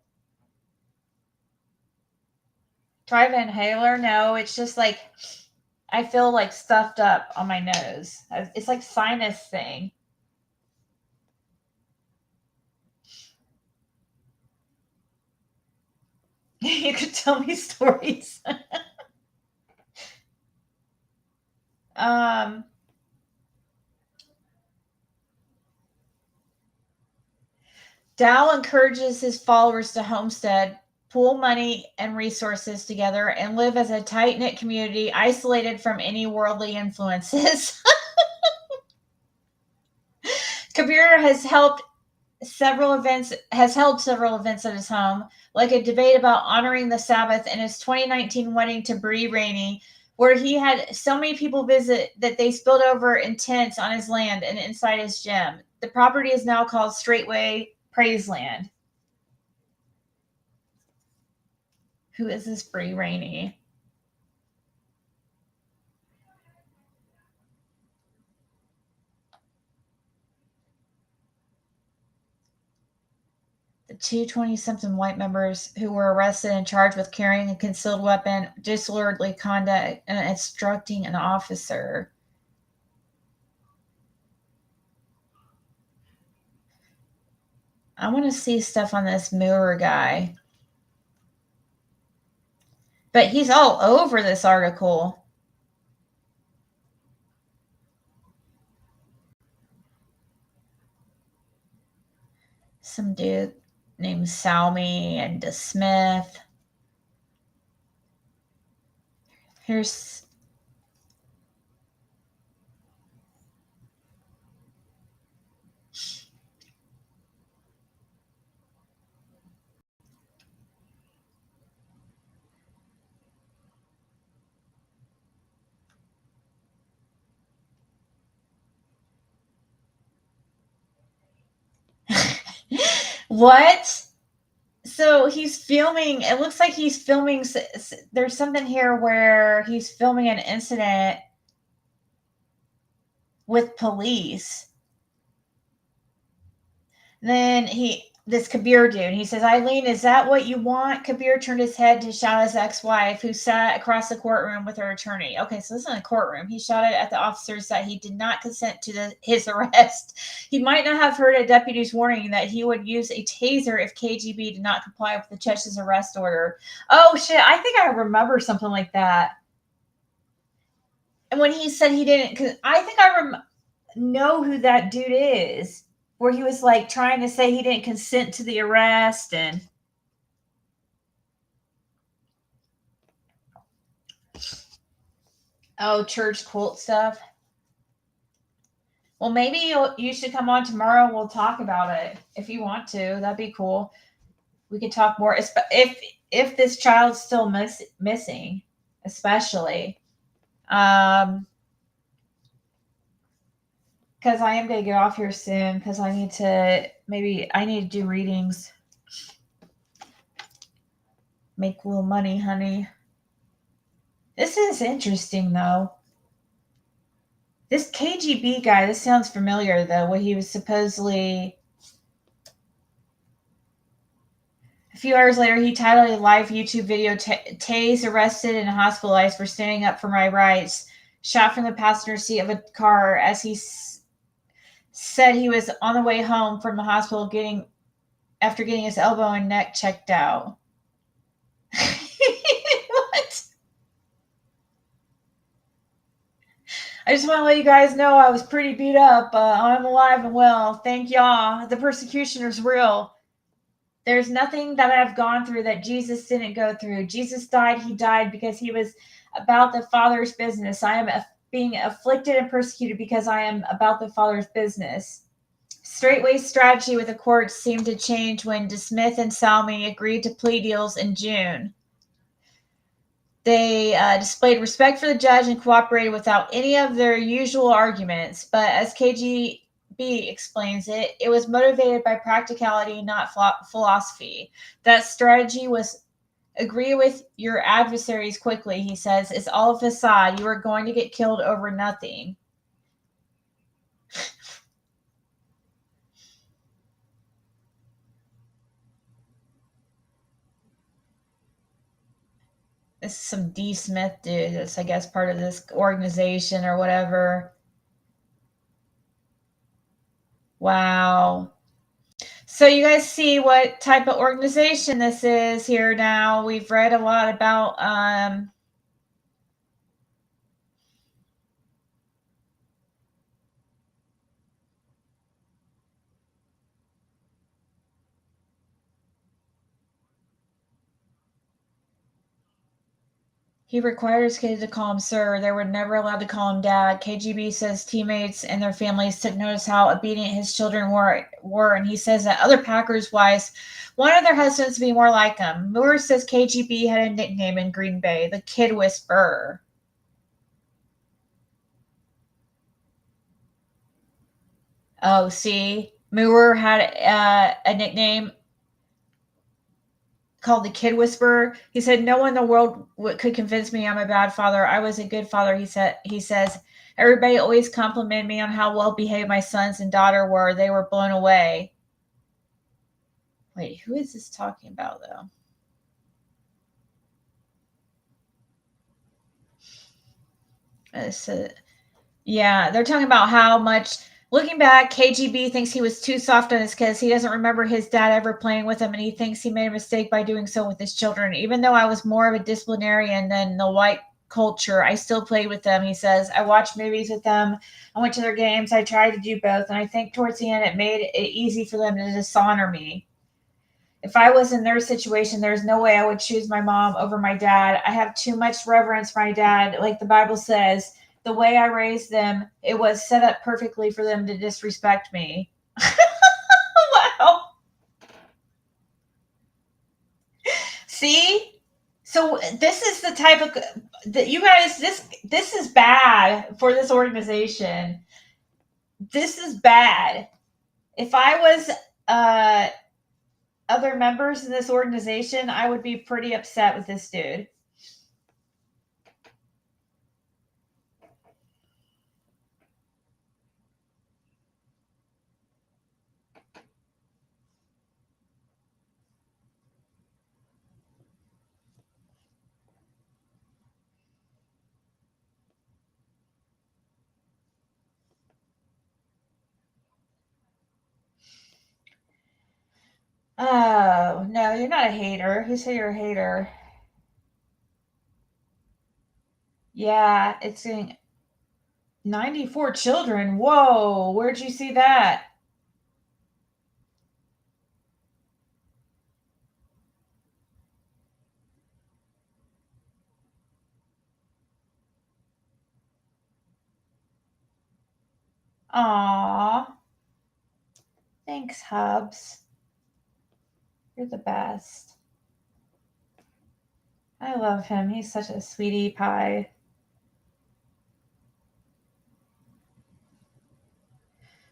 S1: Try the inhaler? No, it's just like I feel like stuffed up on my nose. It's like sinus thing. You could tell me stories. Dow encourages his followers to homestead, pool money and resources together, and live as a tight-knit community, isolated from any worldly influences. Kabir has held several events at his home, like a debate about honoring the Sabbath and his 2019 wedding to Bree Rainey, where he had so many people visit that they spilled over in tents on his land and inside his gym. The property is now called Straightway Praiseland. Who is this Bree Rainey? The two 20-something white members who were arrested and charged with carrying a concealed weapon, disorderly conduct, and instructing an officer. I want to see stuff on this Muir guy. But he's all over this article. Some dude named Salmi and DeSmith. Here's what? So he's filming, it looks like he's filming, there's something here where he's filming an incident with police. Then this Kabir dude. He says, Eileen, is that what you want? Kabir turned his head to shout at his ex-wife, who sat across the courtroom with her attorney. Okay, so this is in a courtroom. He shouted at the officers that he did not consent to his arrest. He might not have heard a deputy's warning that he would use a taser if KGB did not comply with the judge's arrest order. Oh, shit. I think I remember something like that. And when he said he didn't, because I think I know who that dude is, where he was like trying to say he didn't consent to the arrest and church cult stuff. Well, maybe you should come on tomorrow. We'll talk about it if you want to. That'd be cool. We could talk more if this child's still missing, especially. Because I am going to get off here soon because I need to do readings. Make a little money, honey. This is interesting, though. This KGB guy, this sounds familiar, though, what he was supposedly... A few hours later, he titled a live YouTube video, Taze arrested and hospitalized for standing up for my rights, shot from the passenger seat of a car as he said he was on the way home from the hospital after getting his elbow and neck checked out. What? I just want to let you guys know I was pretty beat up. I'm alive and well. Thank y'all. The persecution is real. There's nothing that I've gone through that Jesus didn't go through. Jesus died. He died because he was about the Father's business. I am being afflicted and persecuted because I am about the Father's business. Straightway's strategy with the courts seemed to change when DeSmith and Salmi agreed to plea deals in June. They displayed respect for the judge and cooperated without any of their usual arguments. But as KGB explains it, it was motivated by practicality, not philosophy. That strategy was agree with your adversaries quickly, he says. It's all a facade. You are going to get killed over nothing. This is some D. Smith dude that's, I guess, part of this organization or whatever. Wow. So you guys see what type of organization this is here now. We've read a lot about he required his kids to call him sir. They were never allowed to call him dad. KGB says teammates and their families took notice how obedient his children were, and he says that other Packers' wives wanted their husbands to be more like him. Muir says KGB had a nickname in Green Bay, the Kid Whisperer. Oh, see? Muir had a nickname called the Kid Whisperer. He said, no one in the world could convince me I'm a bad father. I was a good father, he says. Everybody always complimented me on how well behaved my sons and daughter were. They were blown away. Wait, who is this talking about, though? Yeah, they're talking about how much... Looking back, KGB thinks he was too soft on his kids. He doesn't remember his dad ever playing with him, and he thinks he made a mistake by doing so with his children. Even though I was more of a disciplinarian than the white culture, I still played with them, he says. I watched movies with them. I went to their games. I tried to do both, and I think towards the end it made it easy for them to dishonor me. If I was in their situation, there's no way I would choose my mom over my dad. I have too much reverence for my dad, like the Bible says. The way I raised them, it was set up perfectly for them to disrespect me. Wow. See? So this is the type of that you guys, this is bad for this organization. This is bad. If I was other members in this organization, I would be pretty upset with this dude. Oh, no, you're not a hater. Who said you're a hater? Yeah, it's saying 94 children. Whoa, where'd you see that? Aw. Thanks, Hubs. You're the best. I love him. He's such a sweetie pie.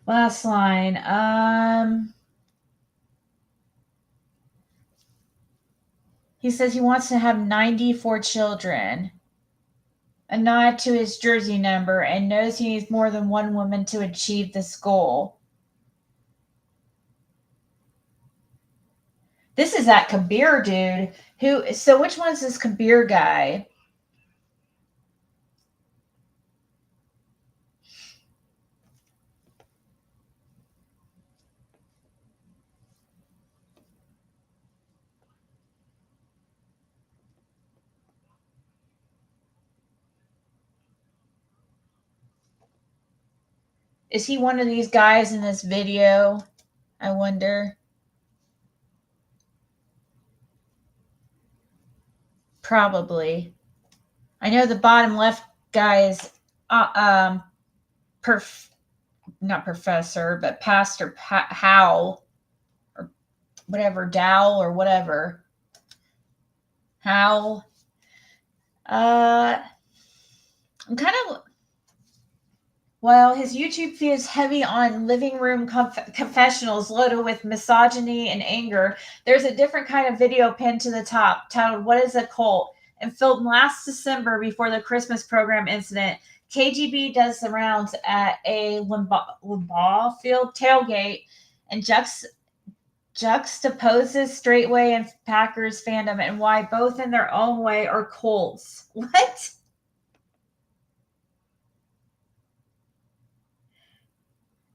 S1: Last line. He says he wants to have 94 children. A nod to his jersey number, and knows he needs more than one woman to achieve this goal. This is that Kabir dude. So which one is this Kabir guy? Is he one of these guys in this video? I wonder. Probably. I know the bottom left guy is not professor, but Pastor Howell, or whatever, Dowell or whatever. Howell. I'm kind of. Well, his YouTube feed is heavy on living room confessionals loaded with misogyny and anger. There's a different kind of video pinned to the top titled, "What is a Cult?" and filmed last December before the Christmas program incident. KGB does the rounds at a Limbaugh Field tailgate and juxtaposes Straightway and Packers fandom and why both in their own way are cults. What?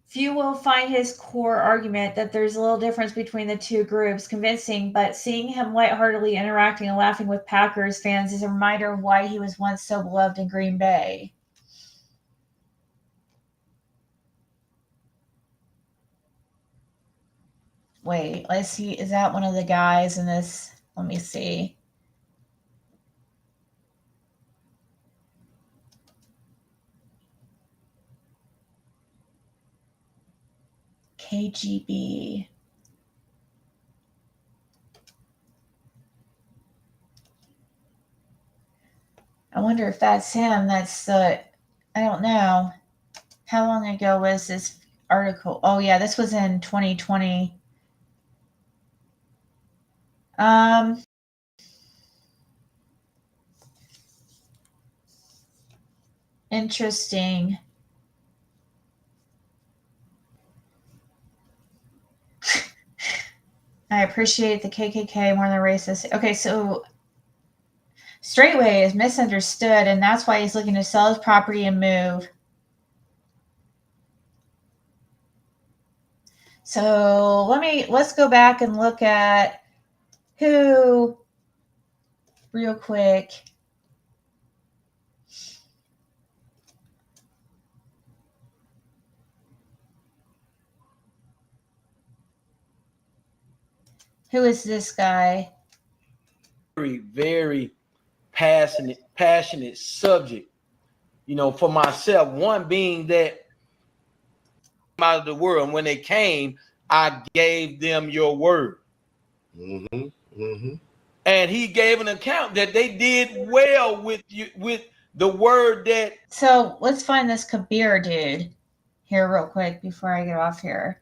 S1: Few will find his core argument that there's a little difference between the two groups convincing, but seeing him lightheartedly interacting and laughing with Packers fans is a reminder of why he was once so beloved in Green Bay. Wait, let's see. Is that one of the guys in this? Let me see. KGB. I wonder if that's him. That's the, I don't know. How long ago was this article? Oh yeah, this was in 2020. Interesting. I appreciate the KKK more than racist. Okay, so Straightway is misunderstood, and that's why he's looking to sell his property and move. So let's go back and look at who, real quick. Who is this guy?
S11: Very, very passionate subject. You know, for myself, one being that out of the world, and when they came, I gave them your word.
S5: Mm-hmm. Mm-hmm.
S11: And he gave an account that they did well with you, with the word that.
S1: So let's find this Kabir dude here real quick before I get off here.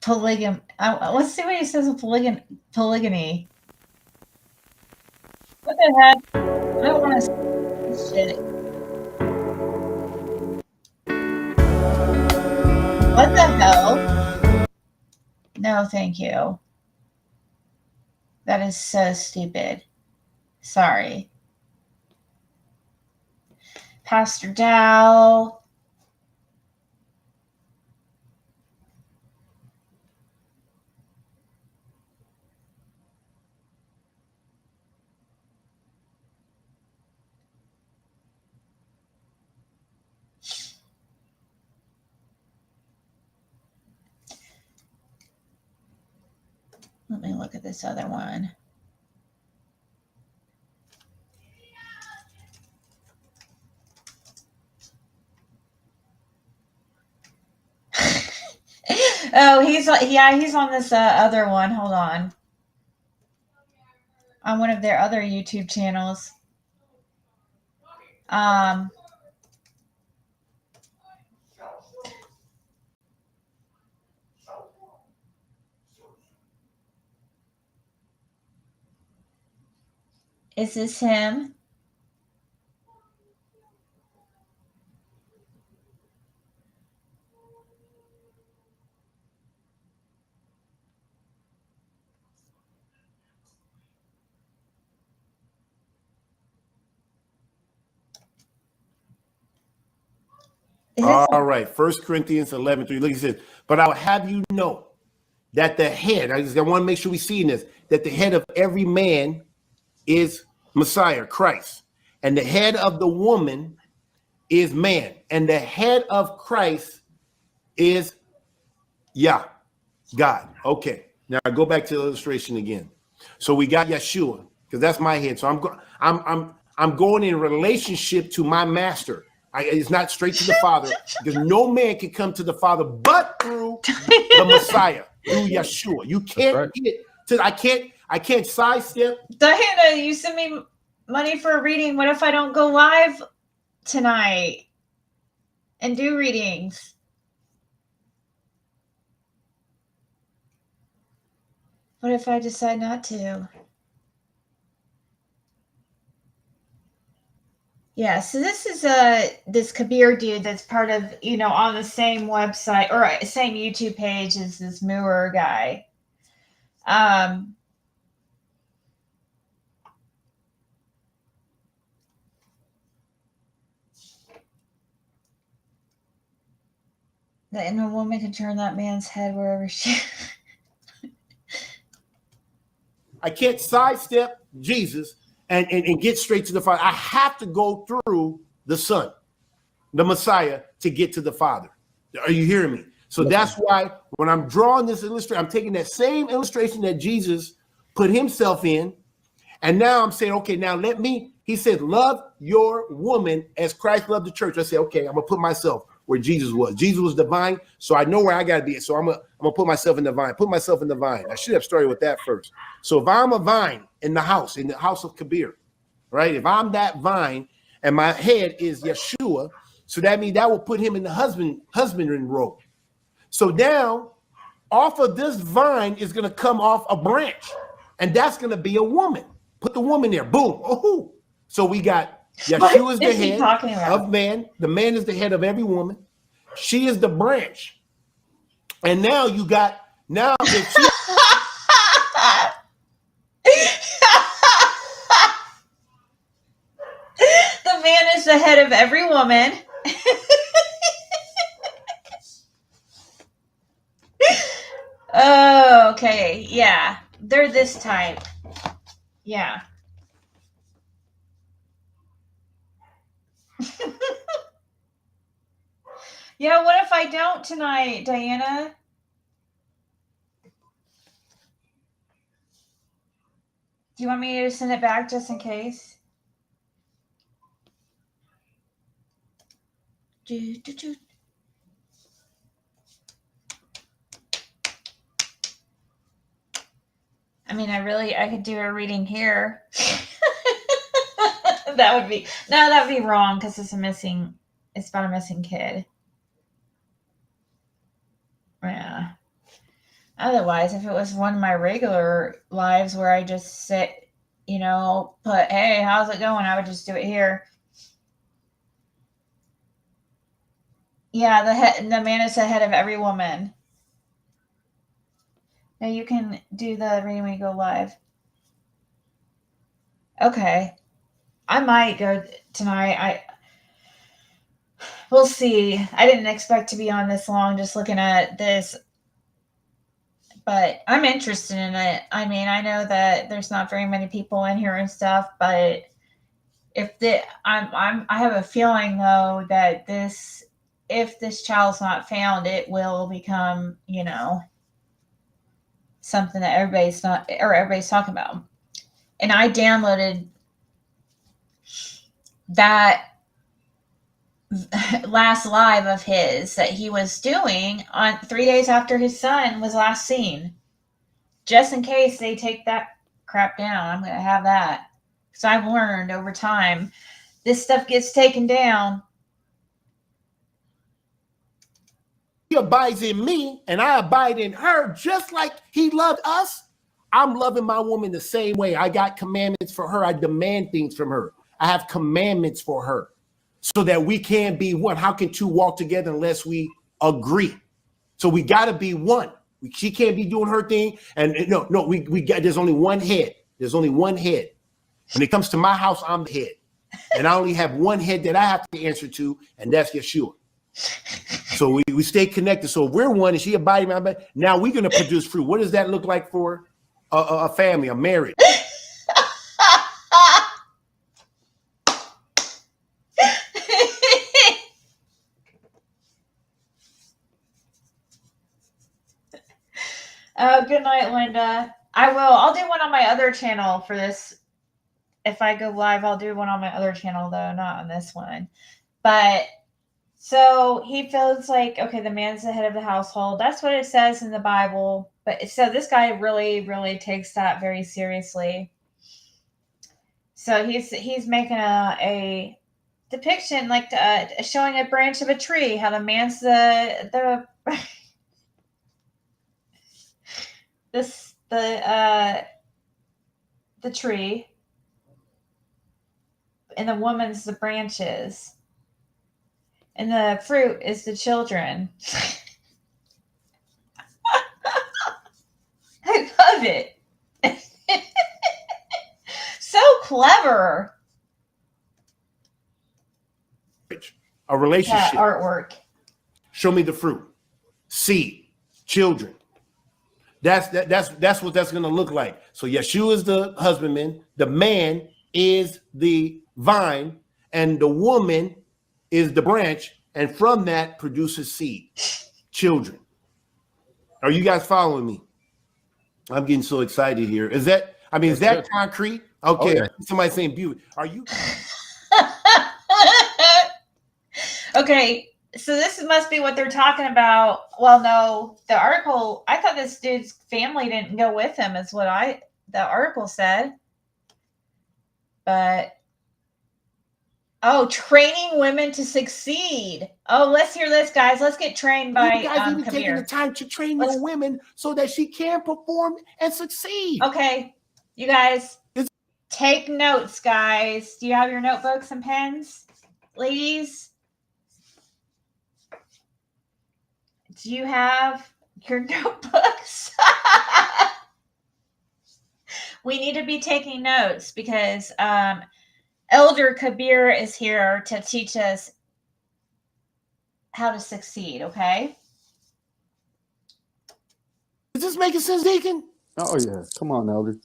S1: Polygamy. Let's see what he says of polygamy. What the heck? I don't want to see this shit. What the hell? No, thank you. That is so stupid. Sorry. Pastor Dow. Let me look at this other one. Oh, he's on this other one. Hold on. On one of their other YouTube channels. Is this him?
S12: All right. 1 Corinthians 11:3. Look, he says, but I'll have you know that the head, I want to make sure we see in this, that the head of every man is Messiah, Christ. And the head of the woman is man. And the head of Christ is Yah, God. Okay. Now I go back to the illustration again. So we got Yeshua, because that's my head. So I'm going in relationship to my master. It's not straight to the Father, because no man can come to the Father but through the Messiah, through Yeshua. You can't get to. I can't sidestep.
S1: Diana, you send me money for a reading. What if I don't go live tonight and do readings? What if I decide not to? Yeah, so this is this Kabir dude that's part of, on the same website or same YouTube page as this Muir guy. And a woman can turn that man's head wherever she.
S12: I can't sidestep Jesus and get straight to the Father. I have to go through the Son, the Messiah, to get to the Father. Are you hearing me? So that's why when I'm drawing this illustration, I'm taking that same illustration that Jesus put himself in, and now I'm saying, okay, now he said, love your woman as Christ loved the church. I say, okay, I'm gonna put myself where Jesus was. Jesus was divine, so I know where I gotta be. So I'm gonna put myself in the vine. Put myself in the vine. I should have started with that first. So if I'm a vine in the house of Kabir, right? If I'm that vine and my head is Yeshua, so that means that will put him in the husbandry role. So now, off of this vine is gonna come off a branch, and that's gonna be a woman. Put the woman there. Boom. Oh, so we got Yeshua is the head of man. The man is the head of every woman. She is the branch. And now you got, if she
S1: The man is the head of every woman. Oh, okay. Yeah. They're this type. Yeah. Yeah, what if I don't tonight, Diana? Do you want me to send it back just in case? I mean, I could do a reading here. That would be wrong because it's about a missing kid. Yeah. Otherwise, if it was one of my regular lives where I just sit, put, hey, how's it going? I would just do it here. Yeah, the man is the head of every woman. Now you can do the reading when you go live. Okay. I might go tonight. we'll see. I didn't expect to be on this long just looking at this, but I'm interested in it. I mean, I know that there's not very many people in here and stuff, but I have a feeling though that if this child's not found, it will become, something that everybody's talking about. And I downloaded that last live of his that he was doing on 3 days after his son was last seen, just in case they take that crap down. I'm going to have that, because I've learned over time this stuff gets taken down.
S12: He abides in me and I abide in her, just like he loved us. I'm loving my woman the same way. I got commandments for her. I demand things from her. I have commandments for her so that we can be one. How can two walk together unless we agree? So we got to be one. She can't be doing her thing. And we got, there's only one head. There's only one head. When it comes to my house, I'm the head. And I only have one head that I have to answer to, and that's Yeshua. So we stay connected. So if we're one and she abiding, now we're going to produce fruit. What does that look like for a family, a marriage?
S1: Oh, good night, Linda. I'll do one on my other channel for this. If I go live, I'll do one on my other channel, though, not on this one. But so he feels like, okay, the man's the head of the household. That's what it says in the Bible. But so this guy really, really takes that very seriously. So he's making a depiction, like showing a branch of a tree, how the man's the tree, and the woman's the branches. And the fruit is the children. I love it. So clever.
S12: A relationship.
S1: Artwork.
S12: Show me the fruit. Seed. Children. That's what that's going to look like. So Yeshua is the husbandman. The man is the vine. And the woman is the branch, and from that produces seed, children. Are you guys following me? I'm getting so excited here. Is that concrete? Okay,
S5: Oh, yeah.
S12: Somebody saying beauty. Are you?
S1: Okay, so this must be what they're talking about. Well, no, the article, I thought this dude's family didn't go with him, is what the article said. But training women to succeed. Oh, let's hear this, guys. Let's get trained by
S12: you guys even taking the time to train your women so that she can perform and succeed.
S1: Okay, you guys, take notes, guys. Do you have your notebooks and pens, ladies? Do you have your notebooks? We need to be taking notes because Elder Kabir is here to teach us how to succeed, okay?
S12: Is this making sense, Deacon?
S13: Oh, yeah. Come on, Elder.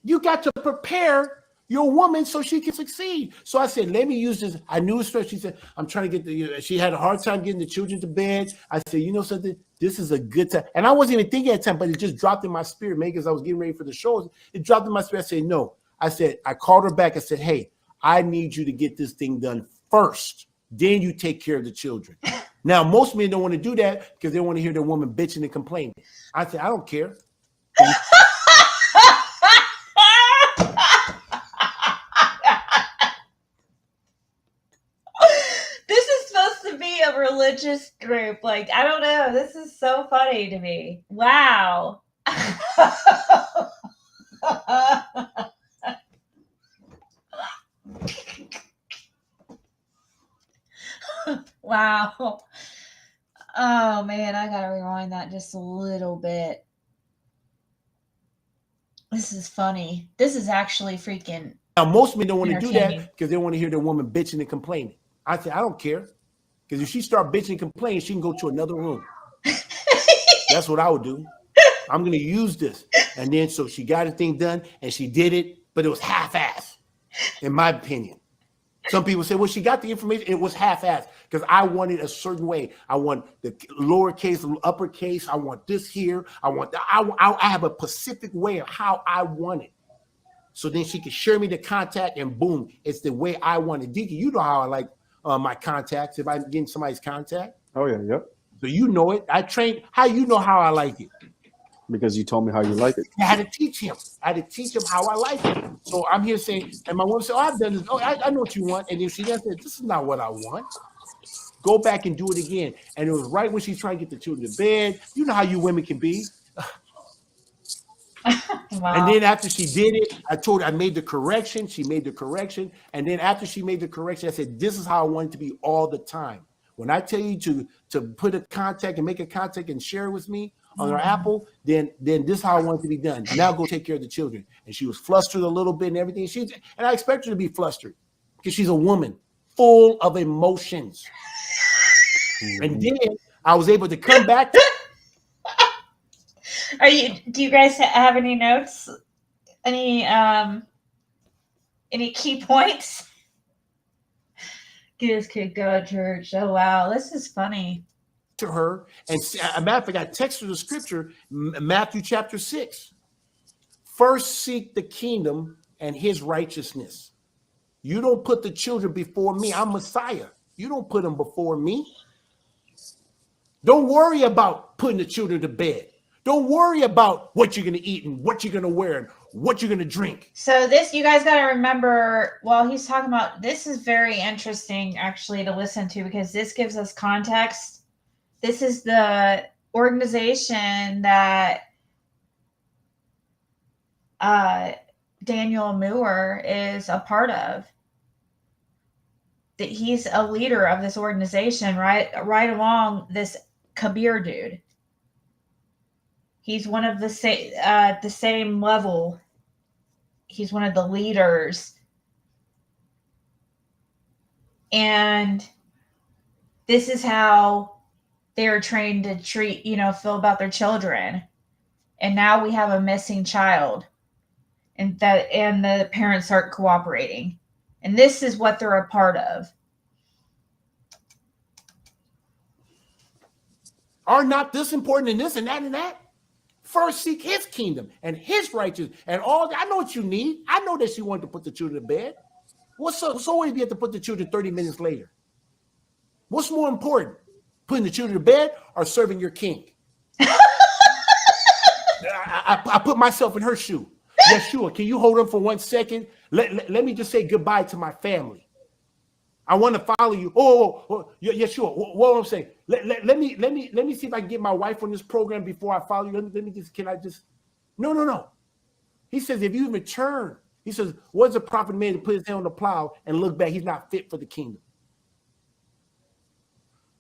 S12: You got to prepare your woman so she can succeed. So I said, let me use this. I knew it's stress. She said, I'm trying to get she had a hard time getting the children to bed. I said, you know something? This is a good time. And I wasn't even thinking at the time, but it just dropped in my spirit, maybe because I was getting ready for the shows. It dropped in my spirit. I said, no. I called her back. I said, hey, I need you to get this thing done first. Then you take care of the children. Now, most men don't want to do that because they want to hear their woman bitching and complaining. I said, I don't care.
S1: This is supposed to be a religious group. Like, I don't know. This is so funny to me. Wow. Wow. Oh man, I gotta rewind that just a little bit. This is funny. This is actually freaking.
S12: Now, most men don't want to do that because they want to hear their woman bitching and complaining. I said, I don't care. Because if she start bitching and complaining, she can go to another room. That's what I would do. I'm going to use this. And then so she got the thing done and she did it, but it was half-assed, in my opinion. Some people say, well, she got the information. It was half-assed because I wanted a certain way. I want the lowercase, uppercase. I want this here. I have a specific way of how I want it. So then she could share me the contact and boom, it's the way I want it. Deacon, you know how I like my contacts if I'm getting somebody's contact.
S13: Oh, yeah, yep.
S12: So you know it. I trained. How you know how I like it?
S13: Because you told me how you like it.
S12: I had to teach him. I had to teach him how I like it. So I'm here saying, and my woman said, oh, I've done this. Oh, I know what you want. And then she said, this is not what I want. Go back and do it again. And it was right when she's trying to get the children to bed. You know how you women can be.
S1: Wow.
S12: And then after she did it, I told her I made the correction. She made the correction. And then after she made the correction, I said, this is how I want it to be all the time. When I tell you to put a contact and make a contact and share it with me on her Apple, then this is how I want it to be done. Now go take care of the children. And she was flustered a little bit and everything. And I expect her to be flustered because she's a woman full of emotions. And then I was able to come back.
S1: Do you guys have any notes? Any key points? Kids could go to church. Oh wow, this is funny.
S12: To her, and a matter of fact, I texted the scripture, Matthew chapter 6. First seek the kingdom and his righteousness. You don't put the children before me. I'm Messiah. You don't put them before me. Don't worry about putting the children to bed. Don't worry about what you're going to eat and what you're going to wear and what you're going to drink.
S1: So this, you guys got to remember, while he's talking about, this is very interesting actually to listen to because this gives us context. This is the organization that Daniel Muir is a part of. That he's a leader of this organization, right along this Kabir dude. He's one of the same level. He's one of the leaders. And this is how they're trained to treat, feel about their children. And now we have a missing child and the parents aren't cooperating. And this is what they're a part of.
S12: Are not this important and this and that and that? First seek his kingdom and his righteousness and all that. I know what you need. I know that she wanted to put the children to bed. So what if you have to put the children 30 minutes later? What's more important? Putting the children to bed or serving your king? I put myself in her shoe. Yeshua, can you hold on for 1 second? Let me just say goodbye to my family. I want to follow you. Yeshua, what I'm saying? Let me see if I can get my wife on this program before I follow you. No. He says, if you return, he says, what's a prophet man to put his hand on the plow and look back? He's not fit for the kingdom.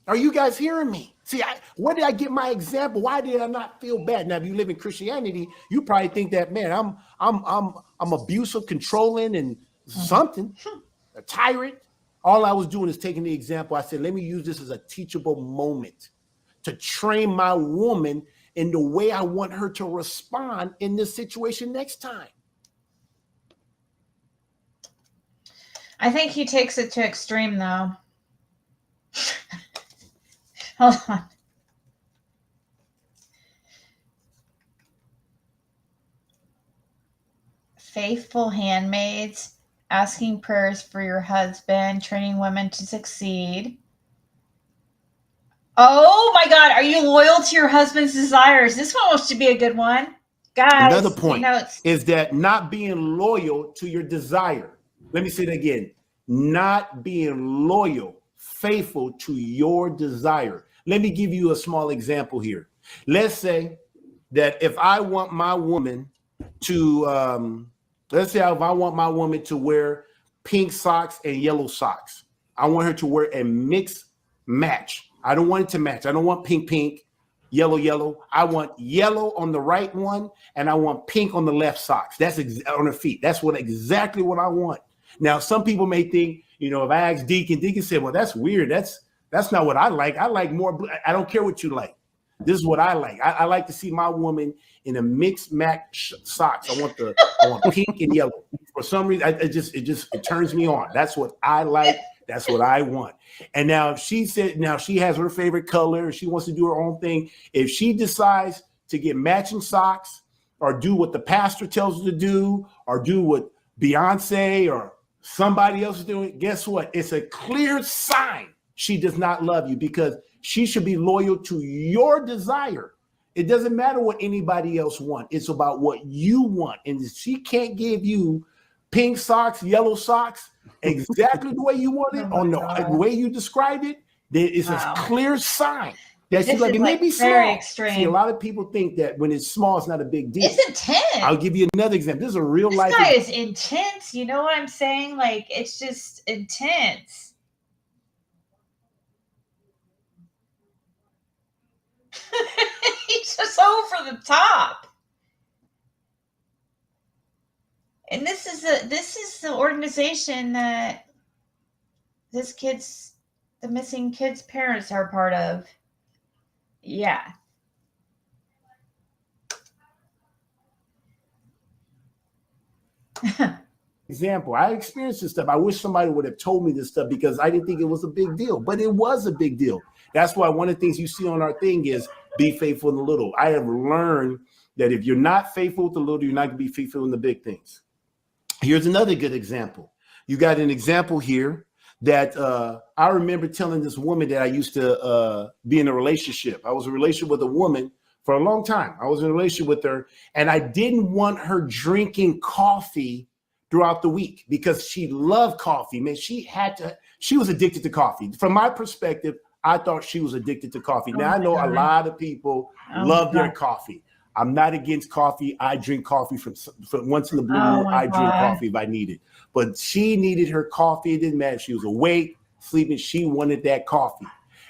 S12: Are you guys hearing me? See, where did I get my example? Why did I not feel bad? Now, if you live in Christianity, you probably think that, man, I'm abusive, controlling, and something, a tyrant. All I was doing is taking the example. I said, let me use this as a teachable moment to train my woman in the way I want her to respond in this situation next time.
S1: I think he takes it to extreme, though. Hold on. Faithful handmaids, asking prayers for your husband, training women to succeed. Oh my God, are you loyal to your husband's desires? This one wants to be a good one. Guys,
S12: another point is that not being loyal to your desire. Let me say it again. Not being loyal, faithful to your desire. Let me give you a small example here. Let's say that if I want my woman to, let's say if I want my woman to wear pink socks and yellow socks, I want her to wear a mixed match. I don't want it to match. I don't want pink, yellow. I want yellow on the right one, and I want pink on the left socks. That's on her feet. That's exactly what I want. Now, some people may think, if I ask Deacon said, well, that's weird. That's That's not what I like. I like more. I don't care what you like. This is what I like. I like to see my woman in a mixed match socks. I want pink and yellow. For some reason, it turns me on. That's what I like. That's what I want. And now if she said, now she has her favorite color, she wants to do her own thing. If she decides to get matching socks or do what the pastor tells her to do or do what Beyonce or somebody else is doing, guess what? It's a clear sign she does not love you, because she should be loyal to your desire. It doesn't matter what anybody else wants. It's about what you want. And if she can't give you pink socks, yellow socks, exactly the way you want it, on the way you described it, there is a clear sign that she's like, it may be small.
S1: Extreme.
S12: See, a lot of people think that when it's small, it's not a big deal.
S1: It's intense.
S12: I'll give you another example. This is a real life.
S1: This guy is intense. You know what I'm saying? Like, it's just intense. He's just over the top. And this is the organization that the missing kid's parents are part of. Yeah.
S12: Example, I experienced this stuff. I wish somebody would have told me this stuff, because I didn't think it was a big deal, but it was a big deal. That's why one of the things you see on our thing is be faithful in the little. I have learned that if you're not faithful with the little, you're not going to be faithful in the big things. Here's another good example. You got an example here that I remember telling this woman that I used to be in a relationship. I was in a relationship with a woman for a long time. I was in a relationship with her, and I didn't want her drinking coffee throughout the week because she loved coffee. Man, she was addicted to coffee. From my perspective, I thought she was addicted to coffee. Now, I know a lot of people love their coffee. I'm not against coffee. I drink coffee from once in the blue moon. I drink coffee if I need it. But she needed her coffee. It didn't matter. She was awake, sleeping. She wanted that coffee.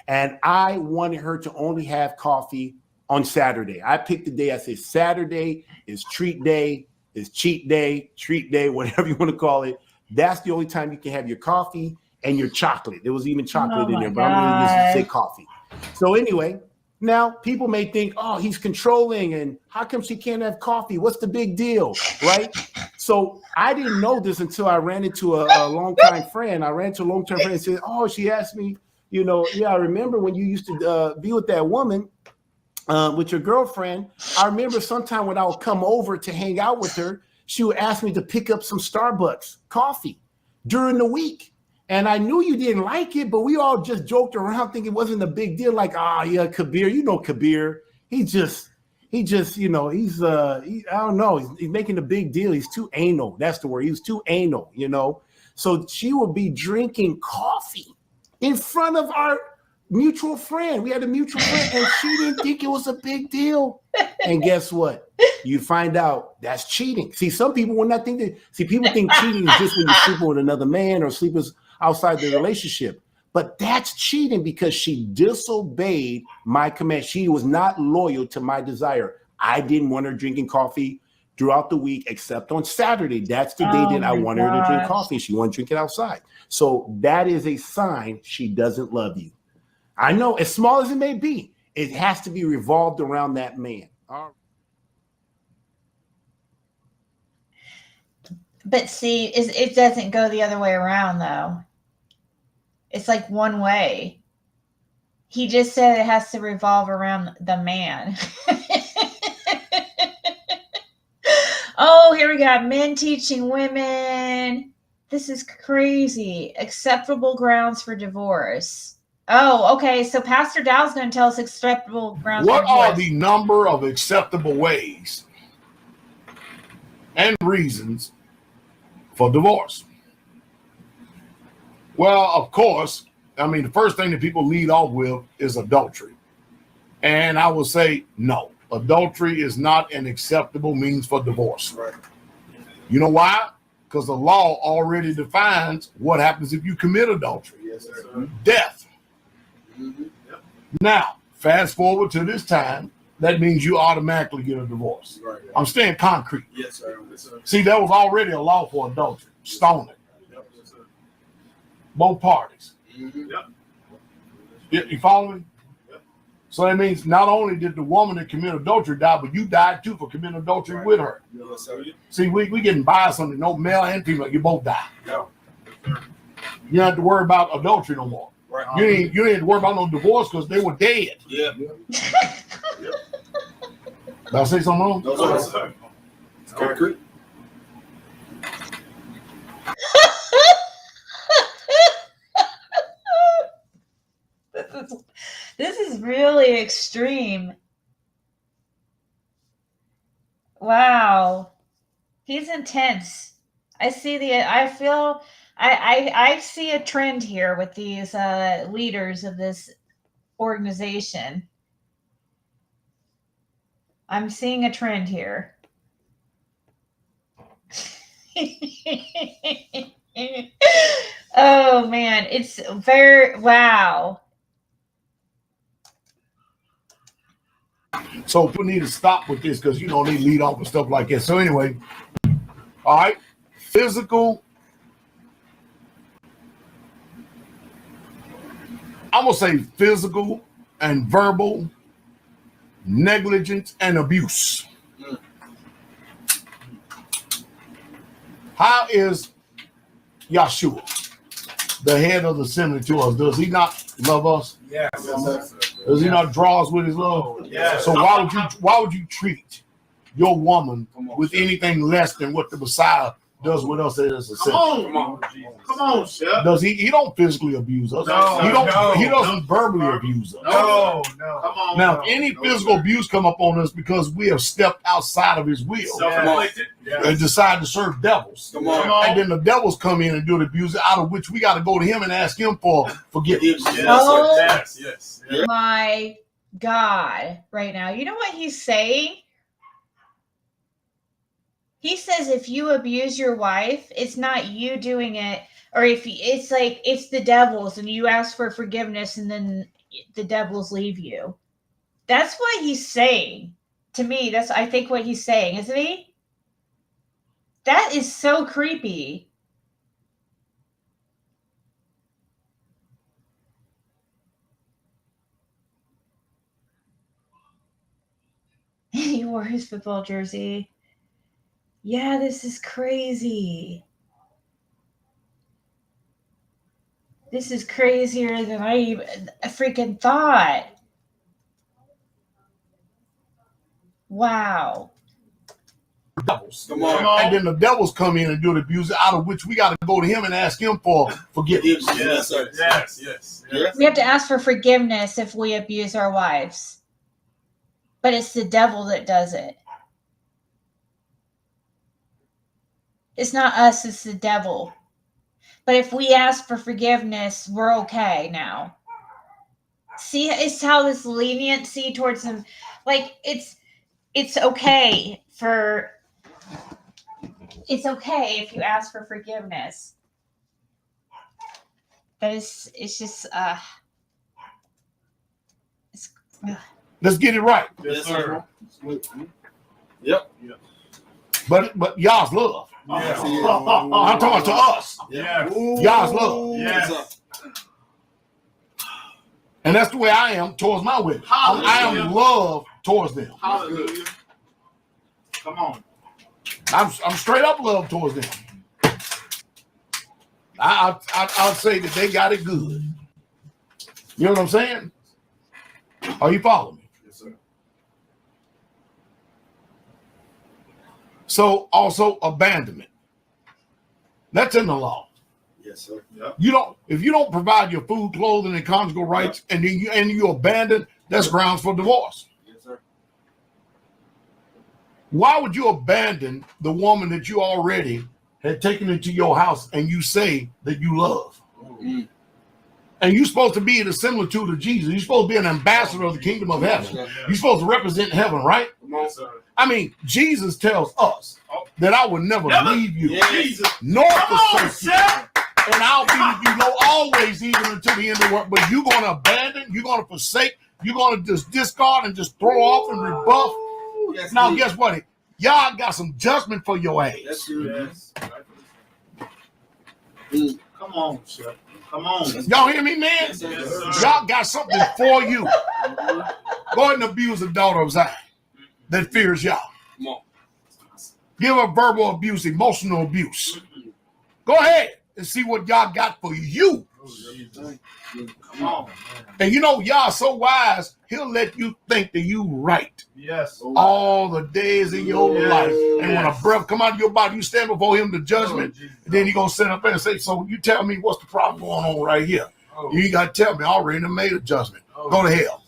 S12: And I wanted her to only have coffee on Saturday. I picked the day. I said, Saturday is treat day, is cheat day, treat day, whatever you want to call it. That's the only time you can have your coffee and your chocolate. There was even chocolate in there, but I'm going to just say coffee. So anyway, now people may think, oh, he's controlling, and how come she can't have coffee? What's the big deal, right? So I didn't know this until I ran into a longtime friend. I ran into a longtime friend and said, oh, she asked me, I remember when you used to be with that woman, with your girlfriend. I remember sometime when I would come over to hang out with her, she would ask me to pick up some Starbucks coffee during the week. And I knew you didn't like it, but we all just joked around thinking it wasn't a big deal. Like, yeah, Kabir, Kabir. I don't know. He's making a big deal. He's too anal. That's the word. He was too anal, So she would be drinking coffee in front of our mutual friend. We had a mutual friend, and she didn't think it was a big deal. And guess what? You find out that's cheating. See, some people will not think that. See, people think cheating is just when you're sleeping with another man or sleeping outside the relationship. But that's cheating because she disobeyed my command. She was not loyal to my desire. I didn't want her drinking coffee throughout the week except on Saturday. That's the day that I wanted her to drink coffee. She wanted to drink it outside. So that is a sign she doesn't love you. I know, as small as it may be, it has to be revolved around that man.
S1: But see, it doesn't go the other way around, though. It's like one way. He just said it has to revolve around the man. Oh, here we got men teaching women. This is crazy. Acceptable grounds for divorce. Oh, okay. So Pastor Dow's going to tell us acceptable grounds for divorce.
S5: What are the number of acceptable ways and reasons for divorce? Well, of course, the first thing that people lead off with is adultery. And I will say, no, adultery is not an acceptable means for divorce. Right. You know why? Because the law already defines what happens if you commit adultery. Yes, sir. Death. Mm-hmm. Yep. Now, fast forward to this time, that means you automatically get a divorce. Right. I'm staying concrete. Yes, sir. Yes, sir. See, there was already a law for adultery. Stoning. Yep. Yes, sir. Both parties. Mm-hmm. Yep. You follow me? So that means not only did the woman that committed adultery die, but you died too for committing adultery with her. See, we getting biased on it. No, male and female, you both die. You don't have to worry about adultery no more. You ain't have to worry about no divorce because they were dead. Did I say something wrong?
S14: No, sir. It's concrete.
S1: This is really extreme. Wow. He's intense. I see a trend here with these leaders of this organization. I'm seeing a trend here. Oh man, it's wow.
S5: So people need to stop with this because they lead off with stuff like that. So anyway, all right, physical. I'm gonna say physical and verbal negligence and abuse. How is Yeshua, the head of the assembly, to us? Does he not love us?
S14: Yes.
S5: Does he not draw us with his love?
S14: Yes.
S5: So why would you treat your woman with anything less than what the Messiah does with us as a assembly?
S14: Come on, Chef.
S5: Does he don't physically abuse us?
S14: No,
S5: he doesn't verbally abuse us.
S14: No. Come on.
S5: Now, if any physical abuse come upon us because we have stepped outside of his will and decide to serve devils, and then the devils come in and do the abuse, out of which we got to go to him and ask him for forgiveness.
S14: Yes.
S1: My God, right now. You know what he's saying? He says if you abuse your wife, it's not you doing it, or if it's like it's the devils and you ask for forgiveness and then the devils leave you. That's what he's saying to me. That's I think what he's saying, isn't he? That is so creepy. He wore his football jersey. Yeah, this is crazy. This is crazier than I even freaking thought. Wow.
S5: Devils. And then the devils come in and do the abuse, out of which we got to go to him and ask him for forgiveness.
S14: Yes.
S1: We have to ask for forgiveness if we abuse our wives. But it's the devil that does it. It's not us, it's the devil. But if we ask for forgiveness, we're okay now. See, it's how this leniency towards him, like it's okay if you ask for forgiveness. But it's just
S5: let's get it right.
S14: Yes, sir.
S5: Yep. But y'all's love.
S14: Yes.
S5: I'm talking to us.
S14: Yes.
S5: Y'all's love.
S14: Yes.
S5: And that's the way I am towards my women. I am love towards them.
S14: Hallelujah. Come on.
S5: I'm straight up love towards them. I'll say that they got it good. You know what I'm saying? Are you following me?
S14: Yes, sir.
S5: So also abandonment. That's in the law.
S14: Yes, sir. Yep.
S5: If you don't provide your food, clothing, and conjugal rights, and you abandon, that's grounds for divorce.
S14: Yes, sir.
S5: Why would you abandon the woman that you already had taken into your house and you say that you love?
S14: Mm-hmm.
S5: And you're supposed to be the similitude of Jesus. You're supposed to be an ambassador of the kingdom of heaven. You're supposed to represent heaven, right?
S14: Come on, sir.
S5: I mean, Jesus tells us that I will never leave you,
S14: Yes.
S5: nor forsake you. And I'll be with you always, even until the end of the world. But you're going to abandon, you're going to forsake, you're going to just discard and just throw off and rebuff.
S14: Yes,
S5: Now,
S14: please.
S5: guess what? Y'all got some judgment for your ass.
S14: That's true. Yes.
S5: Mm.
S14: Come on, Chef. Come on.
S5: Y'all hear me, man? Y'all got something for you. Go ahead and abuse a daughter of Zion that fears y'all.
S14: Come on.
S5: Give her verbal abuse, emotional abuse. Go ahead and see what y'all got for you.
S14: Come on.
S5: And you know, y'all so wise, he'll let you think that you right.
S14: Yes.
S5: All the days in your life. And when a breath come out of your body, you stand before him to judgment. And then he gonna sit up there and say, so you tell me what's the problem going on right here. You ain't gotta tell me, I already done made a judgment. Go to hell.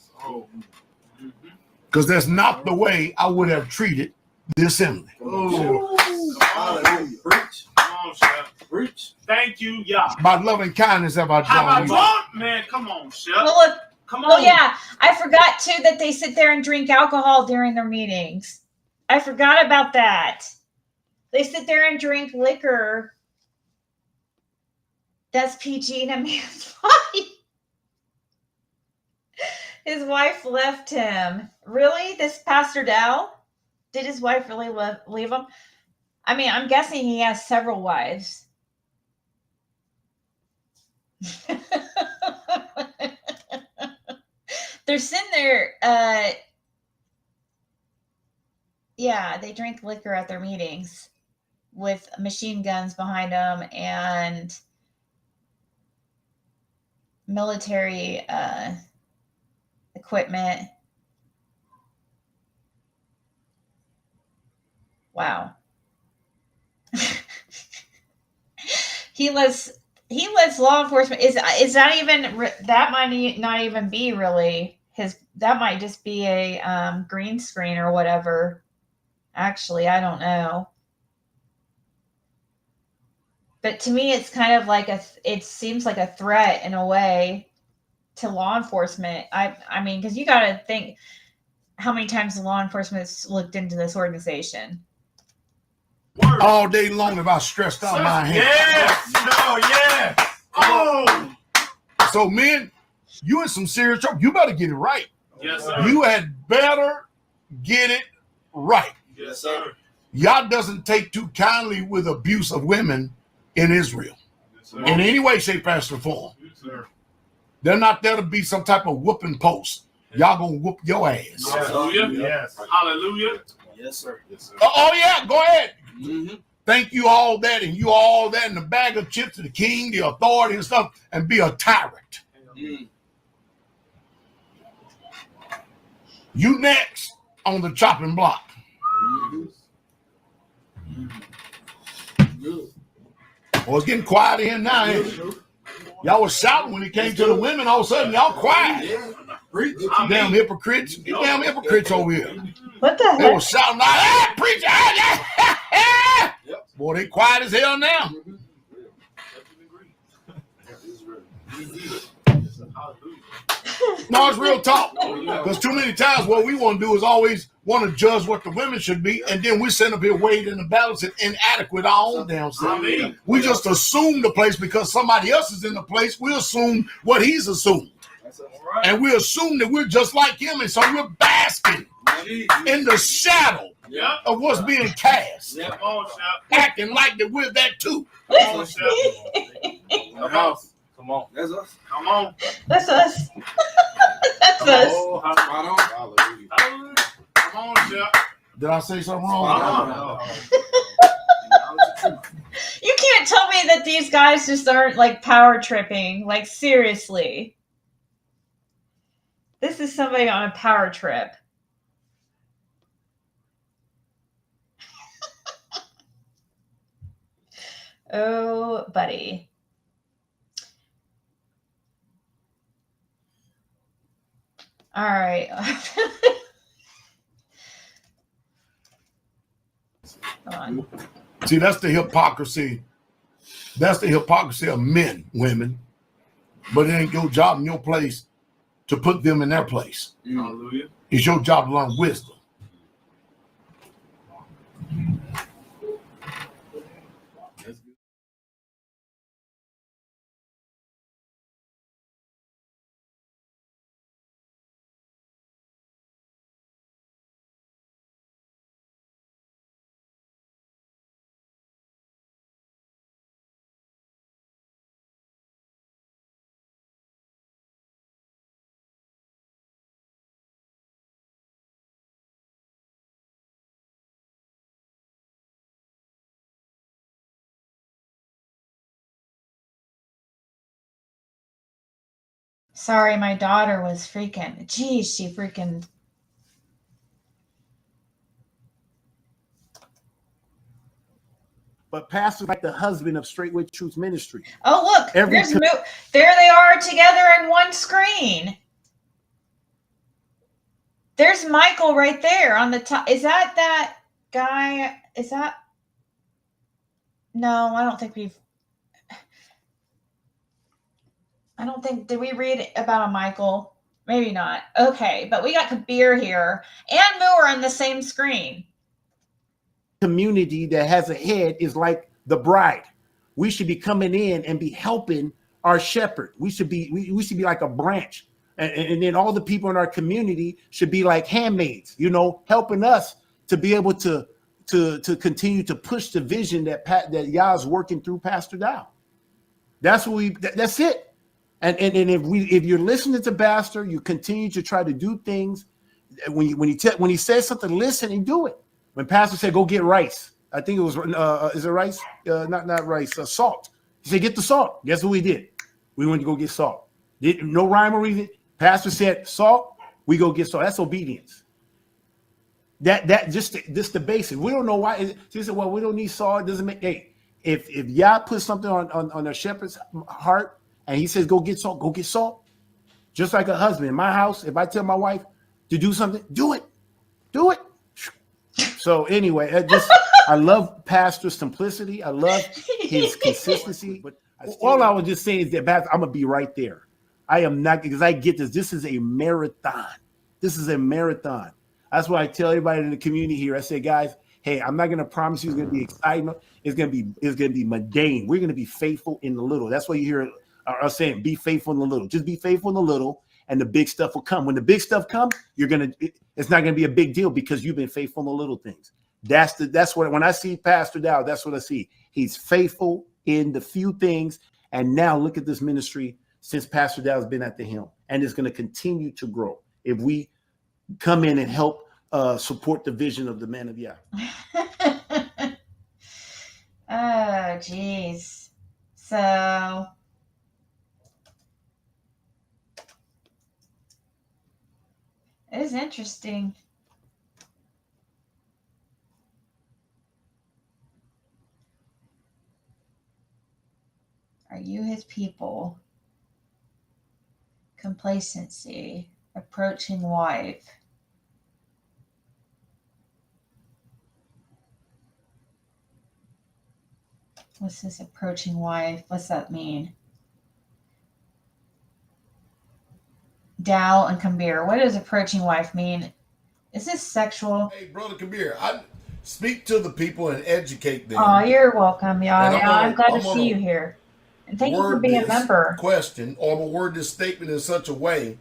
S5: Because that's not the way I would have treated the assembly.
S14: Hallelujah. Preach. Come on, Chef. Preach. Thank you, y'all.
S5: By loving kindness have I drawn you.
S14: Man, come on, Chef.
S1: Well, look,
S14: Come on.
S1: oh yeah, I forgot too that they sit there and drink alcohol during their meetings. I forgot about that. They sit there and drink liquor. That's PG in a man's body. His wife left him. Really? This Pastor Dow? Did his wife really leave him? I mean, I'm guessing he has several wives. They're sitting there. Yeah, they drink liquor at their meetings with machine guns behind them and military equipment. Wow. he lets law enforcement is that even that might not even be really his, that might just be a green screen or whatever. Actually, I don't know. But to me, it's kind of like it seems like a threat in a way to law enforcement. I mean, because you got to think how many times the law enforcement's looked into this organization.
S5: All day long if I stressed out my hand.
S14: Yes. No, yes. Oh.
S5: So men, you in some serious trouble. You better get it right.
S14: Yes, sir.
S5: You had better get it right.
S14: Yes, sir.
S5: Yah doesn't take too kindly with abuse of women in Israel.
S14: Yes, sir.
S5: In any way, shape, fashion, or form.
S14: Yes, sir.
S5: They're not there to be some type of whooping post. Y'all gonna whoop your ass.
S14: Hallelujah. Yes. Hallelujah. Yes, sir. Yes, sir.
S5: Oh yeah, go ahead.
S14: Mm-hmm.
S5: Think you all that and you all that in the bag of chips to the king, the authority and stuff, and be a tyrant.
S14: Mm.
S5: You next on the chopping block. Well, it's getting quiet in here now. Ain't it? Y'all was shouting when it came to the women. All of a sudden, y'all quiet. Damn hypocrites. You damn hypocrites over here.
S1: What the
S5: They
S1: heck?
S5: were shouting like, hey, preacher. Boy, they quiet as hell now. No, it's real talk. Because too many times what we want to do is always want to judge what the women should be, and then we send up here weighed in the balance and inadequate our own damn self. We just assume the place because somebody else is in the place. We assume what he's assumed. And we assume that we're just like him, and so we're basking in the shadow of what's being cast. Acting like that we're that too.
S14: Come on. Come on. That's us. Come on.
S1: That's us. That's us.
S14: Oh, hallelujah. Come on, Chef.
S5: Did I say something wrong?
S1: You can't tell me that these guys just aren't like power tripping. Like seriously. This is somebody on a power trip. Oh, buddy. All right. Come on.
S5: See, that's the hypocrisy. That's the hypocrisy of men, women. But it ain't your job and your place to put them in their place.
S14: Hallelujah.
S5: It's your job to learn wisdom.
S1: Sorry, my daughter was freaking. Geez, she freaking.
S12: But pastor's like the husband of Straightway Truth Ministry.
S1: Oh, look, there they are together in one screen. There's Michael right there on the top. Is that guy? Is that? No, I don't think did we read about a Michael? Maybe not. Okay, but we got Kabir here and Muir on the same screen.
S12: Community that has a head is like the bride. We should be coming in and be helping our shepherd. We should be like a branch. And then all the people in our community should be like handmaids, helping us to be able to continue to push the vision that Yah's working through Pastor Dow. That's it. And if you're listening to Pastor, you continue to try to do things. When he says something, listen and do it. When Pastor said, "Go get rice," I think it was is it rice? Not rice, salt. He said, "Get the salt." Guess what we did? We went to go get salt. No rhyme or reason. Pastor said, "Salt." We go get salt. That's obedience. That just the basic. We don't know why. She said, "Well, we don't need salt." It doesn't make. Hey, if Yah puts something on a shepherd's heart, and he says, "Go get salt," go get salt. Just like a husband in my house, if I tell my wife to do something, do it. So anyway, I love Pastor's simplicity. I love his consistency. But all I was just saying is that I'm gonna be right there. I am not, because I get this. This is a marathon. That's why I tell everybody in the community here. I say, guys, hey, I'm not gonna promise you it's gonna be exciting. It's gonna be mundane. We're gonna be faithful in the little. That's why you hear us saying, be faithful in the little. Just be faithful in the little, and the big stuff will come. When the big stuff comes, it's not going to be a big deal because you've been faithful in the little things. That's what, when I see Pastor Dow, that's what I see. He's faithful in the few things. And now look at this ministry since Pastor Dow has been at the helm, and it's going to continue to grow if we come in and help support the vision of the man of Yah.
S1: Oh, geez. So it is interesting. Are you his people? Complacency, approaching wife. What's this approaching wife? What's that mean? Dow and Kabir. What does approaching wife mean? Is this sexual?
S5: Hey, Brother Kabir, I speak to the people and educate them.
S1: Oh, you're welcome, y'all. I'm glad to see you here. And thank you for being a member.
S5: Question, or I'm gonna word this statement in such a way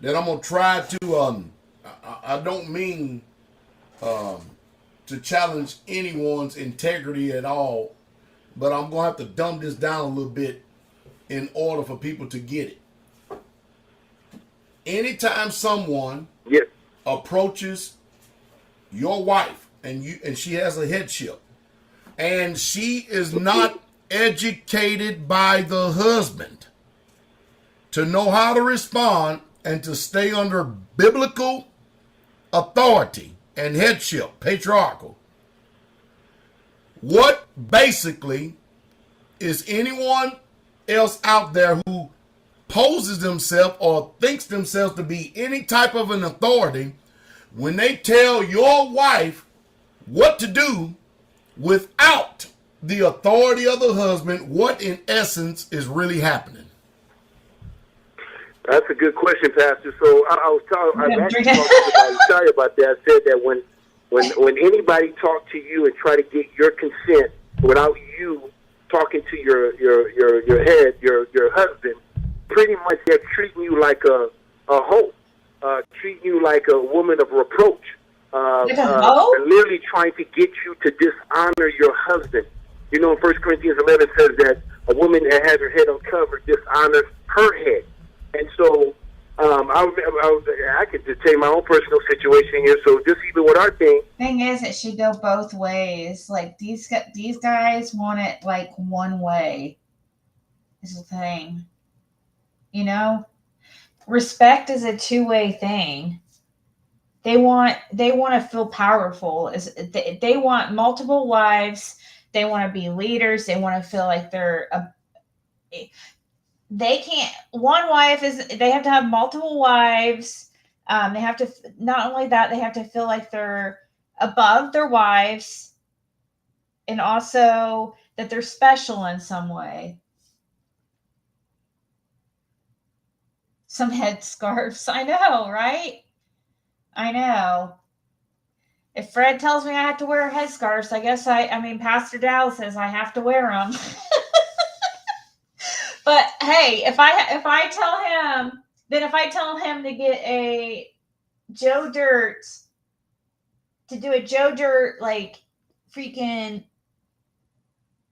S5: that I'm gonna try to I don't mean to challenge anyone's integrity at all, but I'm gonna have to dumb this down a little bit in order for people to get it. Anytime someone approaches your wife and she has a headship and she is not educated by the husband to know how to respond and to stay under biblical authority and headship, patriarchal, what basically is anyone else out there who poses themselves or thinks themselves to be any type of an authority, when they tell your wife what to do without the authority of the husband, what in essence is really happening?
S15: That's a good question, Pastor. So I was actually talking about that. I said that when anybody talk to you and try to get your consent without you talking to your head, your husband, pretty much they're treating you like a hoe, treating you like a woman of reproach, literally trying to get you to dishonor your husband. You know, in 1 Corinthians 11 says that a woman that has her head uncovered dishonors her head. And so I could just tell you my own personal situation here. So just even with our thing
S1: is, it should go both ways. Like these guys want it like one way is the thing. You know, respect is a two-way thing. They want to feel powerful. They want multiple wives. They want to be leaders. They want to feel like they can't. One wife they have to have multiple wives. They have to, not only that, they have to feel like they're above their wives, and also that they're special in some way. Some headscarves. I know, right? I know. If Fred tells me I have to wear headscarves, I guess I mean, Pastor Dow says I have to wear them. But hey, if I tell him to get a Joe Dirt, to do a Joe Dirt, like freaking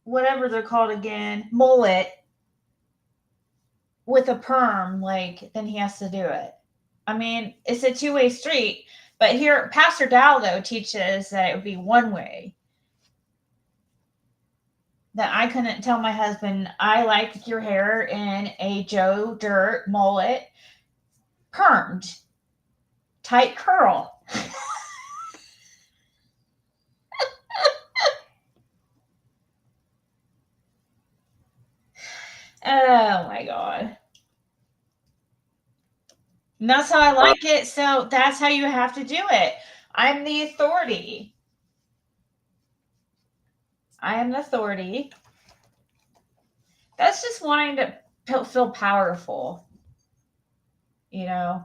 S1: whatever they're called again, mullet with a perm, like, then he has to do it. I mean, it's a two-way street. But here, Pastor Dow, though, teaches that it would be one way. That I couldn't tell my husband, I like your hair in a Joe Dirt mullet, permed, tight curl. Oh, my God. And that's how I like it. So that's how you have to do it. I'm the authority. I am the authority. That's just wanting to feel powerful. You know?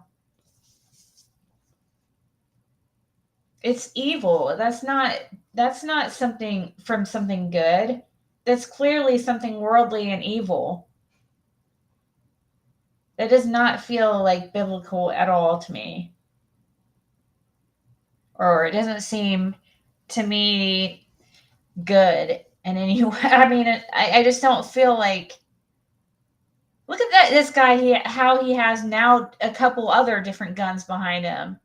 S1: It's evil. That's not something from something good. That's clearly something worldly and evil. That does not feel like biblical at all to me. Or it doesn't seem to me good in any way. I mean, I just don't feel like, look at this guy, how he has now a couple other different guns behind him.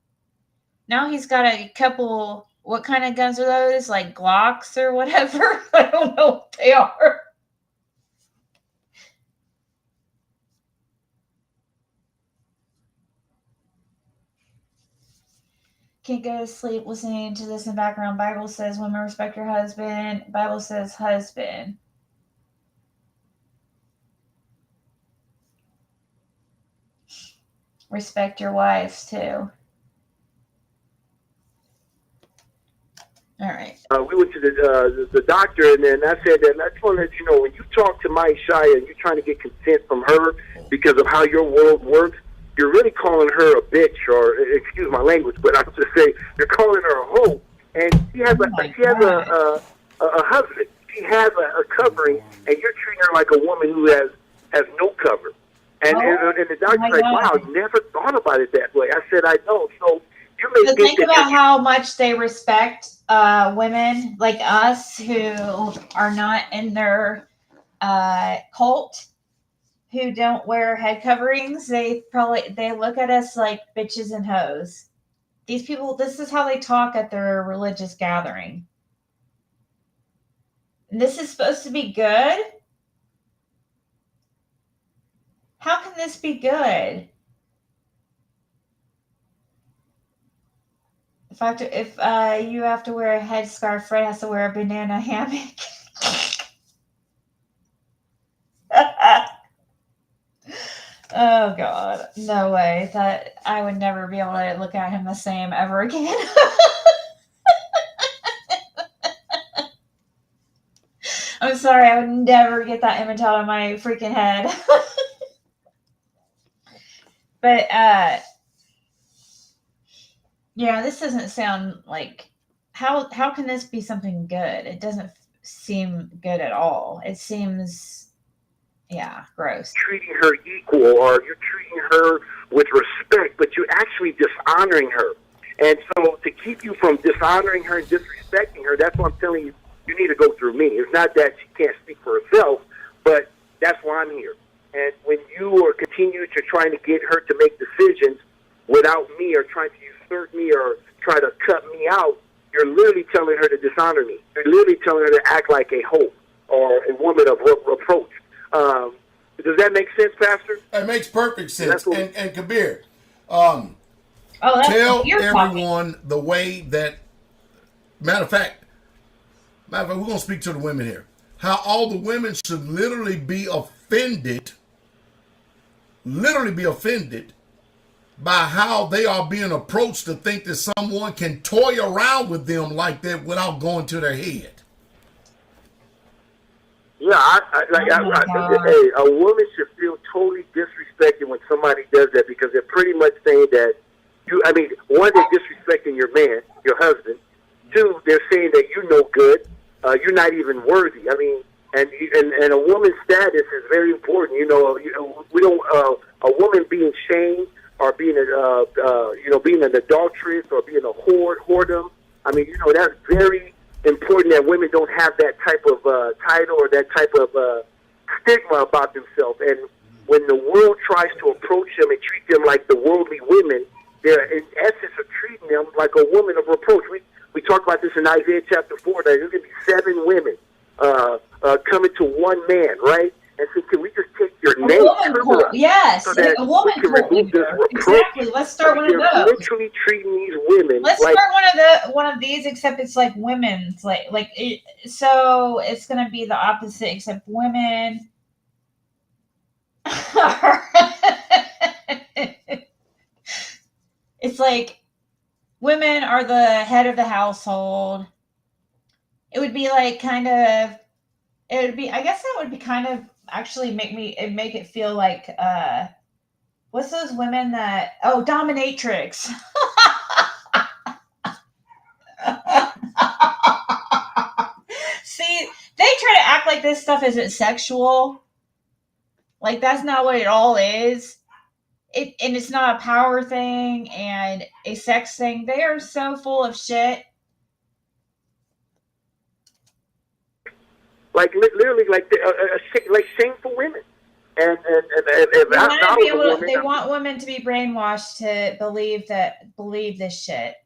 S1: Now he's got a couple, what kind of guns are those? Like Glocks or whatever? I don't know what they are. Can't go to sleep listening to this in the background. Bible says women respect your husband. Bible says husband. Respect your wives too. All right.
S15: We went to the doctor, and then I said that I just want to let you know, when you talk to my Shia and you're trying to get consent from her because of how your world works, you're really calling her a bitch, or excuse my language, but I have to say you're calling her a hoe. And she has a husband. She has a covering, and you're treating her like a woman who has no cover. And the doctor's like, wow, I never thought about it that way. I said, I know. So you may
S1: think about how much they respect women like us who are not in their cult, who don't wear head coverings. They look at us like bitches and hoes. These people, this is how they talk at their religious gathering. And this is supposed to be good? How can this be good? If you have to wear a headscarf, Fred has to wear a banana hammock. Oh God, no way. That I would never be able to look at him the same ever again. I'm sorry, I would never get that image out of my freaking head. But yeah, this doesn't sound like, how can this be something good? It doesn't seem good at all. It seems, yeah, gross.
S15: Treating her equal, or you're treating her with respect, but you're actually dishonoring her. And so to keep you from dishonoring her and disrespecting her, that's what I'm telling you, you need to go through me. It's not that she can't speak for herself, but that's why I'm here. And when you are continue to trying to get her to make decisions without me, or trying to usurp me, or try to cut me out, you're literally telling her to dishonor me. You're literally telling her to act like a hoe or a woman of reproach. Does that make sense, Pastor?
S5: It makes perfect sense. And Kabir,
S1: that's
S5: tell
S1: your
S5: everyone the way that. Matter of fact, we're going to speak to the women here. How all the women should literally be offended by how they are being approached to think that someone can toy around with them like that without going to their head.
S15: Yeah, hey, a woman should feel totally disrespected when somebody does that, because they're pretty much saying that one, they're disrespecting your man, your husband. Two, they're saying that you're no good, you're not even worthy. I mean, and a woman's status is very important. We don't a woman being shamed or being being an adulteress or being a whoredom. I mean, that's very important that women don't have that type of title or that type of stigma about themselves. And when the world tries to approach them and treat them like the worldly women, they're in essence of treating them like a woman of reproach. We talk about this in Isaiah chapter 4, that there's going to be 7 women coming to one man, right? And so can we just take your name?
S1: Yes,
S15: so that
S1: a woman
S15: we can remove this reproach.
S1: Exactly. Let's start one of those.
S15: Literally treating these women.
S1: Let's start one of these, except it's like women's, so it's going to be the opposite, except women. It's like women are the head of the household. It would be like I guess that would be kind of actually make it feel like, what's those women that, dominatrix. See, they try to act like this stuff isn't sexual. Like, that's not what it all is. And it's not a power thing and a sex thing. They are so full of shit.
S15: Like literally, like shameful women, and
S1: they want women to be brainwashed to believe this shit.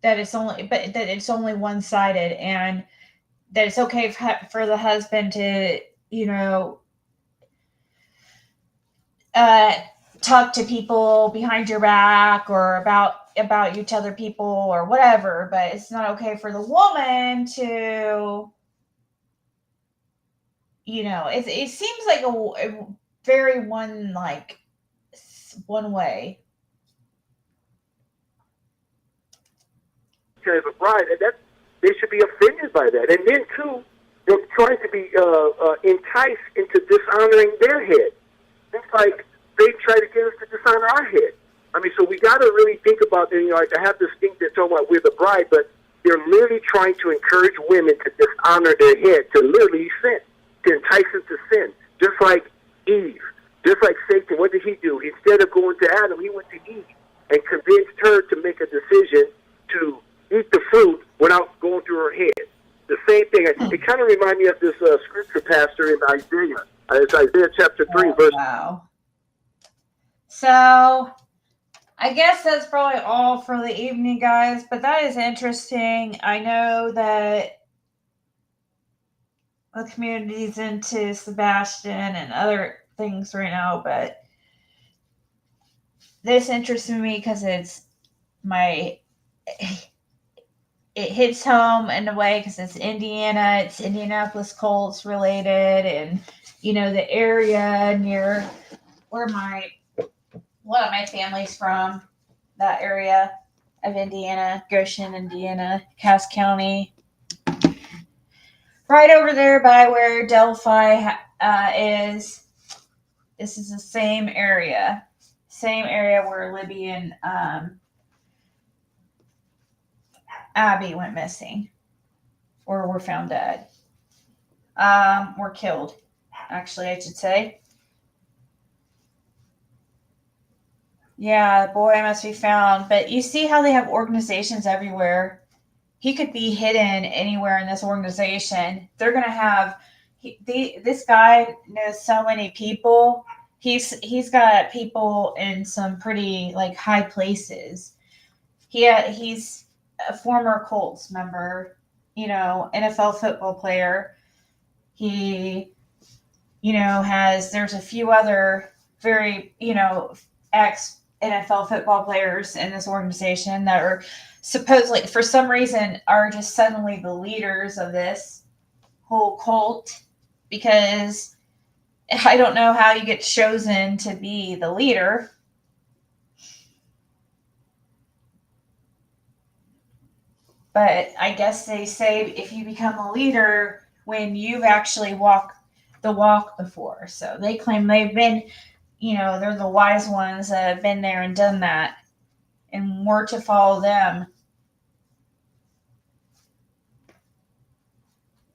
S1: That it's only one-sided, and that it's okay for the husband to talk to people behind your back or about you to other people or whatever, but it's not okay for the woman to, it seems like a very one way.
S15: As a bride, and that they should be offended by that. And then too, they're trying to be enticed into dishonoring their head. It's like they try to get us to dishonor our head. I mean, so we got to really think about, I have this thing that's talking about we're the bride, but they're literally trying to encourage women to dishonor their head, to literally sin, to entice them to sin. Just like Eve, just like Satan, what did he do? Instead of going to Adam, he went to Eve and convinced her to make a decision to eat the fruit without going through her head. The same thing. It kind of reminds me of this scripture, Pastor, in Isaiah. It's Isaiah chapter 3, verse.
S1: Wow. So, I guess that's probably all for the evening, guys, but that is interesting. I know that the community's into Sebastian and other things right now, but this interests me because it hits home in a way because it's Indiana, it's Indianapolis Colts related, and the area near where one of my family's from, that area of Indiana, Goshen, Indiana, Cass County, right over there by where Delphi is. This is the same area where Libby and Abby went missing, or were found dead, were killed, actually, I should say. Yeah, boy must be found. But you see how they have organizations everywhere. He could be hidden anywhere in this organization. They're going to have, this guy knows so many people. He's got people in some pretty high places. He's a former Colts member, NFL football player. He, there's a few other very, ex NFL football players in this organization that are supposedly, for some reason, are just suddenly the leaders of this whole cult, because I don't know how you get chosen to be the leader. But I guess they say if you become a leader when you've actually walked the walk before. So they claim they've been, they're the wise ones that have been there and done that, and we're to follow them.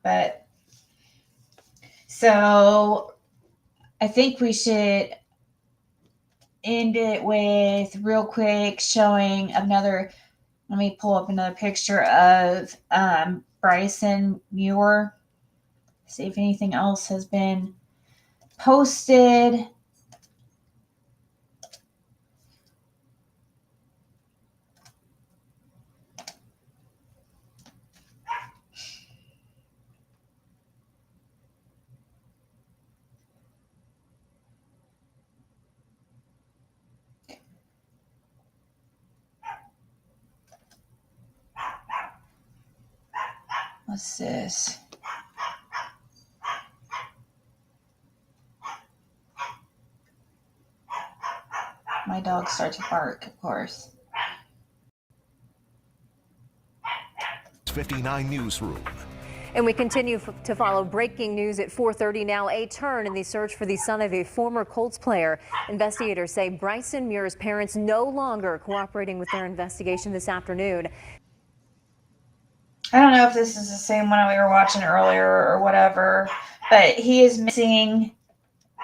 S1: But so I think we should end it with real quick showing another. Let me pull up another picture of Bryson Muir. See if anything else has been posted. What's this? My dog starts to bark, of course.
S16: 59 Newsroom.
S7: And we continue to follow breaking news at 4:30 now. A turn in the search for the son of a former Colts player. Investigators say Bryson Muir's parents no longer cooperating with their investigation this afternoon.
S1: I don't know if this is the same one we were watching earlier or whatever, but he is missing.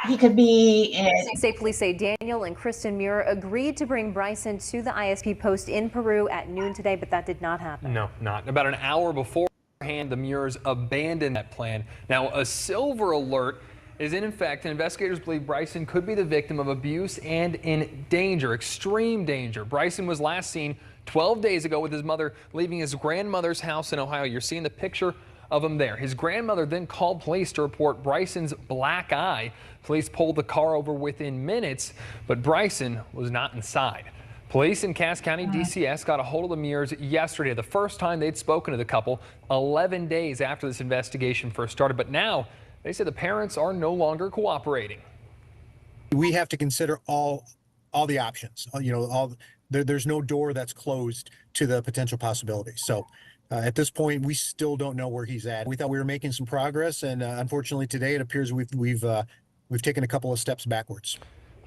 S1: He could be in.
S7: State police say Daniel and Kristen Muir agreed to bring Bryson to the ISP post in Peru at noon today, but that did not happen.
S17: No, not. About an hour beforehand, the Muirs abandoned that plan. Now, a silver alert is in effect, and investigators believe Bryson could be the victim of abuse and in danger, extreme danger. Bryson was last seen 12 days ago with his mother leaving his grandmother's house in Ohio. You're seeing the picture of him there. His grandmother then called police to report Bryson's black eye. Police pulled the car over within minutes, but Bryson was not inside. Police in Cass County DCS got a hold of the Muirs yesterday, the first time they'd spoken to the couple 11 days after this investigation first started. But now they say the parents are no longer cooperating.
S6: We have to consider all the options. There's no door that's closed to the potential possibilities. So at this point, we still don't know where he's at. We thought we were making some progress, and unfortunately today it appears we've taken a couple of steps backwards.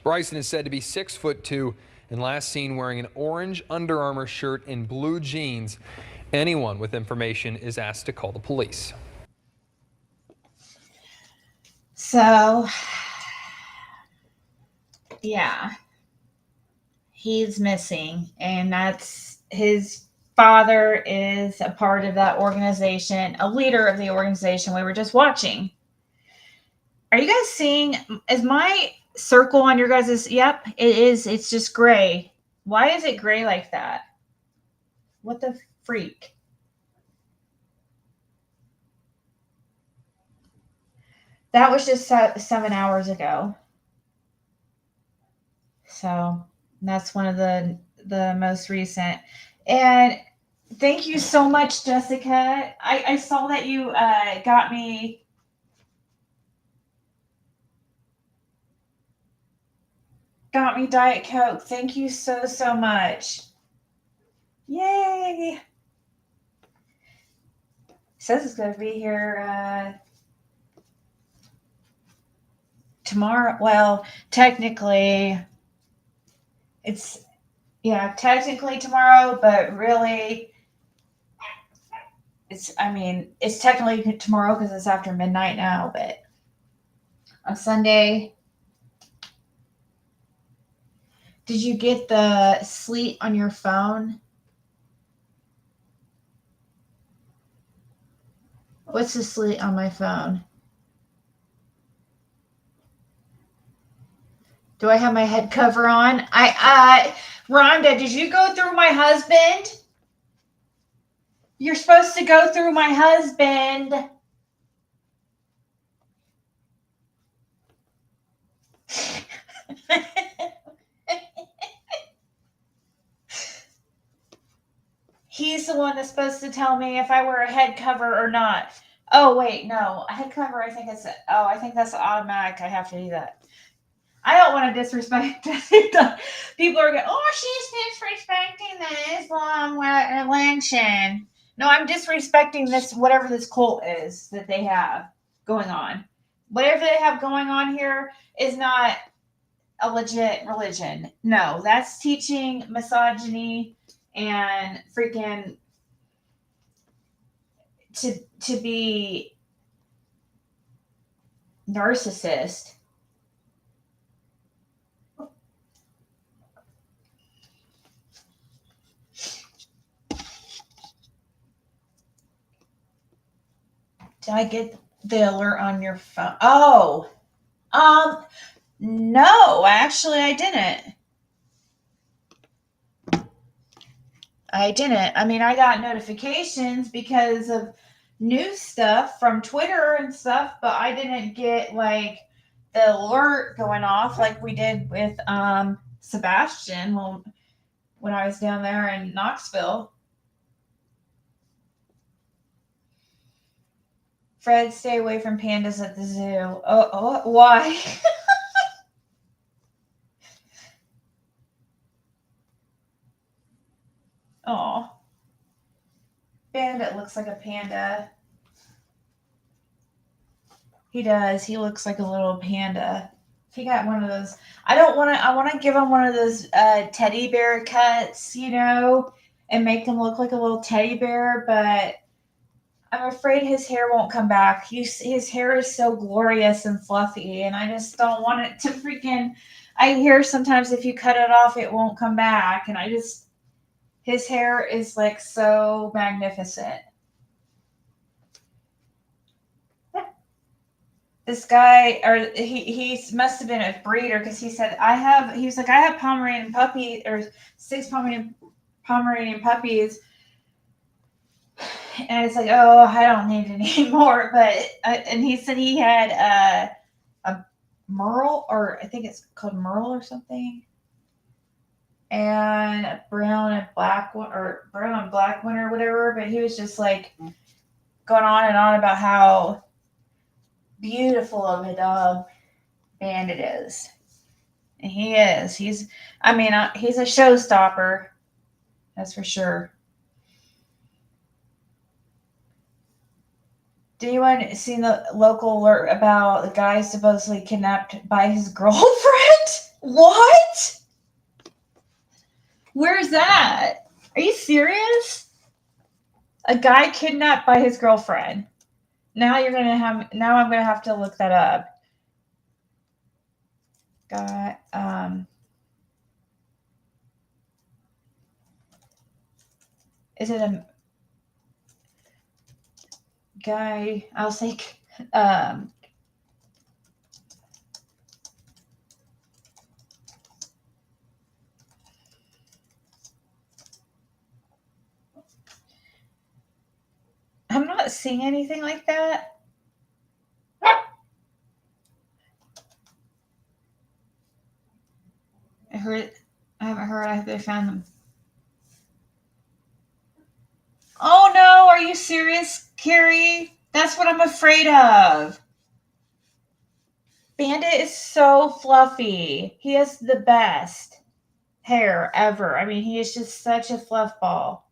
S17: Bryson is said to be 6'2" and last seen wearing an orange Under Armour shirt and blue jeans. Anyone with information is asked to call the police.
S1: So, yeah, he's missing, and that's his father is a part of that organization, a leader of the organization we were just watching. Are you guys seeing, is my circle on your guys', yep, it is, it's just gray. Why is it gray like that? What the freak? That was just 7 hours ago. So that's one of the most recent. And thank you so much, Jessica. I saw that you got me Diet Coke. Thank you so much. Yay. It says it's going to be here tomorrow. Well, technically it's, yeah, technically tomorrow, but really it's technically tomorrow because it's after midnight now, but on Sunday. Did you get the sleet on your phone? What's the sleet on my phone? Do I have my head cover on? Rhonda, did you go through my husband? You're supposed to go through my husband. one that's supposed to tell me if I wear a head cover or not. Oh wait, no, a head cover. I think I think that's automatic. I have to do that. I don't want to disrespect. People are going, oh, she's disrespecting the Islam religion. No, I'm disrespecting this, whatever this cult is that they have going on. Whatever they have going on here is not a legit religion. No, that's teaching misogyny and freaking to be narcissist. Did I get the alert on your phone? Oh, no, actually I didn't. I mean, I got notifications because of news stuff from Twitter and stuff, but I didn't get like the alert going off like we did with Sebastian when I was down there in Knoxville. Fred, stay away from pandas at the zoo. Oh, why? Oh, Bandit looks like a panda. He does. He looks like a little panda. He got one of those. I want to give him one of those teddy bear cuts, and make him look like a little teddy bear, but I'm afraid his hair won't come back. His hair is so glorious and fluffy, and I just don't want it to freaking. I hear sometimes if you cut it off, it won't come back, and his hair is like so magnificent. This guy, or he must have been a breeder because he said, he was like, I have Pomeranian puppy or 6 Pomeranian puppies. And it's like, oh, I don't need any more. But, and he said he had a Merle, or I think it's called Merle or something. And a brown and black one, or brown and black one or whatever. But he was just like going on and on about how beautiful of a dog Bandit is. And he is. He's a showstopper. That's for sure. Did anyone see the local alert about the guy supposedly kidnapped by his girlfriend? What? Where's that? Are you serious? A guy kidnapped by his girlfriend. Now I'm gonna have to look that up. Is it a guy? I'll say I'm not seeing anything like that. I haven't heard. I hope they found them. Oh no, are you serious, Carrie? That's what I'm afraid of. Bandit is so fluffy. He has the best hair ever. I mean, he is just such a fluff ball.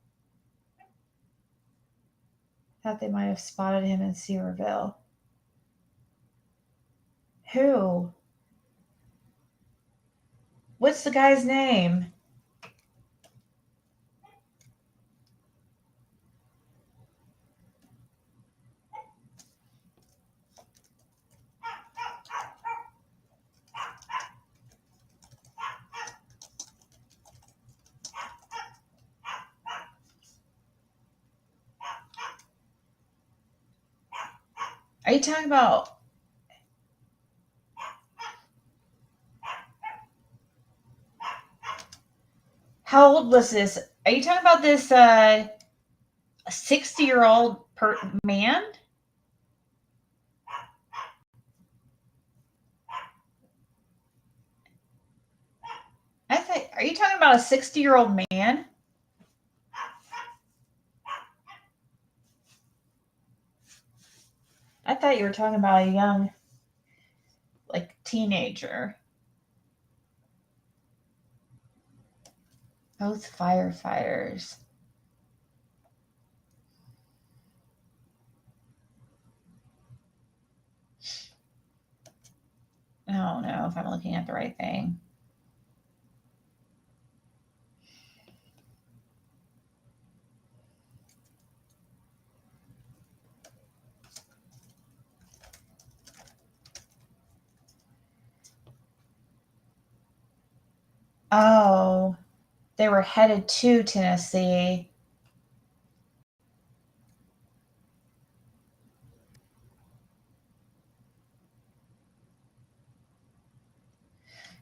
S1: Thought they might have spotted him in Sewerville. Who? What's the guy's name? Are you talking about? How old was this? Are you talking about this 60-year-old man? Are you talking about a 60-year-old man? I thought you were talking about a young, like, teenager. Both firefighters. I don't know if I'm looking at the right thing. Oh, they were headed to Tennessee.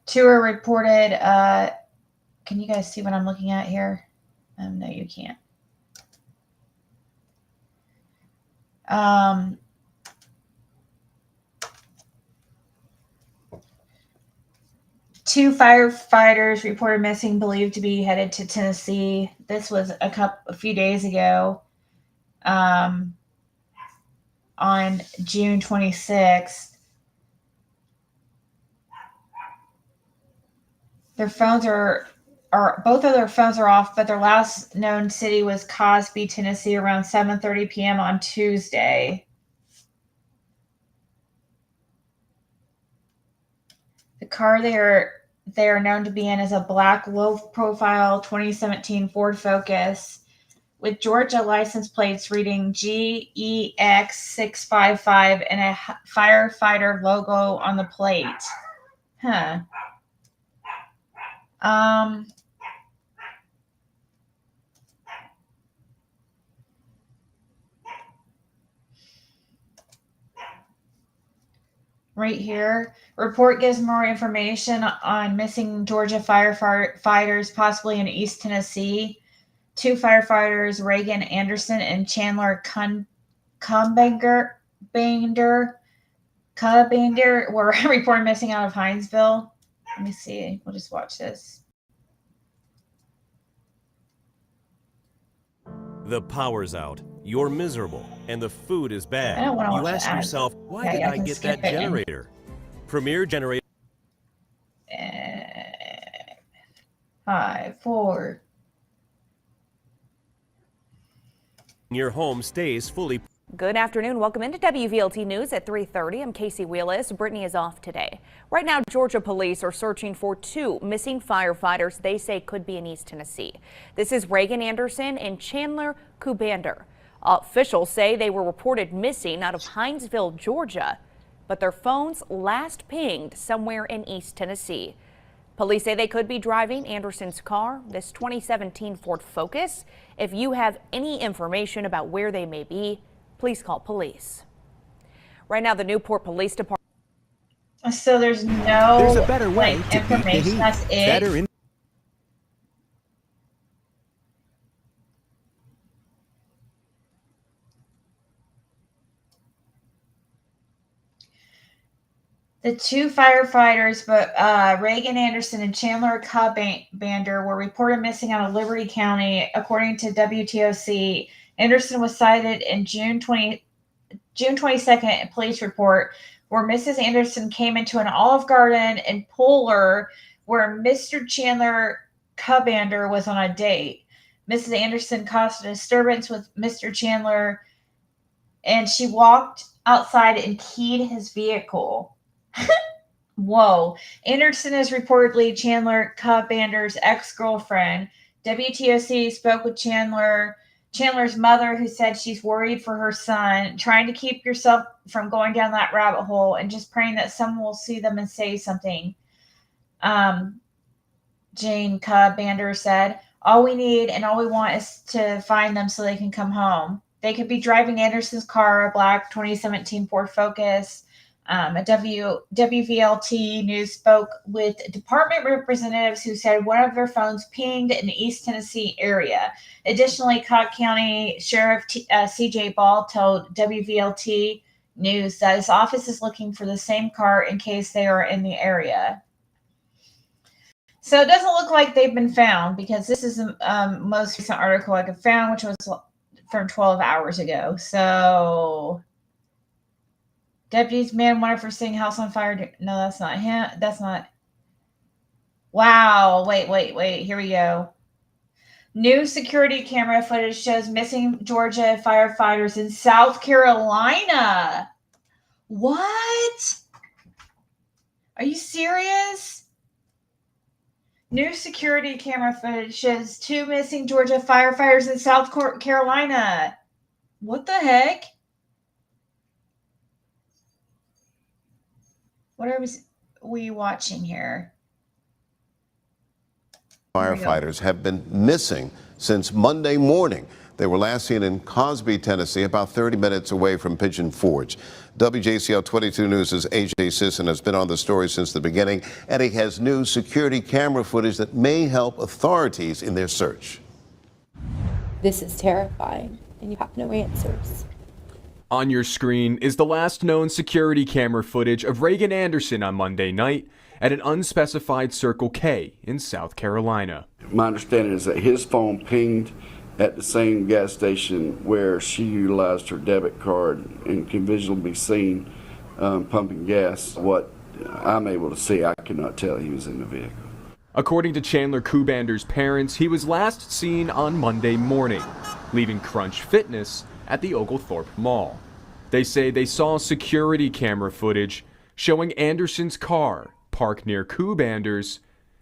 S1: Two were reported. Can you guys see what I'm looking at here? No, you can't. Two firefighters reported missing, believed to be headed to Tennessee. This was a few days ago, on June 26th. Their phones are both of their phones are off, but their last known city was Cosby, Tennessee, around 7:30 p.m. on Tuesday. The car they are known to be in is a black low-profile 2017 Ford Focus with Georgia license plates reading GEX655 and a firefighter logo on the plate. Huh. Right here. Report gives more information on missing Georgia firefighters, possibly in East Tennessee. Two firefighters, Reagan Anderson and Chandler Cumbander, were reported missing out of Hinesville. Let me see. We'll just watch this.
S16: The power's out, you're miserable, and the food is bad.
S1: I don't want to
S16: You
S1: watch
S16: ask
S1: the ads.
S16: yourself, why
S1: Yeah,
S16: didn't
S1: I
S16: I
S1: can
S16: get
S1: skip
S16: that
S1: it and-
S16: generator? Premier Generator.
S1: 5, 4.
S16: Your home stays fully.
S18: Good afternoon. Welcome into WVLT News at 3:30. I'm Casey Wheelis. Brittany is off today. Right now, Georgia police are searching for two missing firefighters they say could be in East Tennessee. This is Reagan Anderson and Chandler Cumbander. Officials say they were reported missing out of Hinesville, Georgia, but their phones last pinged somewhere in East Tennessee. Police say they could be driving Anderson's car, this 2017 Ford Focus. If you have any information about where they may be, please call police. Right now, the Newport Police Department.
S1: So there's no
S19: There's a better way to eat the
S1: information.
S19: heat.
S1: That's it.
S19: Better in
S1: The two firefighters, but Reagan Anderson and Chandler Cumbander, were reported missing out of Liberty County, according to WTOC. Anderson was cited in June 22nd police report, where Mrs. Anderson came into an Olive Garden in Polar, where Mr. Chandler Cumbander was on a date. Mrs. Anderson caused a disturbance with Mr. Chandler, and she walked outside and keyed his vehicle. Whoa. Anderson is reportedly Chandler Cumbander's ex-girlfriend. WTOC spoke with Chandler's mother, who said she's worried for her son, trying to keep yourself from going down that rabbit hole and just praying that someone will see them and say something. Jane Cumbander said, all we need and all we want is to find them so they can come home. They could be driving Anderson's car, a black 2017 Ford Focus. A WVLT News spoke with department representatives who said one of their phones pinged in the East Tennessee area. Additionally, Cobb County Sheriff C.J. Ball told WVLT News that his office is looking for the same car in case they are in the area. So it doesn't look like they've been found, because this is the most recent article I could find, which was from 12 hours ago. So Deputies man wanted for setting house on fire. No, that's not him. That's not. Wow. Wait. Here we go. New security camera footage shows missing Georgia firefighters in South Carolina. What? Are you serious? New security camera footage shows 2 missing Georgia firefighters in South Carolina. What the heck? What are we watching here?
S19: Firefighters have been missing since Monday morning. They were last seen in Cosby, Tennessee, about 30 minutes away from Pigeon Forge. WJCL 22 News' AJ Sisson has been on the story since the beginning, and he has new security camera footage that may help authorities in their search.
S20: This is terrifying, and you have no answers.
S21: On your screen is the last known security camera footage of Reagan Anderson on Monday night at an unspecified Circle K in South Carolina.
S22: My understanding is that his phone pinged at the same gas station where she utilized her debit card and can visually be seen pumping gas. What I'm able to see, I cannot tell he was in the vehicle.
S21: According to Chandler Kubander's parents, he was last seen on Monday morning, leaving Crunch Fitness at the Oglethorpe Mall. They say they saw security camera footage showing Anderson's car parked near Kubander's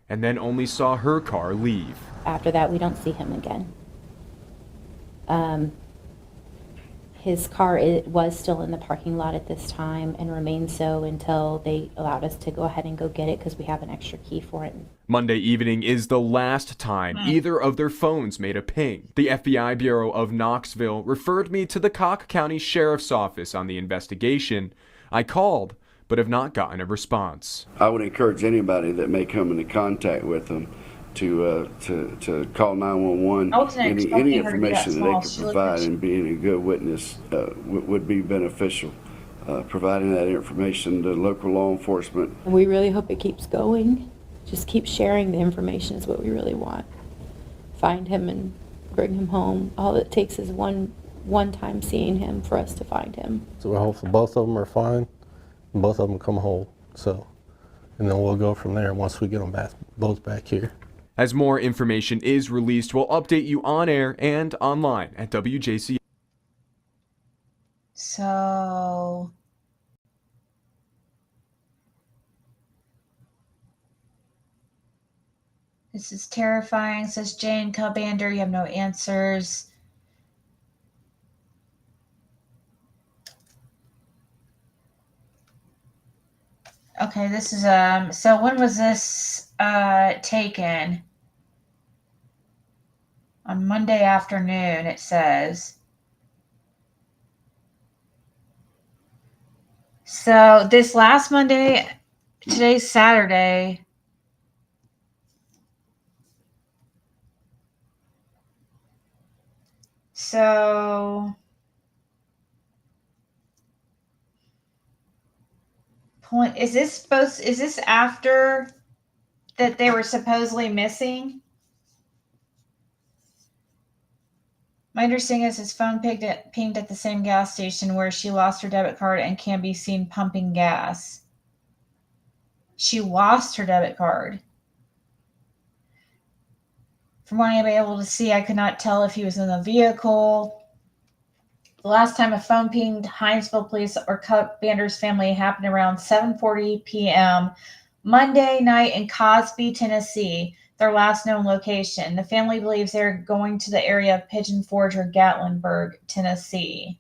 S21: and then only saw her car leave.
S20: After that, we don't see him again. His car was still in the parking lot at this time and remained so until they allowed us to go ahead and go get it because we have an extra key for it.
S21: Monday evening is the last time either of their phones made a ping. The FBI Bureau of Knoxville referred me to the Cock County Sheriff's Office on the investigation. I called, but have not gotten a response.
S22: I would encourage anybody that may come into contact with them to call 911. Any information that they could provide and being a good witness would be beneficial. Providing that information to local law enforcement.
S20: We really hope it keeps going. Just keep sharing the information is what we really want. Find him and bring him home. All it takes is one time seeing him for us to find him.
S23: So we hope both of them are fine and both of them come whole. So, and then we'll go from there once we get them both back here.
S21: As more information is released, we'll update you on air and online at WJC.
S1: So this is terrifying, says Jane Cubander. You have no answers. Okay, this is so when was this taken? On Monday afternoon, it says. So this last Monday, today's Saturday. So is this after that they were supposedly missing? My understanding is his phone pinged at the same gas station where she lost her debit card and can be seen pumping gas. She lost her debit card. From what I'm able to see, I could not tell if he was in the vehicle. The last time a phone pinged Hinesville police or Cubander's family happened around 7:40 p.m. Monday night in Cosby, Tennessee, their last known location. The family believes they're going to the area of Pigeon Forge or Gatlinburg, Tennessee.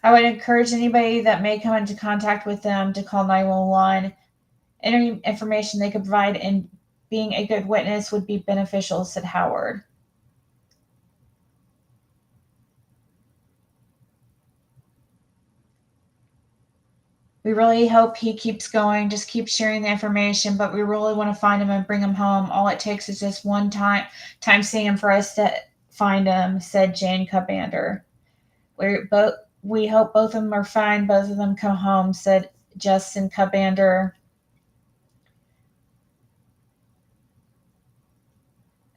S1: I would encourage anybody that may come into contact with them to call 911. Any information they could provide in being a good witness would be beneficial, said Howard. We really hope he keeps going. Just keep sharing the information, but we really want to find him and bring him home. All it takes is just one time seeing him for us to find him, said Jane Cubander. We hope both of them are fine. Both of them come home, said Justin Cubander.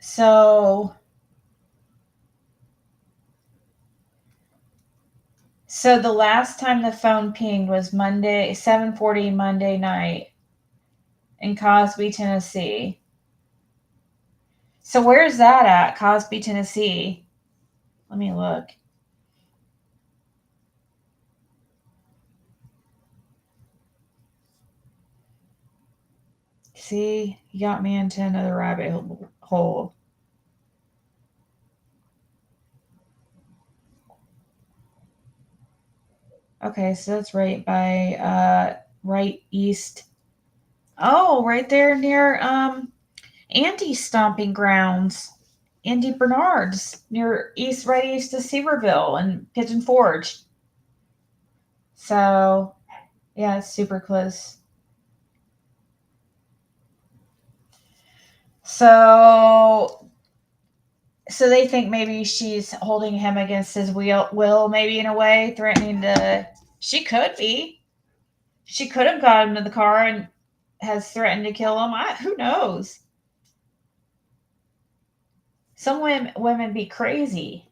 S1: So So the last time the phone pinged was Monday, 7:40 Monday night in Cosby, Tennessee. So where's that at? Cosby, Tennessee. Let me look. See, you got me into another rabbit hole. Okay, so that's right by right east. Oh, right there near Andy's stomping grounds. Andy Bernard's near right east of Seaverville and Pigeon Forge. So yeah, it's super close. So they think maybe she's holding him against his will, maybe in a way, threatening to. She could be. She could have got him to the car and has threatened to kill him. Who knows? Some women be crazy.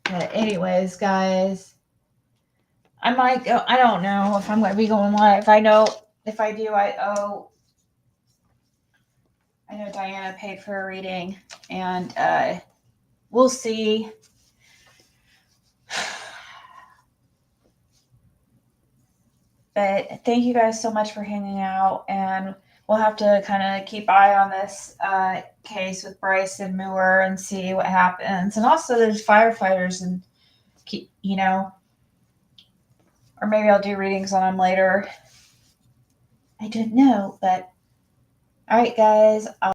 S1: But anyways, guys, I might go. I don't know if I'm going to be going live. I know if I do, I know Diana paid for a reading, and we'll see. But thank you guys so much for hanging out, and we'll have to kind of keep eye on this case with Bryce and Muir and see what happens. And also there's firefighters, and or maybe I'll do readings on them later. I don't know, but all right, guys.